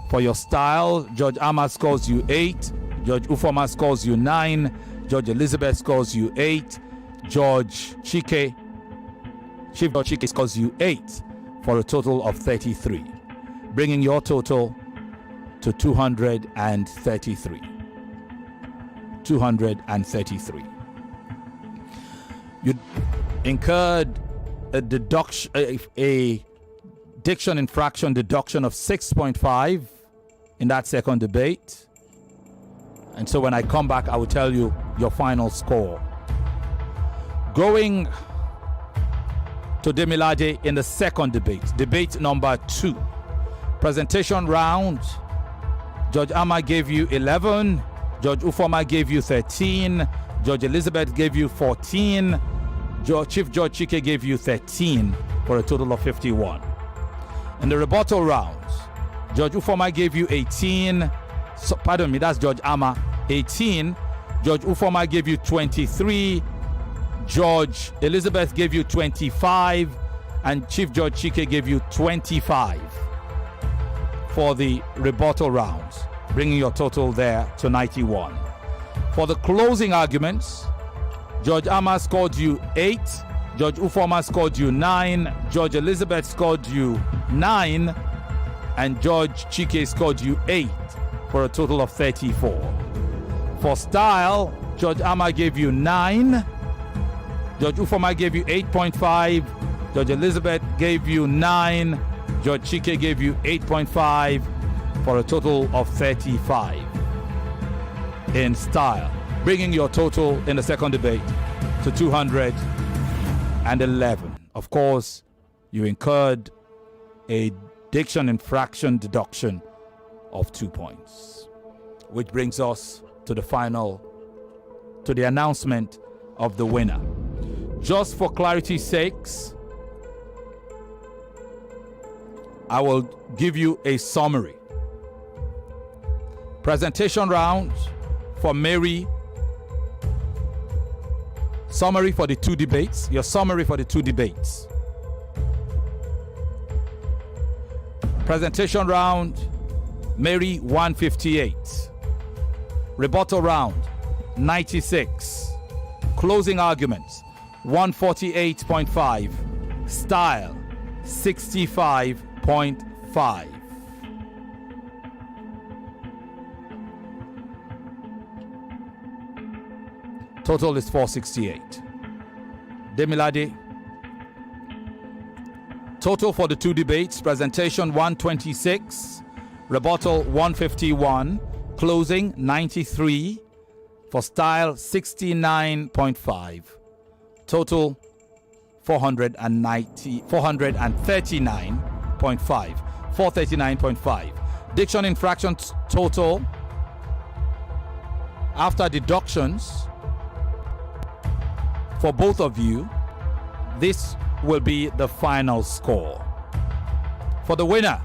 For your style, Judge Ama scores you 8. Judge Ufoma scores you 9. Judge Elizabeth scores you 8. Chief Judge Chike scores you 8 for a total of 33. Bringing your total to 233. 233. You incurred a deduction, a diction infraction deduction of 6.5 in that second debate. And so when I come back, I will tell you your final score. Going to Demilade in the second debate, debate number 2. Presentation round, Judge Ama gave you 11. Judge Ufoma gave you 13. Judge Elizabeth gave you 14. Chief Judge Chike gave you 13 for a total of 51. In the rebuttal rounds, Judge Ufoma gave you 18. That's Judge Ama, 18. Judge Ufoma gave you 23. Judge Elizabeth gave you 25. And Chief Judge Chike gave you 25 for the rebuttal rounds, bringing your total there to 91. For the closing arguments, Judge Amma scored you 8. Judge Ufoma scored you 9. Judge Elizabeth scored you 9. And Judge Chike scored you 8 for a total of 34. For style, Judge Amma gave you 9. Judge Ufoma gave you 8.5. Judge Elizabeth gave you 9. Judge Chike gave you 8.5 for a total of 35 in style, bringing your total in the second debate to 211. Of course, you incurred a diction infraction deduction of 2 points, which brings us to the announcement of the winner. Just for clarity's sakes, I will give you a summary. Presentation round for Mary. Summary for the 2 debates. Your summary for the 2 debates. Presentation round, Mary 158. Rebuttal round 96. Closing arguments 148.5. Style 65.5. Total is 468. Demilade. Total for the 2 debates. Presentation 126. Rebuttal 151. Closing 93. For style 69.5. Total 439.5. Diction infractions total after deductions for both of you. This will be the final score. For the winner,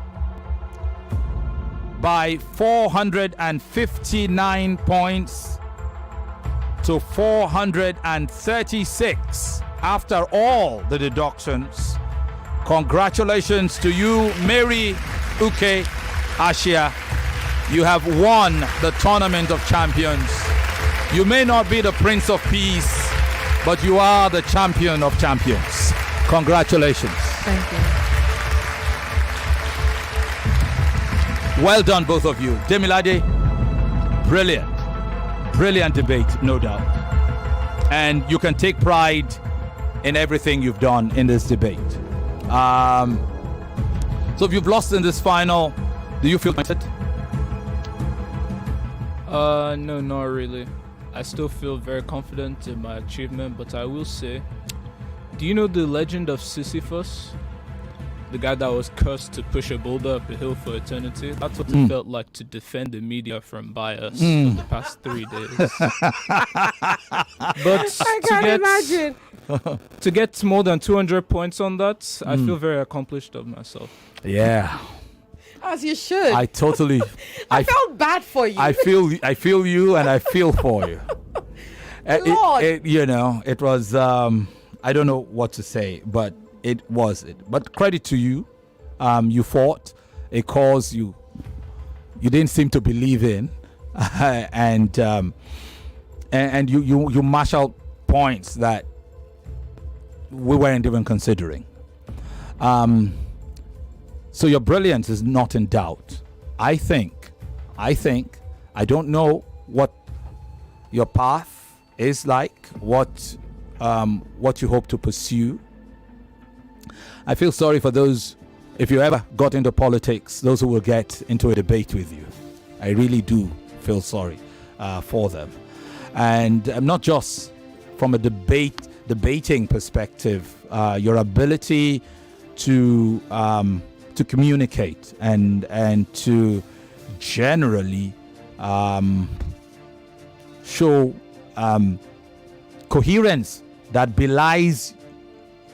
by 459 points to 436 after all the deductions. Congratulations to you, Mary Uke Ashia. You have won the Tournament of Champions. You may not be the Prince of Peace, but you are the champion of champions. Congratulations. Thank you. Well done, both of you. Demilade, brilliant. Brilliant debate, no doubt. And you can take pride in everything you've done in this debate. So if you've lost in this final, do you feel confident? No, not really. I still feel very confident in my achievement, but I will say, do you know the legend of Sisyphus? The guy that was cursed to push a boulder up a hill for eternity? That's what it felt like to defend the media from bias for the past 3 days. But I can't imagine. To get more than 200 points on that, I feel very accomplished of myself. Yeah. As you should. I totally. I felt bad for you. I feel you, and I feel for you. Lord. It was. I don't know what to say, but it was it. But credit to you. You fought a cause you didn't seem to believe in, and you marshaled points that we weren't even considering. So your brilliance is not in doubt. I think, I don't know what your path is like, what you hope to pursue. I feel sorry for those, if you ever got into politics, those who will get into a debate with you. I really do feel sorry for them. And not just from a debating perspective, your ability to communicate and to generally show coherence that belies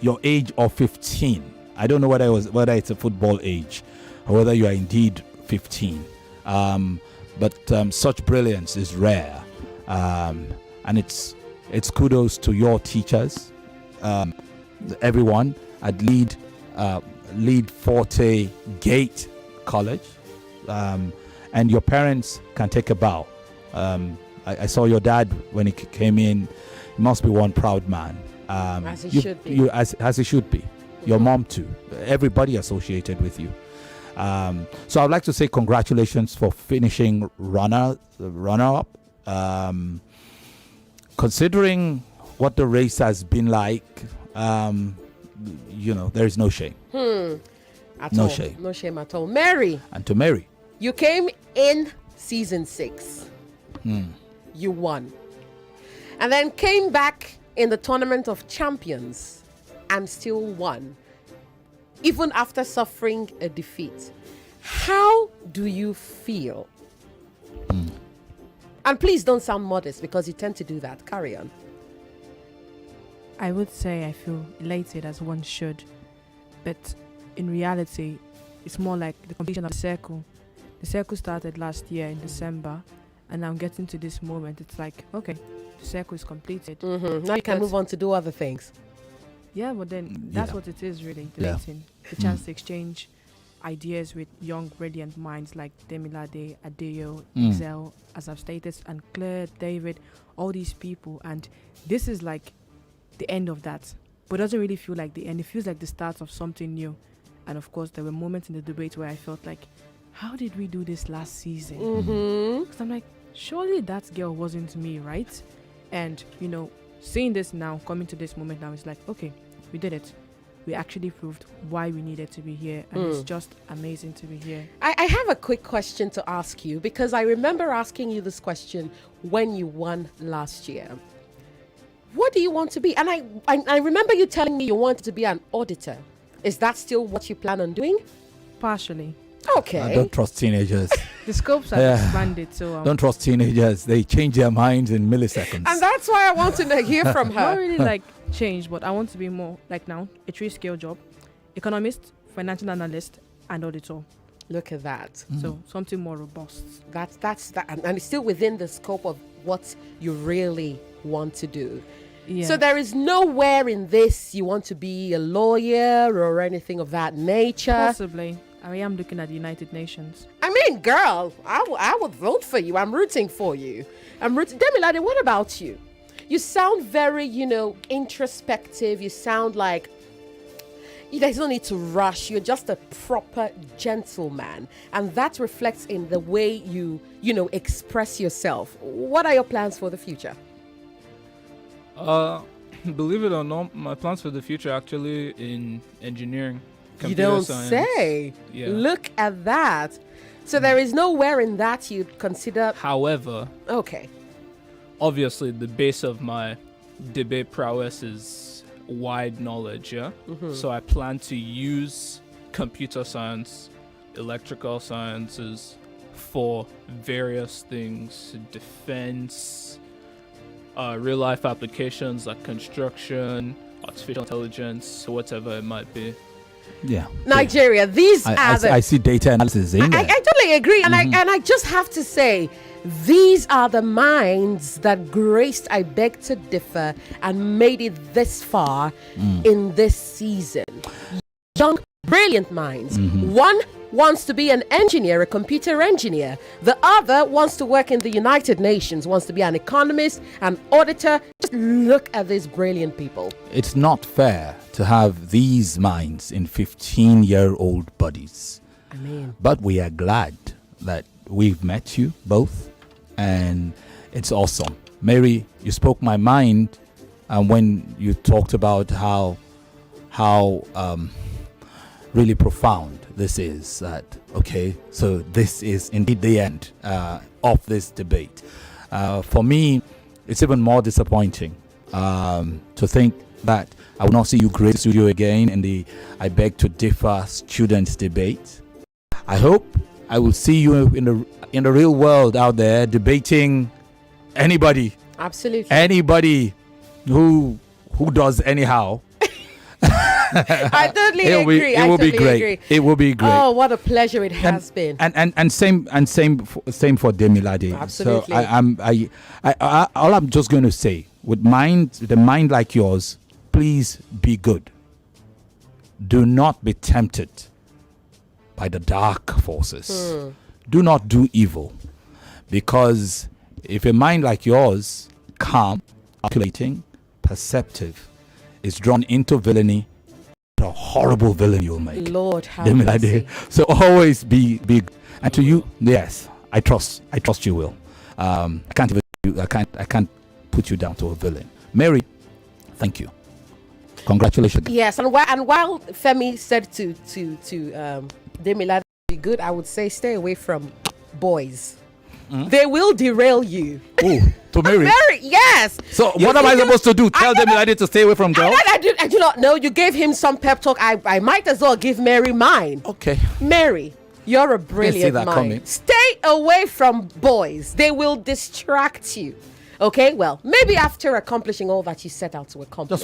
your age of 15. I don't know whether it's a football age or whether you are indeed 15. But such brilliance is rare. And it's kudos to your teachers, everyone at Lead Forte Gate College, and your parents can take a bow. I saw your dad when he came in. He must be one proud man. As he should be. As he should be. Your mom too. Everybody associated with you. So I'd like to say congratulations for finishing runner up. Considering what the race has been like, there is no shame. No shame. No shame at all. Mary. And to Mary. You came in season 6. You won. And then came back in the Tournament of Champions and still won. Even after suffering a defeat. How do you feel? And please don't sound modest because you tend to do that. Carry on. I would say I feel elated as one should. But in reality, it's more like the completion of the circle. The circle started last year in December. And I'm getting to this moment. It's like, okay, the circle is completed. Now you can move on to do other things. Yeah, but then that's what it is really. Elating. The chance to exchange ideas with young, brilliant minds like Demilade, Adeyo, Excel, as I've stated, and Claire, David, all these people. And this is like the end of that. But it doesn't really feel like the end. It feels like the start of something new. And of course, there were moments in the debate where I felt like, how did we do this last season? Because I'm like, surely that girl wasn't me, right? And, seeing this now, coming to this moment now, it's like, okay, we did it. We actually proved why we needed to be here. And it's just amazing to be here. I have a quick question to ask you because I remember asking you this question when you won last year. What do you want to be? And I remember you telling me you wanted to be an auditor. Is that still what you plan on doing? Partially. Okay. I don't trust teenagers. The scopes have expanded, so... don't trust teenagers. They change their minds in milliseconds. And that's why I want to hear from her. Not really change, but I want to be more like now, a 3-scale job, economist, financial analyst, and auditor. Look at that. So something more robust. That's that, and it's still within the scope of what you really want to do. Yeah. So there is nowhere in this you want to be a lawyer or anything of that nature. Possibly. I am looking at the United Nations. I mean, girl, I would vote for you. I'm rooting for you. Demilade, what about you? You sound very, introspective. You sound like there's no need to rush. You're just a proper gentleman. And that reflects in the way you express yourself. What are your plans for the future? Believe it or not, my plans for the future are actually in engineering. You don't say. Yeah. Look at that. So there is nowhere in that you'd consider. However, okay. Obviously, the base of my debate prowess is wide knowledge. Yeah. So I plan to use computer science, electrical sciences for various things: defense, real life applications like construction, artificial intelligence, whatever it might be. Yeah. Nigeria, I see data analysis in there. I totally agree. And I just have to say, these are the minds that graced I Beg to Differ and made it this far in this season. Young, brilliant minds. One wants to be an engineer, a computer engineer. The other wants to work in the United Nations, wants to be an economist, an auditor. Just look at these brilliant people. It's not fair to have these minds in 15-year-old bodies. But we are glad that we've met you both, and it's awesome. Mary, you spoke my mind when you talked about how really profound this is. That okay, so this is indeed the end of this debate. For me, it's even more disappointing to think that I will not see you grace the studio again in the I Beg to Differ students debate. I hope I will see you in the real world out there debating anybody. Absolutely. Anybody who does anyhow. I totally It agree. will be totally great. agree. It will be great. Oh, what a pleasure it has been. And same for Demilade. Absolutely. So all I'm just going to say, with the mind like yours, please be good. Do not be tempted by the dark forces. Do not do evil, because if a mind like yours, calm, calculating, perceptive, is drawn into villainy, a horrible villain you'll make. Lord have mercy. So always be and to you, yes, I trust you will. I can't put you down to a villain. Mary, thank you. Congratulations. Yes, and while Femi said to Demilade be good, I would say stay away from boys. They will derail you. Oh, to Mary? Mary, yes. So what am I supposed to do? Tell Demilade to stay away from girls? I do not know. You gave him some pep talk. I might as well give Mary mine. Okay. Mary, you're a brilliant that mind. coming. Stay away from boys. They will distract you. Okay, well, maybe after accomplishing all that you set out to accomplish.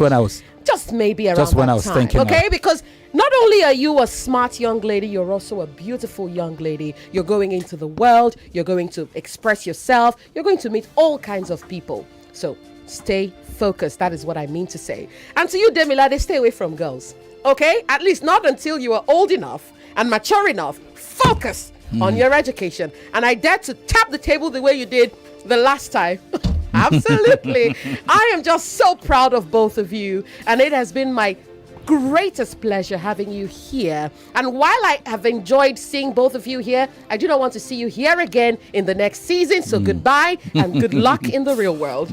Just maybe around just when that I was time. thinking. Okay, because not only are you a smart young lady, you're also a beautiful young lady. You're going into the world. You're going to express yourself. You're going to meet all kinds of people. So stay focused. That is what I mean to say. And to you, Demilade, stay away from girls. Okay, at least not until you are old enough and mature enough. Focus on your education. And I dare to tap the table the way you did the last time. Absolutely. I am just so proud of both of you, and it has been my greatest pleasure having you here. And while I have enjoyed seeing both of you here, I do not want to see you here again in the next season. So goodbye and good luck in the real world.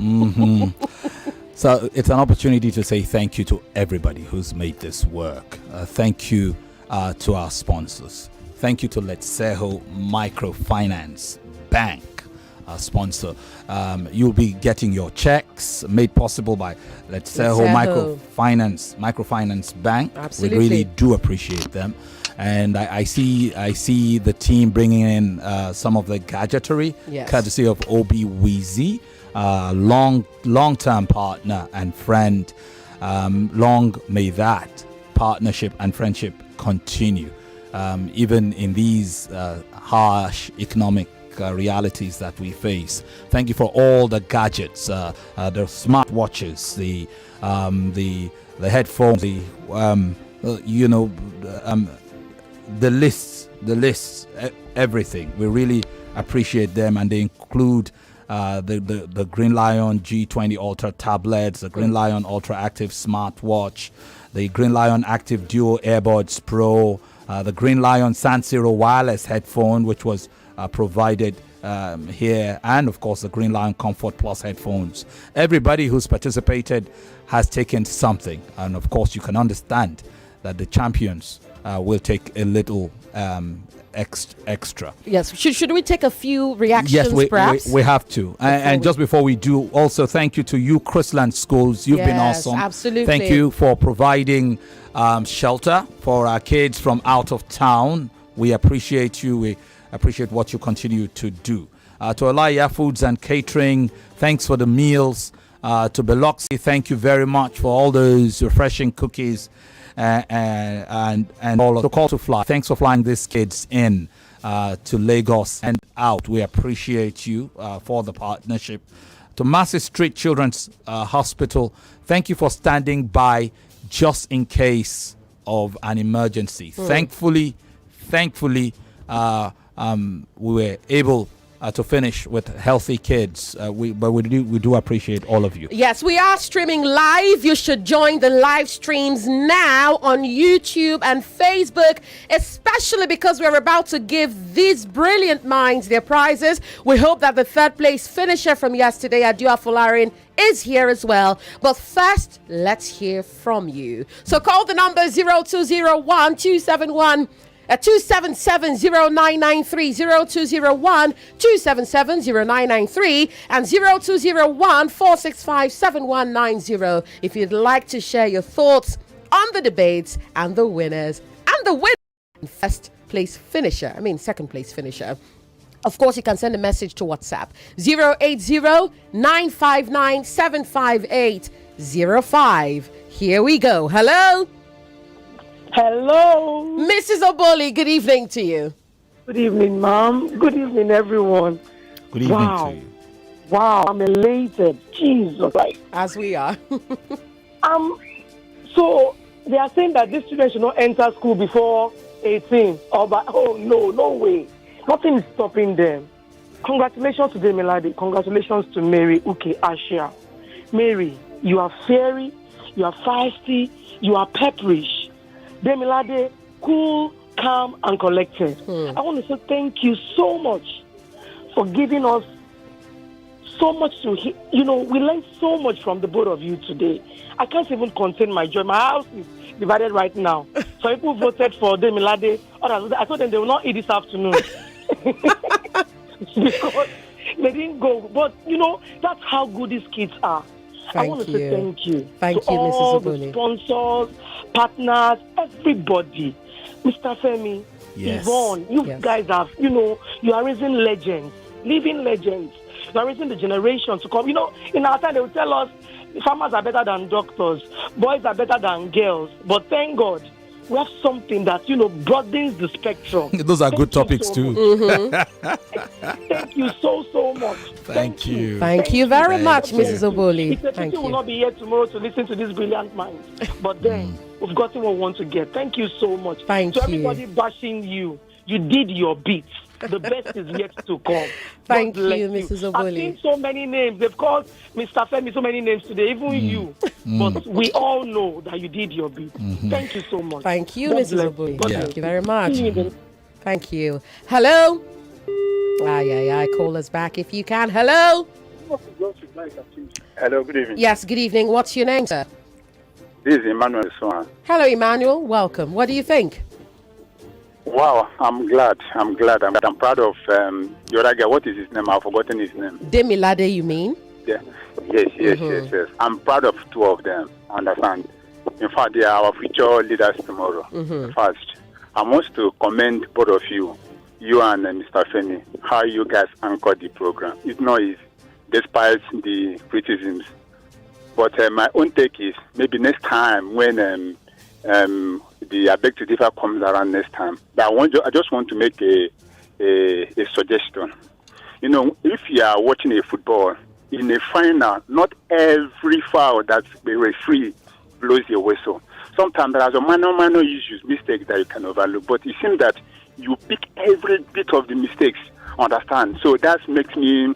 So it's an opportunity to say thank you to everybody who's made this work. Thank you to our sponsors. Thank you to Letseho Microfinance Bank, our sponsor. You'll be getting your checks made possible by Letseho Microfinance Bank. Absolutely. We really do appreciate them. And I see the team bringing in some of the gadgetry, courtesy of Obi Weezy, long-term partner and friend. Long may that partnership and friendship continue, even in these harsh economic realities that we face. Thank you for all the gadgets, the smartwatches, the headphones, the lists, everything. We really appreciate them, and they include the Green Lion G20 Ultra tablets, the Green Lion Ultra Active smartwatch, the Green Lion Active Duo Airbuds Pro, the Green Lion San Siro wireless headphone, which was provided here, and of course the Green Lion Comfort Plus headphones. Everybody who's participated has taken something, and of course you can understand that the champions will take a little extra. Yes. Should we take a few reactions, perhaps? We have to. And just before we do, also thank you to you, Chrisland Schools. You've been awesome. Absolutely. Thank you for providing shelter for our kids from out of town. We appreciate you. We appreciate what you continue to do. To Alaya Foods and Catering, thanks for the meals. To Biloxi, thank you very much for all those refreshing cookies and all of the call to fly. Thanks for flying these kids in to Lagos and out. We appreciate you for the partnership. To Massey Street Children's Hospital, thank you for standing by just in case of an emergency. Thankfully, we were able to finish with healthy kids. We do appreciate all of you. Yes, we are streaming live. You should join the live streams now on YouTube and Facebook, especially because we're about to give these brilliant minds their prizes. We hope that the third place finisher from yesterday, Adua Folarin, is here as well. But first, let's hear from you. So call the number 0201 271 277-0993, 0201-277-0993, and 0201-465-7190 if you'd like to share your thoughts on the debates and the winners and the second place finisher. Of course, you can send a message to WhatsApp 080-959-75805. Here we go. Hello. Hello. Mrs. Oboli, good evening to you. Good evening, Mom. Good evening, everyone. Good evening Wow. to you. Wow, I'm elated. Jesus. As we are. So they are saying that these children should not enter school before 18. No way. Nothing is stopping them. Congratulations to Demilade. Congratulations to Mary, Uke, Ashia. Mary, you are fiery, you are feisty, you are pepperish. Demilade, cool, calm, and collected. I want to say thank you so much for giving us so much to we learned so much from the both of you today. I can't even contain my joy. My house is divided right now. So people voted for Demilade. I told them they will not eat this afternoon because they didn't go. But that's how good these kids are. I want to say thank you. Thank to you, all Mrs. the Oboli. sponsors, partners, everybody. Mr. Femi, Yes. Yvonne, you guys have, you are raising legends, living legends. You are raising the generation to come. In our time, they will tell us farmers are better than doctors, boys are better than girls. But thank God, we have something that, broadens the spectrum. Those are good topics too. Thank you so much. Thank you. Thank you very much, Mrs. Oboli. It's a Thank will you. not be here tomorrow to listen to this brilliant minds. But then, we've gotten what we want to get. Thank you so much. Thank to you. everybody bashing you, you did your bit. The best is yet to come. Thank God bless you, Mrs. I've Oboli. seen so many names. They've called Mr. Femi so many names today, even you. But we all know that you did your bit. Thank you so much. Thank you, God Mrs. bless. Oboli. God Thank bless. you very much. See you then. Thank you. Hello? Call us back if you can. Hello? Hello, good evening. Yes, good evening. What's your name, sir? This is Emmanuel Swan. Hello, Emmanuel. Welcome. What do you think? Wow, I'm glad. I'm proud of the other guy. What is his name? I've forgotten his name. Demilade, you mean? Yeah. Yes. I'm proud of two of them. Understand? In fact, they are our future leaders tomorrow. First, I want to commend both of you and Mr. Femi, how you guys anchored the program. It's not easy, despite the criticisms. But my own take is maybe next time when the I beg to differ comes around next time, I just want to make a suggestion. If you are watching a football in a final, not every foul that the referee blows your whistle. Sometimes there are some minor issues, mistakes that you can overlook. But it seems that you pick every bit of the mistakes. Understand? So that's a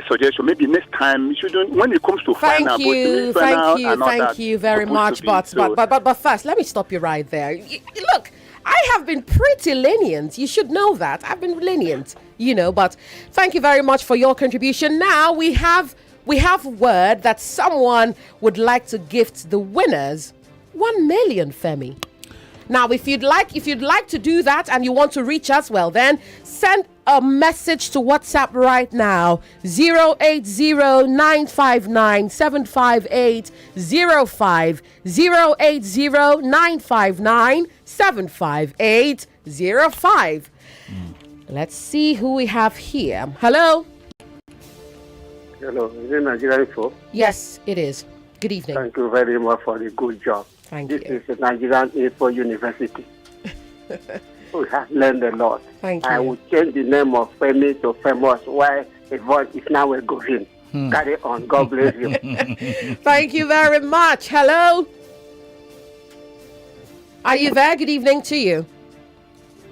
suggestion. Maybe next time you shouldn't, when it comes to final, Thank you very much. But first, let me stop you right there. Look, I have been pretty lenient. You should know that. I've been lenient, but thank you very much for your contribution. Now we have word that someone would like to gift the winners 1 million, Femi. Now, if you'd like to do that and you want to reach us, well then send a message to WhatsApp right now, 080-959-75805, 080-959-75805. Let's see who we have here. Hello? Hello, is it Nigeria Info? Yes, it is. Good evening. Thank you very much for the good job. Thank you. This is the Nigerian Info University. We have learned a lot. Thank you. I will change the name of Femi to Famous, while Yvonne is now a Govin. Carry on. God bless you. Thank you very much. Hello? Are you there? Good evening to you.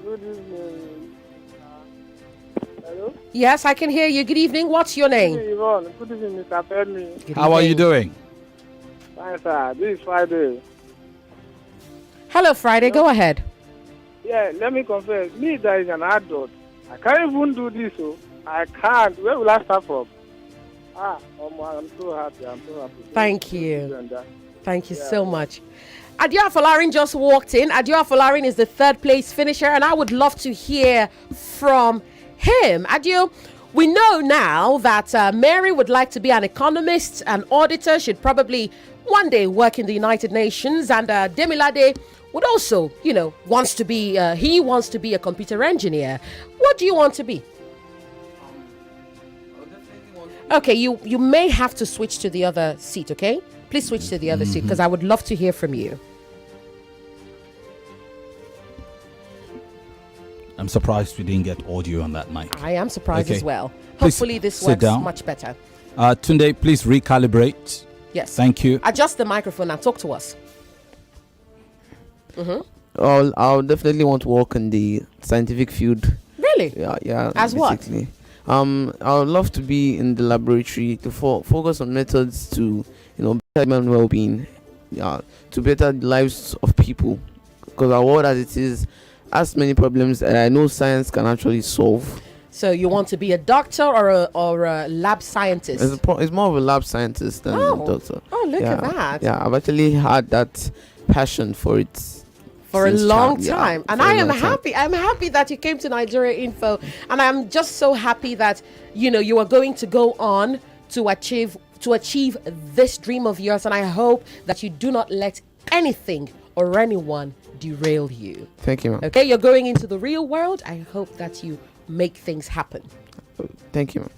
Good evening. Hello? Yes, I can hear you. Good evening. What's your name? Good evening, Yvonne. Good evening, Mr. Femi. How are you doing? Fine, sir. This is Friday. Hello, Friday. Go ahead. Yeah, let me confess. Me, that is an adult. I can't even do this, so I can't. Where will I start from? I'm so happy. Thank you. Thank you so much. Adio Afolarin just walked in. Adio Afolarin is the third place finisher, and I would love to hear from him. Adio, we know now that Mary would like to be an economist, an auditor. She'd probably one day work in the United Nations, and Demilade would also, wants to be a computer engineer. What do you want to be? Okay, you may have to switch to the other seat, okay? Please switch to the other seat, because I would love to hear from you. I'm surprised we didn't get audio on that mic. I am surprised as well. Please Hopefully this sit works down. much better. Tunde, please recalibrate. Yes. Thank you. Adjust the microphone and talk to us. I'll definitely want to work in the scientific field. Really? Yeah. As basically. I would love to be in the laboratory to focus on methods to, better human well-being, to better the lives of people. Because our world as it is has many problems that I know science can actually solve. So you want to be a doctor or a lab scientist? It's more of a lab scientist than a doctor. Oh, look at that. Yeah, I've actually had that passion for it. For a long since time. And for a I am long time. happy. I'm happy that you came to Nigeria Info. And I'm just so happy that, you are going to go on to achieve this dream of yours. And I hope that you do not let anything or anyone derail you. Thank you, ma'am. Okay, you're going into the real world. I hope that you make things happen. Thank you, ma'am.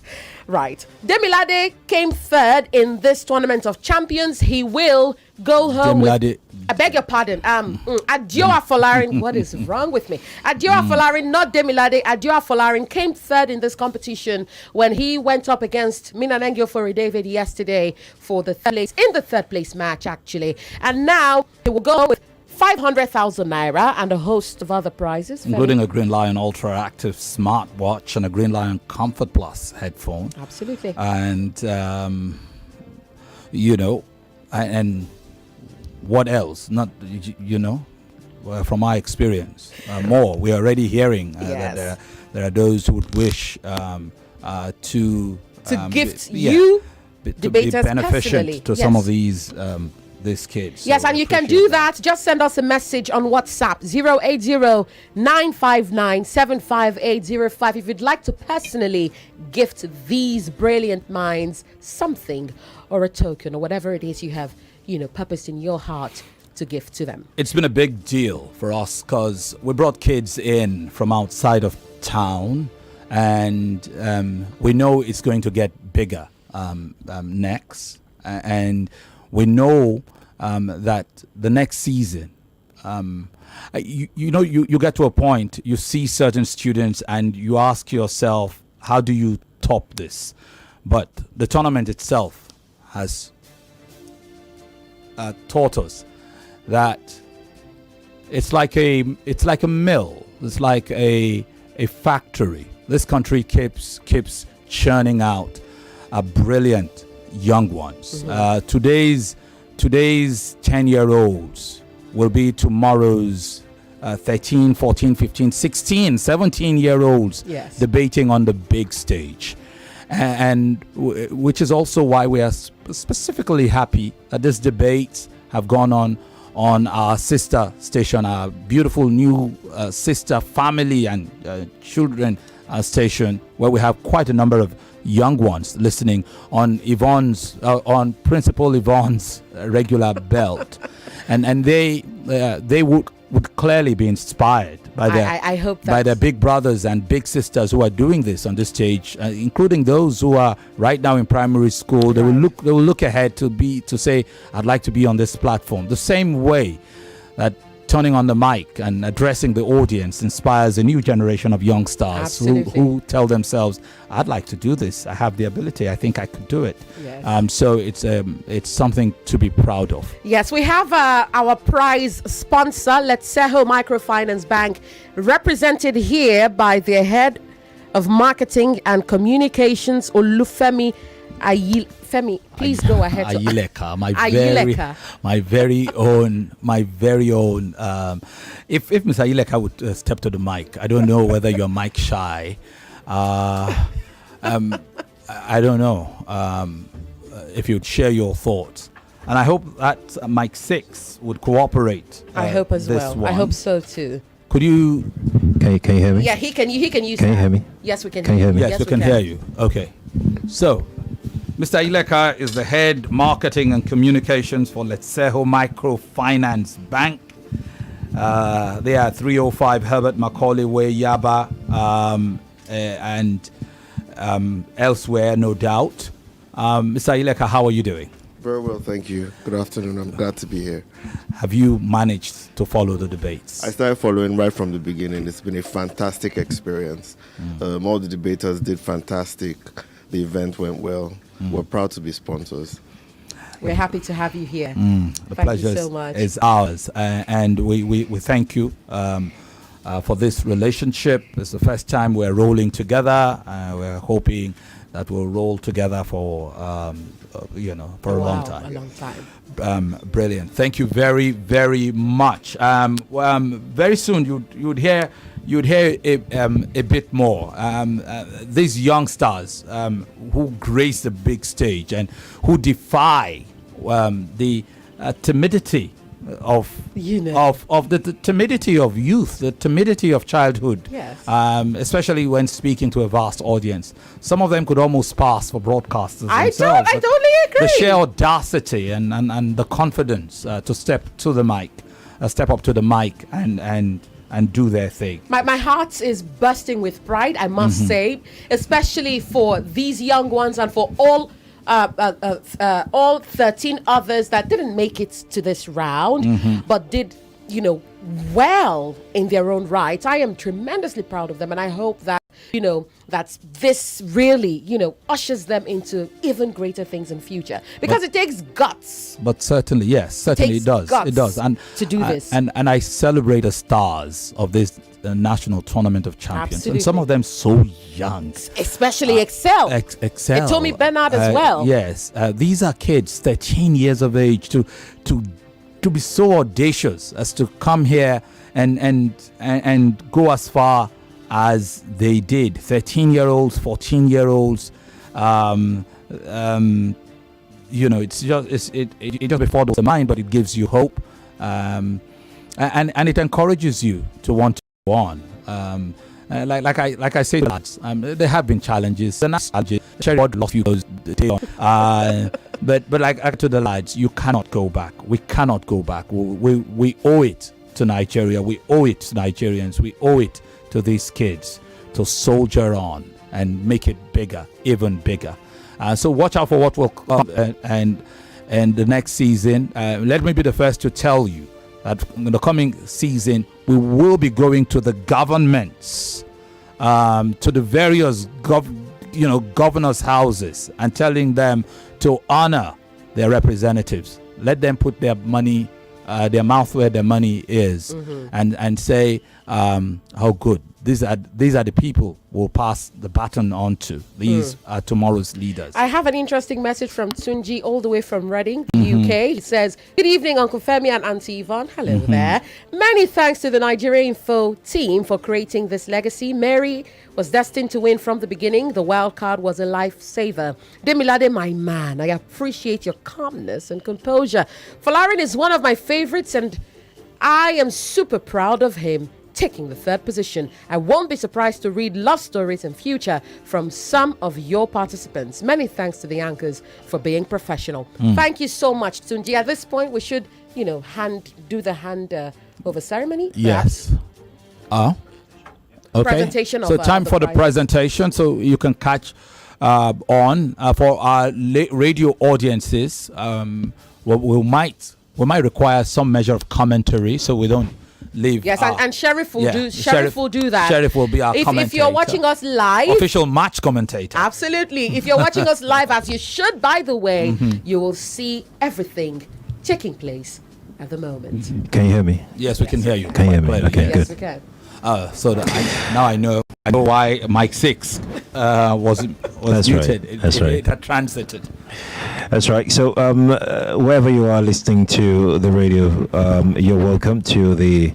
Right. Demilade came third in this tournament of champions. He will go home with... I beg your pardon. Adioa Folarin. What is wrong with me? Adioa Folarin, not Demilade. Adioa Folarin came third in this competition when he went up against Minanengio for David yesterday for the third place match, actually. And now he will go with 500,000 naira and a host of other prizes, including a Green Lion Ultra Active smartwatch and a Green Lion Comfort Plus headphone. Absolutely. And and what else? Not from my experience, more. We're already hearing that there are those who would wish to gift you to be beneficent to some of these kids. Yes, and you can do that. Just send us a message on WhatsApp 080-959-75805 if you'd like to personally gift these brilliant minds something or a token or whatever it is you have, purposed in your heart to give to them. It's been a big deal for us because we brought kids in from outside of town, and we know it's going to get bigger next, and we know that the next season, you get to a point, you see certain students and you ask yourself, how do you top this? But the tournament itself has taught us that it's like a mill, it's like a factory. This country keeps churning out brilliant young ones. Today's 10-year-olds will be tomorrow's 13, 14, 15, 16, 17-year-olds debating on the big stage. And which is also why we are specifically happy that these debates have gone on our sister station, our beautiful new sister family and children station, where we have quite a number of young ones listening on on Principal Yvonne's regular belt, and they would clearly be inspired by their big brothers and big sisters who are doing this on this stage, including those who are right now in primary school. They will look ahead to say, I'd like to be on this platform. The same way that turning on the mic and addressing the audience inspires a new generation of young stars who tell themselves, I'd like to do this. I have the ability. I think I could do it. Yes. So it's something to be proud of. Yes, we have our prize sponsor, Letseho Microfinance Bank, represented here by their head of marketing and communications, Olufemi Femi, please go ahead. Ayileka, my very own. If Mr. Ayileka would step to the mic, I don't know whether you're mic shy. I don't know if you'd share your thoughts, and I hope that mic 6 would cooperate. I hope as well. One. I hope so too. Could you? Can you hear me? Yeah, he can use. Can you hear me? Yes, we can. Can you hear me? Yes, we can hear you. Okay, so. Mr. Ayileka is the head marketing and communications for Letseho Microfinance Bank. They are 305 Herbert Macaulay Way, Yaba, and elsewhere, no doubt. Mr. Ayileka, how are you doing? Very well, thank you. Good afternoon. I'm glad to be here. Have you managed to follow the debates? I started following right from the beginning. It's been a fantastic experience. All the debaters did fantastic. The event went well. We're proud to be sponsors. We're happy to have you here. The Thank pleasure you so much. is ours. And we thank you for this relationship. It's the first time we're rolling together. We're hoping that we'll roll together for for a long time. A long time. Brilliant. Thank you very, very much. Very soon you'd hear a bit more. These young stars who grace the big stage and who defy the timidity of the timidity of youth, the timidity of childhood. Yes. Especially when speaking to a vast audience. Some of them could almost pass for broadcasters I themselves. totally agree. The sheer audacity and the confidence to step up to the mic and do their thing. My heart is bursting with pride, I must say, especially for these young ones and for all 13 others that didn't make it to this round, but did, well in their own right. I am tremendously proud of them, and I hope that, that this really, ushers them into even greater things in future. Because it takes guts. But certainly, yes, it does. It does. And to do this. And I celebrate the stars of this national tournament of champions. Absolutely. And some of them so young. Especially Excel. Excel. Tommy Bernard as well. Yes. These are kids, 13 years of age, to be so audacious as to come here and go as far as they did. 13-year-olds, 14-year-olds. It's just it just before the mind, but it gives you hope, and it encourages you to want to go on. Like I say, lads, there have been challenges. And that's Sherrod lost few goals. But like to the lads, you cannot go back. We cannot go back. We owe it to Nigeria. We owe it to Nigerians. We owe it to these kids to soldier on and make it bigger, even bigger. So watch out for what will come and the next season. Let me be the first to tell you that in the coming season we will be going to the governments, to the various governors' houses, and telling them to honor their representatives. Let them put their money, their mouth where their money is, and say how good these are the people we'll pass the baton on to. These are tomorrow's leaders. I have an interesting message from Tunji all the way from Reading, UK. He says, "Good evening, Uncle Femi and Auntie Yvonne." Hello there. Many thanks to the Nigeria Info team for creating this legacy. Mary was destined to win from the beginning. The wild card was a lifesaver. Demilade, my man, I appreciate your calmness and composure. Folarin is one of my favorites, and I am super proud of him taking the third position. I won't be surprised to read love stories in future from some of your participants. Many thanks to the anchors for being professional. Thank you so much, Tunji. At this point, we should, do the hand over ceremony. Yes. Okay. Presentation so of, time for the presentation, so you can catch on for our radio audiences. We might require some measure of commentary, so we don't leave. Yes, and Sheriff will do. Sheriff will do that. Sheriff will be our commentator. If you're watching us live, official match commentator. Absolutely. If you're watching us live, as you should, by the way, you will see everything taking place at the moment. Can you hear me? Yes, we can hear you. Can you hear me? Okay, yes, good. we can. So that now I know why Mike 6 was That's muted. Right. That's right. It had transited. That's right. So wherever you are listening to the radio, you're welcome to the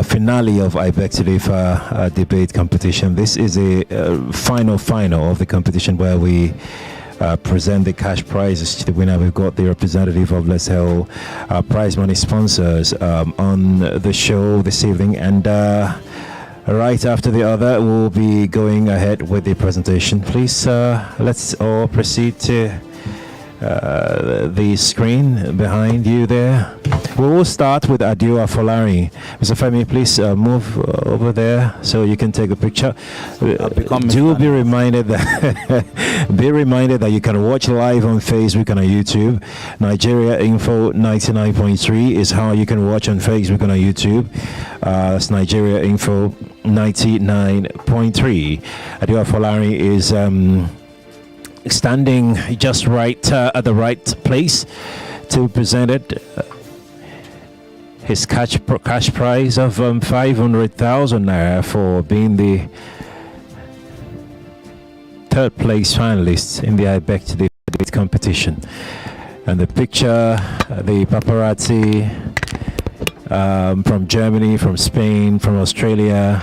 finale of I Beg to Differ debate competition. This is a final of the competition where we present the cash prizes to the winner. We've got the representative of Let's Hell prize money sponsors on the show this evening, and right after the other we'll be going ahead with the presentation. Please let's all proceed to the screen behind you there. We will start with Adio Afolari. Mr. Femi, please move over there so you can take a picture. Do be reminded that you can watch live on Facebook and on YouTube. Nigeria Info 99.3 is how you can watch on Facebook and on YouTube. That's Nigeria Info 99.3. Adio Afolari is standing just right at the right place to present it. His cash prize of 500,000 naira for being the third place finalist in the I Beg to Debate competition. And the picture, the paparazzi from Germany, from Spain, from Australia,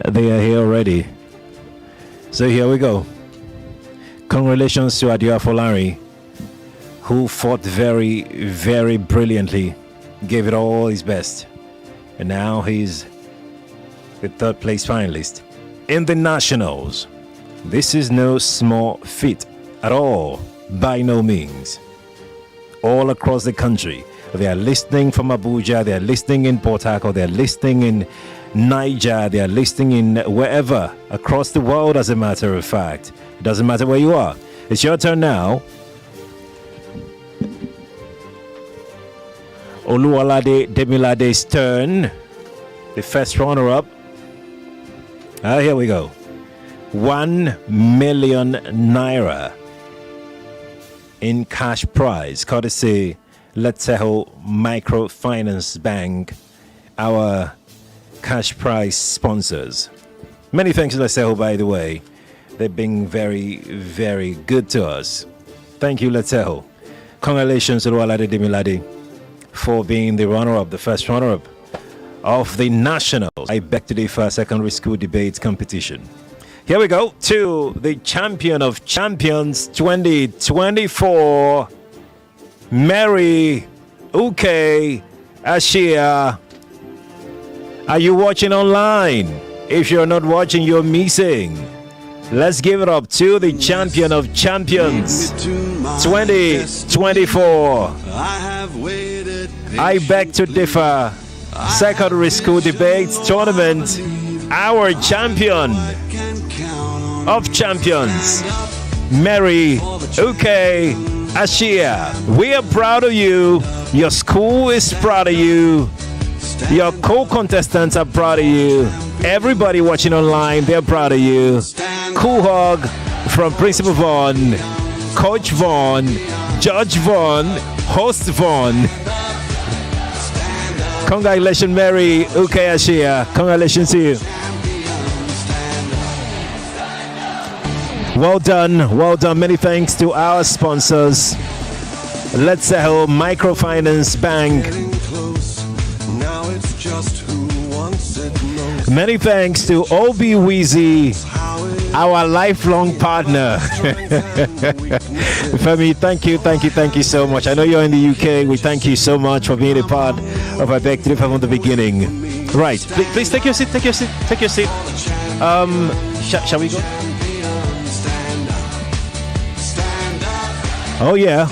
they are here already. So here we go. Congratulations to Adio Afolari, who fought very, very brilliantly, gave it all his best. And now he's the third place finalist in the Nationals. This is no small feat at all, by no means. All across the country, they are listening from Abuja, they are listening in Port Harcourt, they are listening in Niger, they are listening in wherever, across the world as a matter of fact. It doesn't matter where you are. It's your turn now. Oluwalade Demilade's turn. The first runner-up. Here we go. 1 million naira in cash prize, courtesy Letseho Microfinance Bank, our cash prize sponsors. Many thanks to Letseho, by the way. They've been very, very good to us. Thank you, Letseho. Congratulations, Oluwalade Demilade, for being the runner-up, the first runner-up of the Nationals I Beg to Differ Secondary School Debates competition. Here we go to the champion of champions 2024, Mary Uke Ashia. Are you watching online? If you're not watching, you're missing. Let's give it up to the champion of champions 2024. I Beg to Differ Secondary School Debates Tournament, our champion of champions, Mary Uke Ashia. We are proud of you. Your school is proud of you. Your co-contestants are proud of you. Everybody watching online, they're proud of you. Cool hug from Principal Vaughn, Coach Vaughn, Judge Vaughn, Host Vaughn. Congratulations, Mary Uke Ashia. Congratulations to you. Well done, well done. Many thanks to our sponsors, Letseho Microfinance Bank. Many thanks to Obi Weezy, our lifelong partner. Femi, thank you so much. I know you're in the UK. We thank you so much for being a part of I Beg to Differ from the beginning. Right, please take your seat. Shall we go? Oh yeah,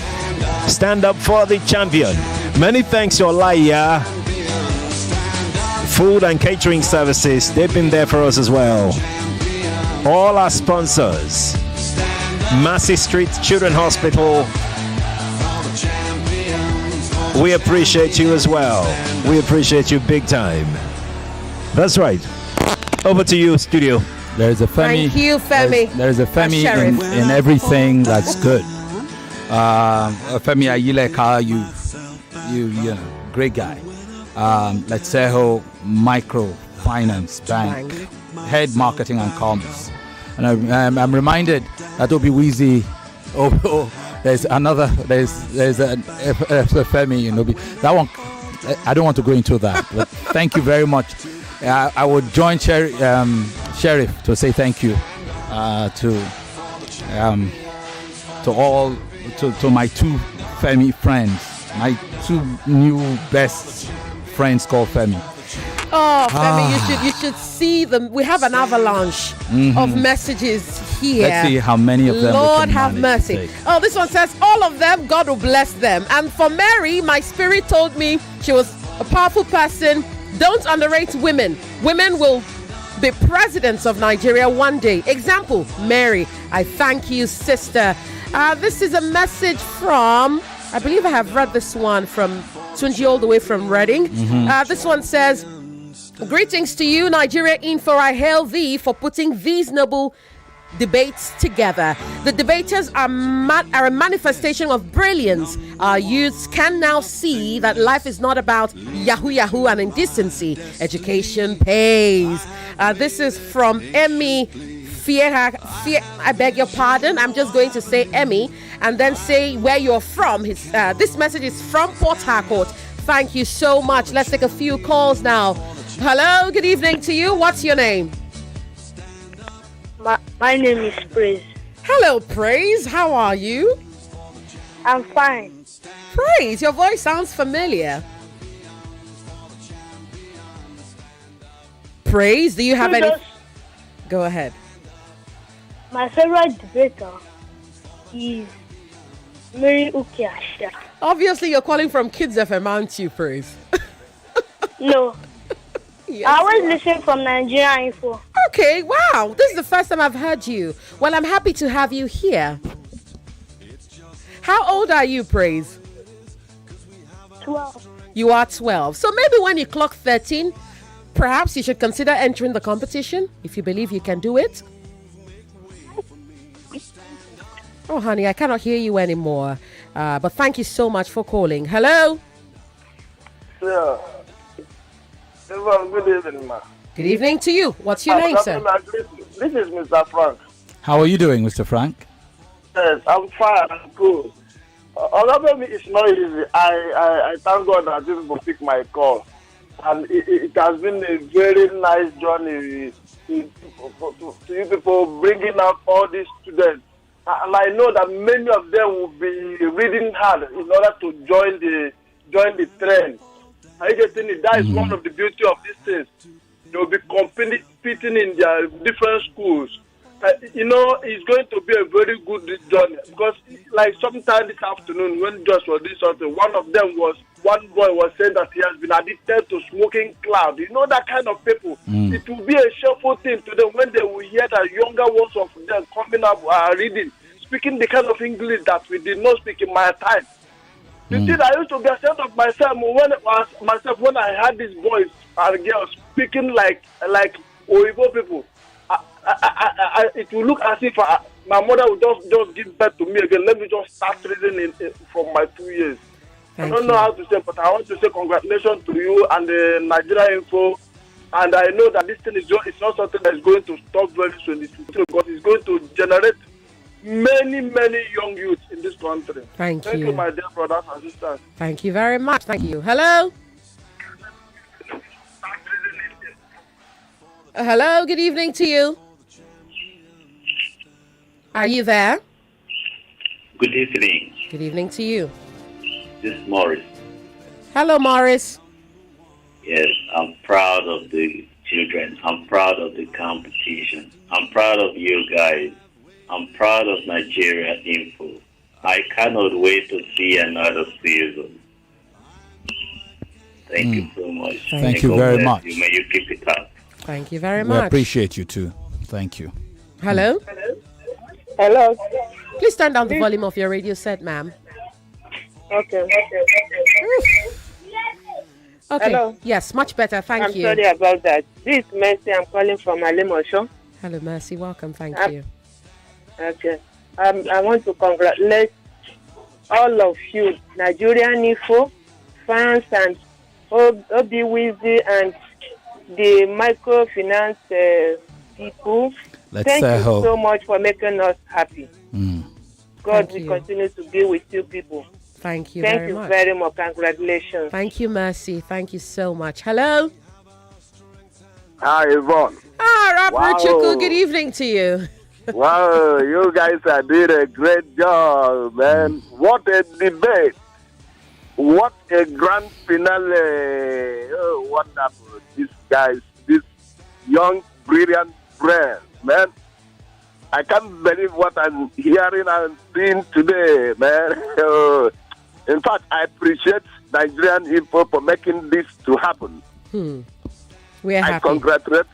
stand up for the champion. Many thanks to Olaya Food and Catering Services. They've been there for us as well. All our sponsors, Massey Street Children's Hospital, we appreciate you as well. We appreciate you big time. That's right. Over to you, studio. There's a Femi. Thank you, Femi. There's a Femi in everything that's good. Femi Ayileka, you know, great guy. Letseho Microfinance Bank, head marketing and commerce. And I'm reminded that Obi Weezy, there's a Femi, you know, that one, I don't want to go into that, but thank you very much. I would join Sheriff to say thank you to my two Femi friends, my two new best friends called Femi. Oh, Femi, you should see them. We have an avalanche of messages here. Let's see how many of them. Lord we can have manage to mercy. take. Oh, this one says, all of them, God will bless them. And for Mary, my spirit told me she was a powerful person. Don't underrate women. Women will be presidents of Nigeria one day. Example, Mary. I thank you, sister. This is a message from, I believe I have read this one from Tunji all the way from Reading. This one says, greetings to you, Nigeria Info. I hail thee for putting these noble debates together. The debaters are a manifestation of brilliance. Our youths can now see that life is not about yahoo and indecency. Education pays. This is from Emmy Fiera. I beg your pardon. I'm just going to say Emmy and then say where you're from. This message is from Port Harcourt. Thank you so much. Let's take a few calls now. Hello, good evening to you. What's your name? My name is Praise. Hello, Praise. How are you? I'm fine. Praise, your voice sounds familiar. Praise, do you have any? Go ahead. My favorite debater is Mary Ashia. Obviously, you're calling from Kids FM, aren't you, Praise? No. Yes, I always listen from Nigeria Info. Okay, wow. This is the first time I've heard you. Well, I'm happy to have you here. How old are you, Praise? 12. You are 12. So maybe when you clock 13, perhaps you should consider entering the competition if you believe you can do it. Oh, honey, I cannot hear you anymore. But thank you so much for calling. Hello? Yeah. Good evening, ma. Good evening to you. What's your name, sir? This is Mr. Frank. How are you doing, Mr. Frank? Yes, I'm fine. I'm good. Although it's not easy, I thank God that this will pick my call. And it has been a very nice journey to you people bringing up all these students. And I know that many of them will be reading hard in order to join the trend. I just think that is one of the beauty of these things. They will be competing in their different schools. It's going to be a very good journey because, like, sometime this afternoon when Josh was doing something, one boy was saying that he has been addicted to smoking cloud. You know that kind of people. It will be a shameful thing to them when they will hear that younger ones of them coming up reading, speaking the kind of English that we did not speak in my time. You see, I used to get scared of myself when I had these boys and girls speaking like Oyibo people. It will look as if my mother would just give birth to me again. Let me just start reading from my 2 years. I don't know how to say, but I want to say congratulations to you and the Nigeria Info. And I know that this thing it's not something that is going to stop very soon. Because it's going to generate many young youths in this country. Thank you. Thank you, my dear brothers and sisters. Thank you very much. Thank you. Hello? Hello, good evening to you. Are you there? Good evening. Good evening to you. This is Morris. Hello, Morris. Yes, I'm proud of the children. I'm proud of the competition. I'm proud of you guys. I'm proud of Nigeria Info. I cannot wait to see another season. Thank you so much. Thank you very much. You. May you keep it up. Thank you very We much. appreciate you too. Thank you. Hello? Hello. Please turn down the volume of your radio set, ma'am. Okay. Okay. Hello. Yes, much better. Thank you. I'm sorry about that. This is Mercy. I'm calling from Alimosho. Hello, Mercy. Welcome. Thank you. Okay. I want to congratulate all of you, Nigerian Info, fans, and Obi-Wizzy, and the microfinance people. Thank you so much for making us happy. God will continue to be with you people. Thank you Thank very you much. very much. Congratulations. Thank you, Mercy. Thank you so much. Hello? Hi, Yvonne. Rapper Chuku, good evening to you. Wow, you guys are doing a great job, man. What a debate. What a grand finale. Oh, wonderful. These guys, these young, brilliant brains, man. I can't believe what I'm hearing and seeing today, man. In fact, I appreciate Nigerian info for making this to happen. We're happy. I congratulate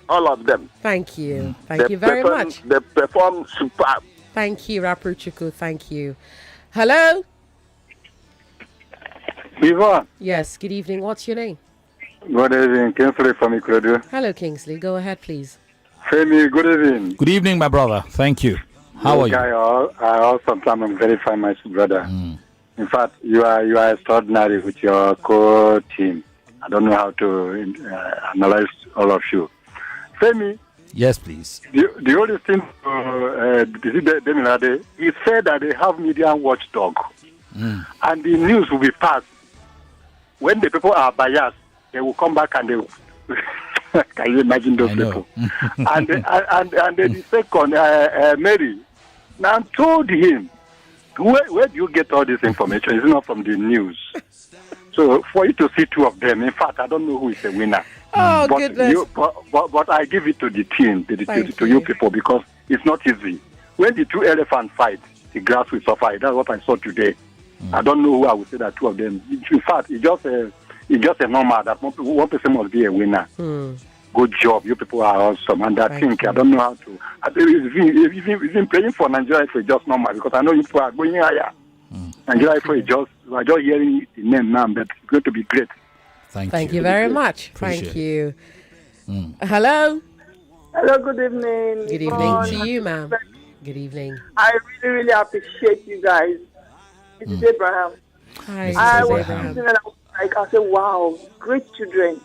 all of them. Thank you. Thank you very much. They performed superb. Thank you, Rapuchuku. Thank you. Hello? Yvonne. Yes, good evening. What's your name? Good evening. Kingsley from Ikorodu. Hello, Kingsley. Go ahead, please. Femi, good evening. Good evening, my brother. Thank you. How are you? I also I'm very fine, my brother. In fact, you are extraordinary with your core team. I don't know how to analyze all of you. Femi. Yes, please. The only thing, Demilade, he said that they have media watchdog, and the news will be passed. When the people are biased, they will come back and they will. Can you imagine those people? and the second, Mary, now told him, where do you get all this information? It's not from the news. So for you to see two of them, in fact, I don't know who is the winner. Oh, goodness. But I give it to the team, to you people, because it's not easy. When the two elephants fight, the grass will suffer. That's what I saw today. I don't know who I would say that two of them. In fact, it's just a normal that one person must be a winner. Good job. You people are awesome. And I think, I don't know how to. It's been praying for Nigeria for just normal, because I know you people are going higher. Nigeria for just, we are just hearing the name now, but it's going to be great. Thank you very much. Thank you. Hello? Hello, good evening. Good evening to you, ma'am. Good evening. I really, really appreciate you guys. This is Abraham. Hi, I was Abraham. listening and I said, wow, great children.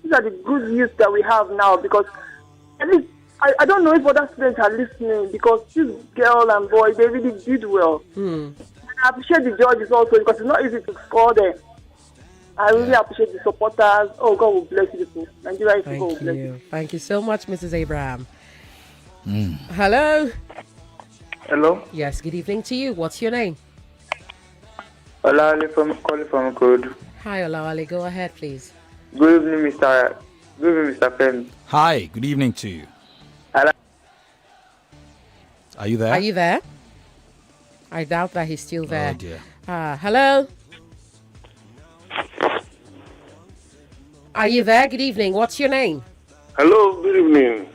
These are the good youth that we have now, because at least I don't know if other students are listening, because this girl and boy, they really did well. And I appreciate the judges also, because it's not easy to score them. I really appreciate the supporters. Oh, God will bless you people. Nigeria, God will bless you. Thank you so much, Mrs. Abraham. Hello? Hello? Yes, good evening to you. What's your name? Oluwalade calling from Ikorodu. Hi, Olawale. Go ahead, please. Good evening, Mr. Femi. Hi, good evening to you. Are you there? Are you there? I doubt that he's still there. Oh, dear. Hello? Are you there? Good evening. What's your name? Hello, good evening.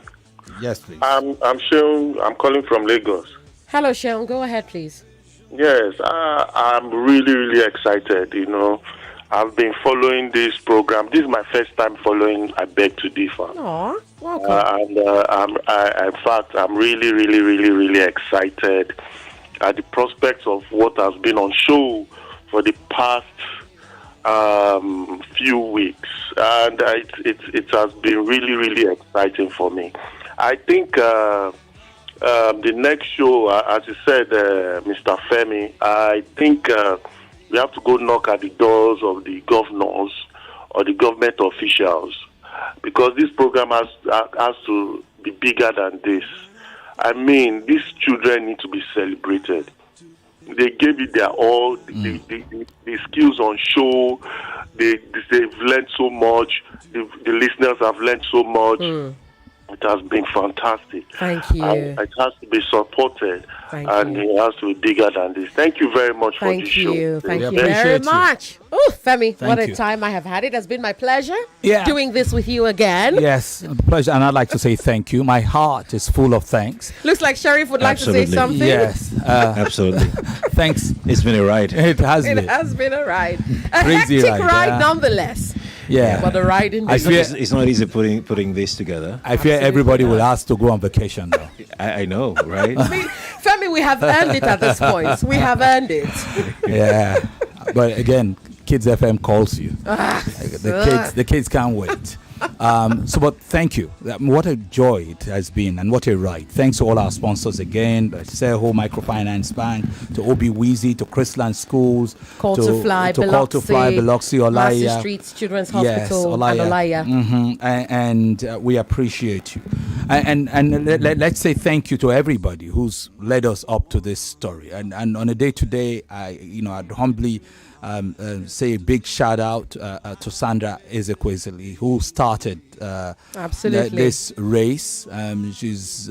Yes, please. I'm Seun. I'm calling from Lagos. Hello, Sean. Go ahead, please. Yes, I'm really, really excited. You know, I've been following this program. This is my first time following I Beg to Differ. Aw, welcome. In fact, I'm really, really, really, really excited at the prospects of what has been on show for the past few weeks, and it has been really, really exciting for me. I think the next show, as you said, Mr. Femi, I think we have to go knock at the doors of the governors or the government officials, because this program has to be bigger than this. I mean, these children need to be celebrated. They gave it their all. The skills on show, they've learned so much. The listeners have learned so much. It has been fantastic. Thank you. It has to be supported, it has to be bigger than this. Thank you very much for this show. Thank you very much. Oh, Femi, what a time I have had. It has been my pleasure doing this with you again. Yes, a pleasure. And I'd like to say thank you. My heart is full of thanks. Looks like Sheriff would like to say something. Yes. Absolutely. Thanks. It's been a ride. It has It been. has been a ride. A Crazy hectic ride, ride nonetheless. Yeah. But the ride in It's not easy putting this together. I fear everybody will ask to go on vacation now. I know, right? Femi, we have earned it at this point. We have earned it. Yeah. But again, Kids FM calls you. The kids can't wait. But thank you. What a joy it has been, and what a ride. Thanks to all our sponsors again, Seho Microfinance Bank, to Obi Weezy, to Chrisland Schools, Call to Fly, Biloxi, Olaya, Master Streets Children's Hospital, and Olaya. And we appreciate you. And let's say thank you to everybody who's led us up to this story. And on a day-to-day, I'd humbly say a big shout out to Sandra Ezekwesili, who started Absolutely this race. She's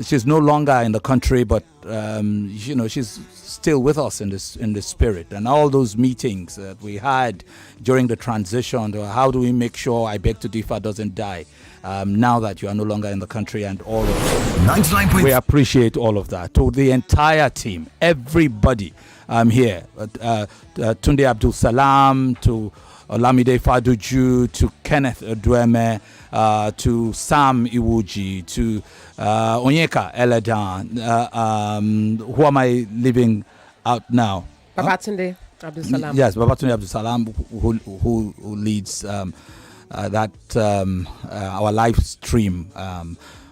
she's no longer in the country, but she's still with us in the spirit. And all those meetings that we had during the transition, how do we make sure I Beg to Differ doesn't die now that you are no longer in the country, and all of that. We appreciate all of that. To the entire team, everybody here, Tunde Abdul Salam, to Olamide Faduju, to Kenneth Odweme, to Sam Iwuji, to Onyeka Eledan. Who am I leaving out now? Babatunde Abdul Salam. Yes, Babatunde Abdul Salam, who leads our live stream.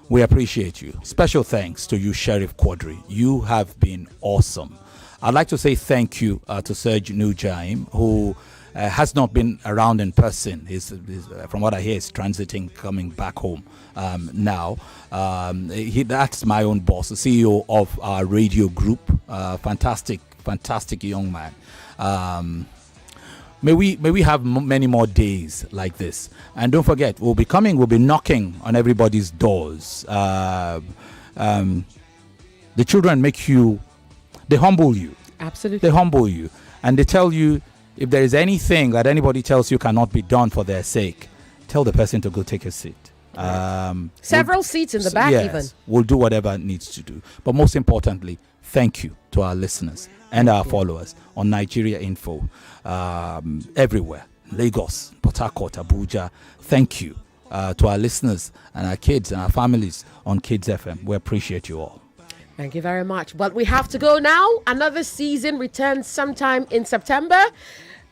We appreciate you. Special thanks to you, Sheriff Quadri. You have been awesome. I'd like to say thank you to Serge Nujaim, who has not been around in person. He's from what I hear, is transiting, coming back home now. That's my own boss, the CEO of our radio group. Fantastic young man. May we have many more days like this. And don't forget, we'll be knocking on everybody's doors. The children they humble you. Absolutely. They humble you. And they tell you, if there is anything that anybody tells you cannot be done for their sake, tell the person to go take a seat. Several seats in the back, even. We'll do whatever it needs to do. But most importantly, thank you to our listeners and our followers on Nigeria Info, everywhere. Lagos, Port Harcourt, Abuja. Thank you to our listeners and our kids and our families on Kids FM. We appreciate you all. Thank you very much. But we have to go now. Another season returns sometime in September,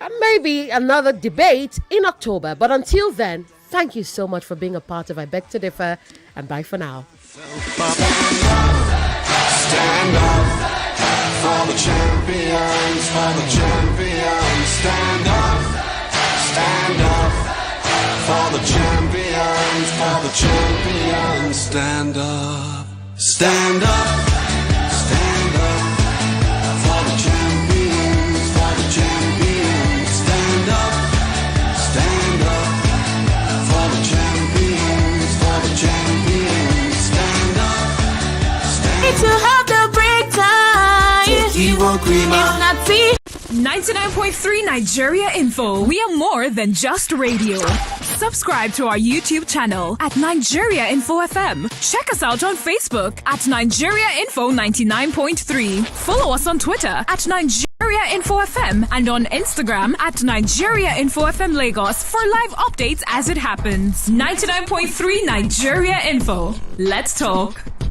and maybe another debate in October. But until then, thank you so much for being a part of I Beg to Differ, and bye for now. Stand up for the champions, for the champions. Stand up for the champions, for the champions. Stand up for the champions, for the champions. Stand up for the champions, for the champions. Stand up. It's to have the break time. It's not tea. 99.3 Nigeria Info. We are more than just radio. Subscribe to our YouTube channel at Nigeria Info FM. Check us out on Facebook at Nigeria Info 99.3. Follow us on Twitter at Nigeria Info FM and on Instagram at Nigeria Info FM Lagos for live updates as it happens. 99.3 Nigeria Info. Let's talk.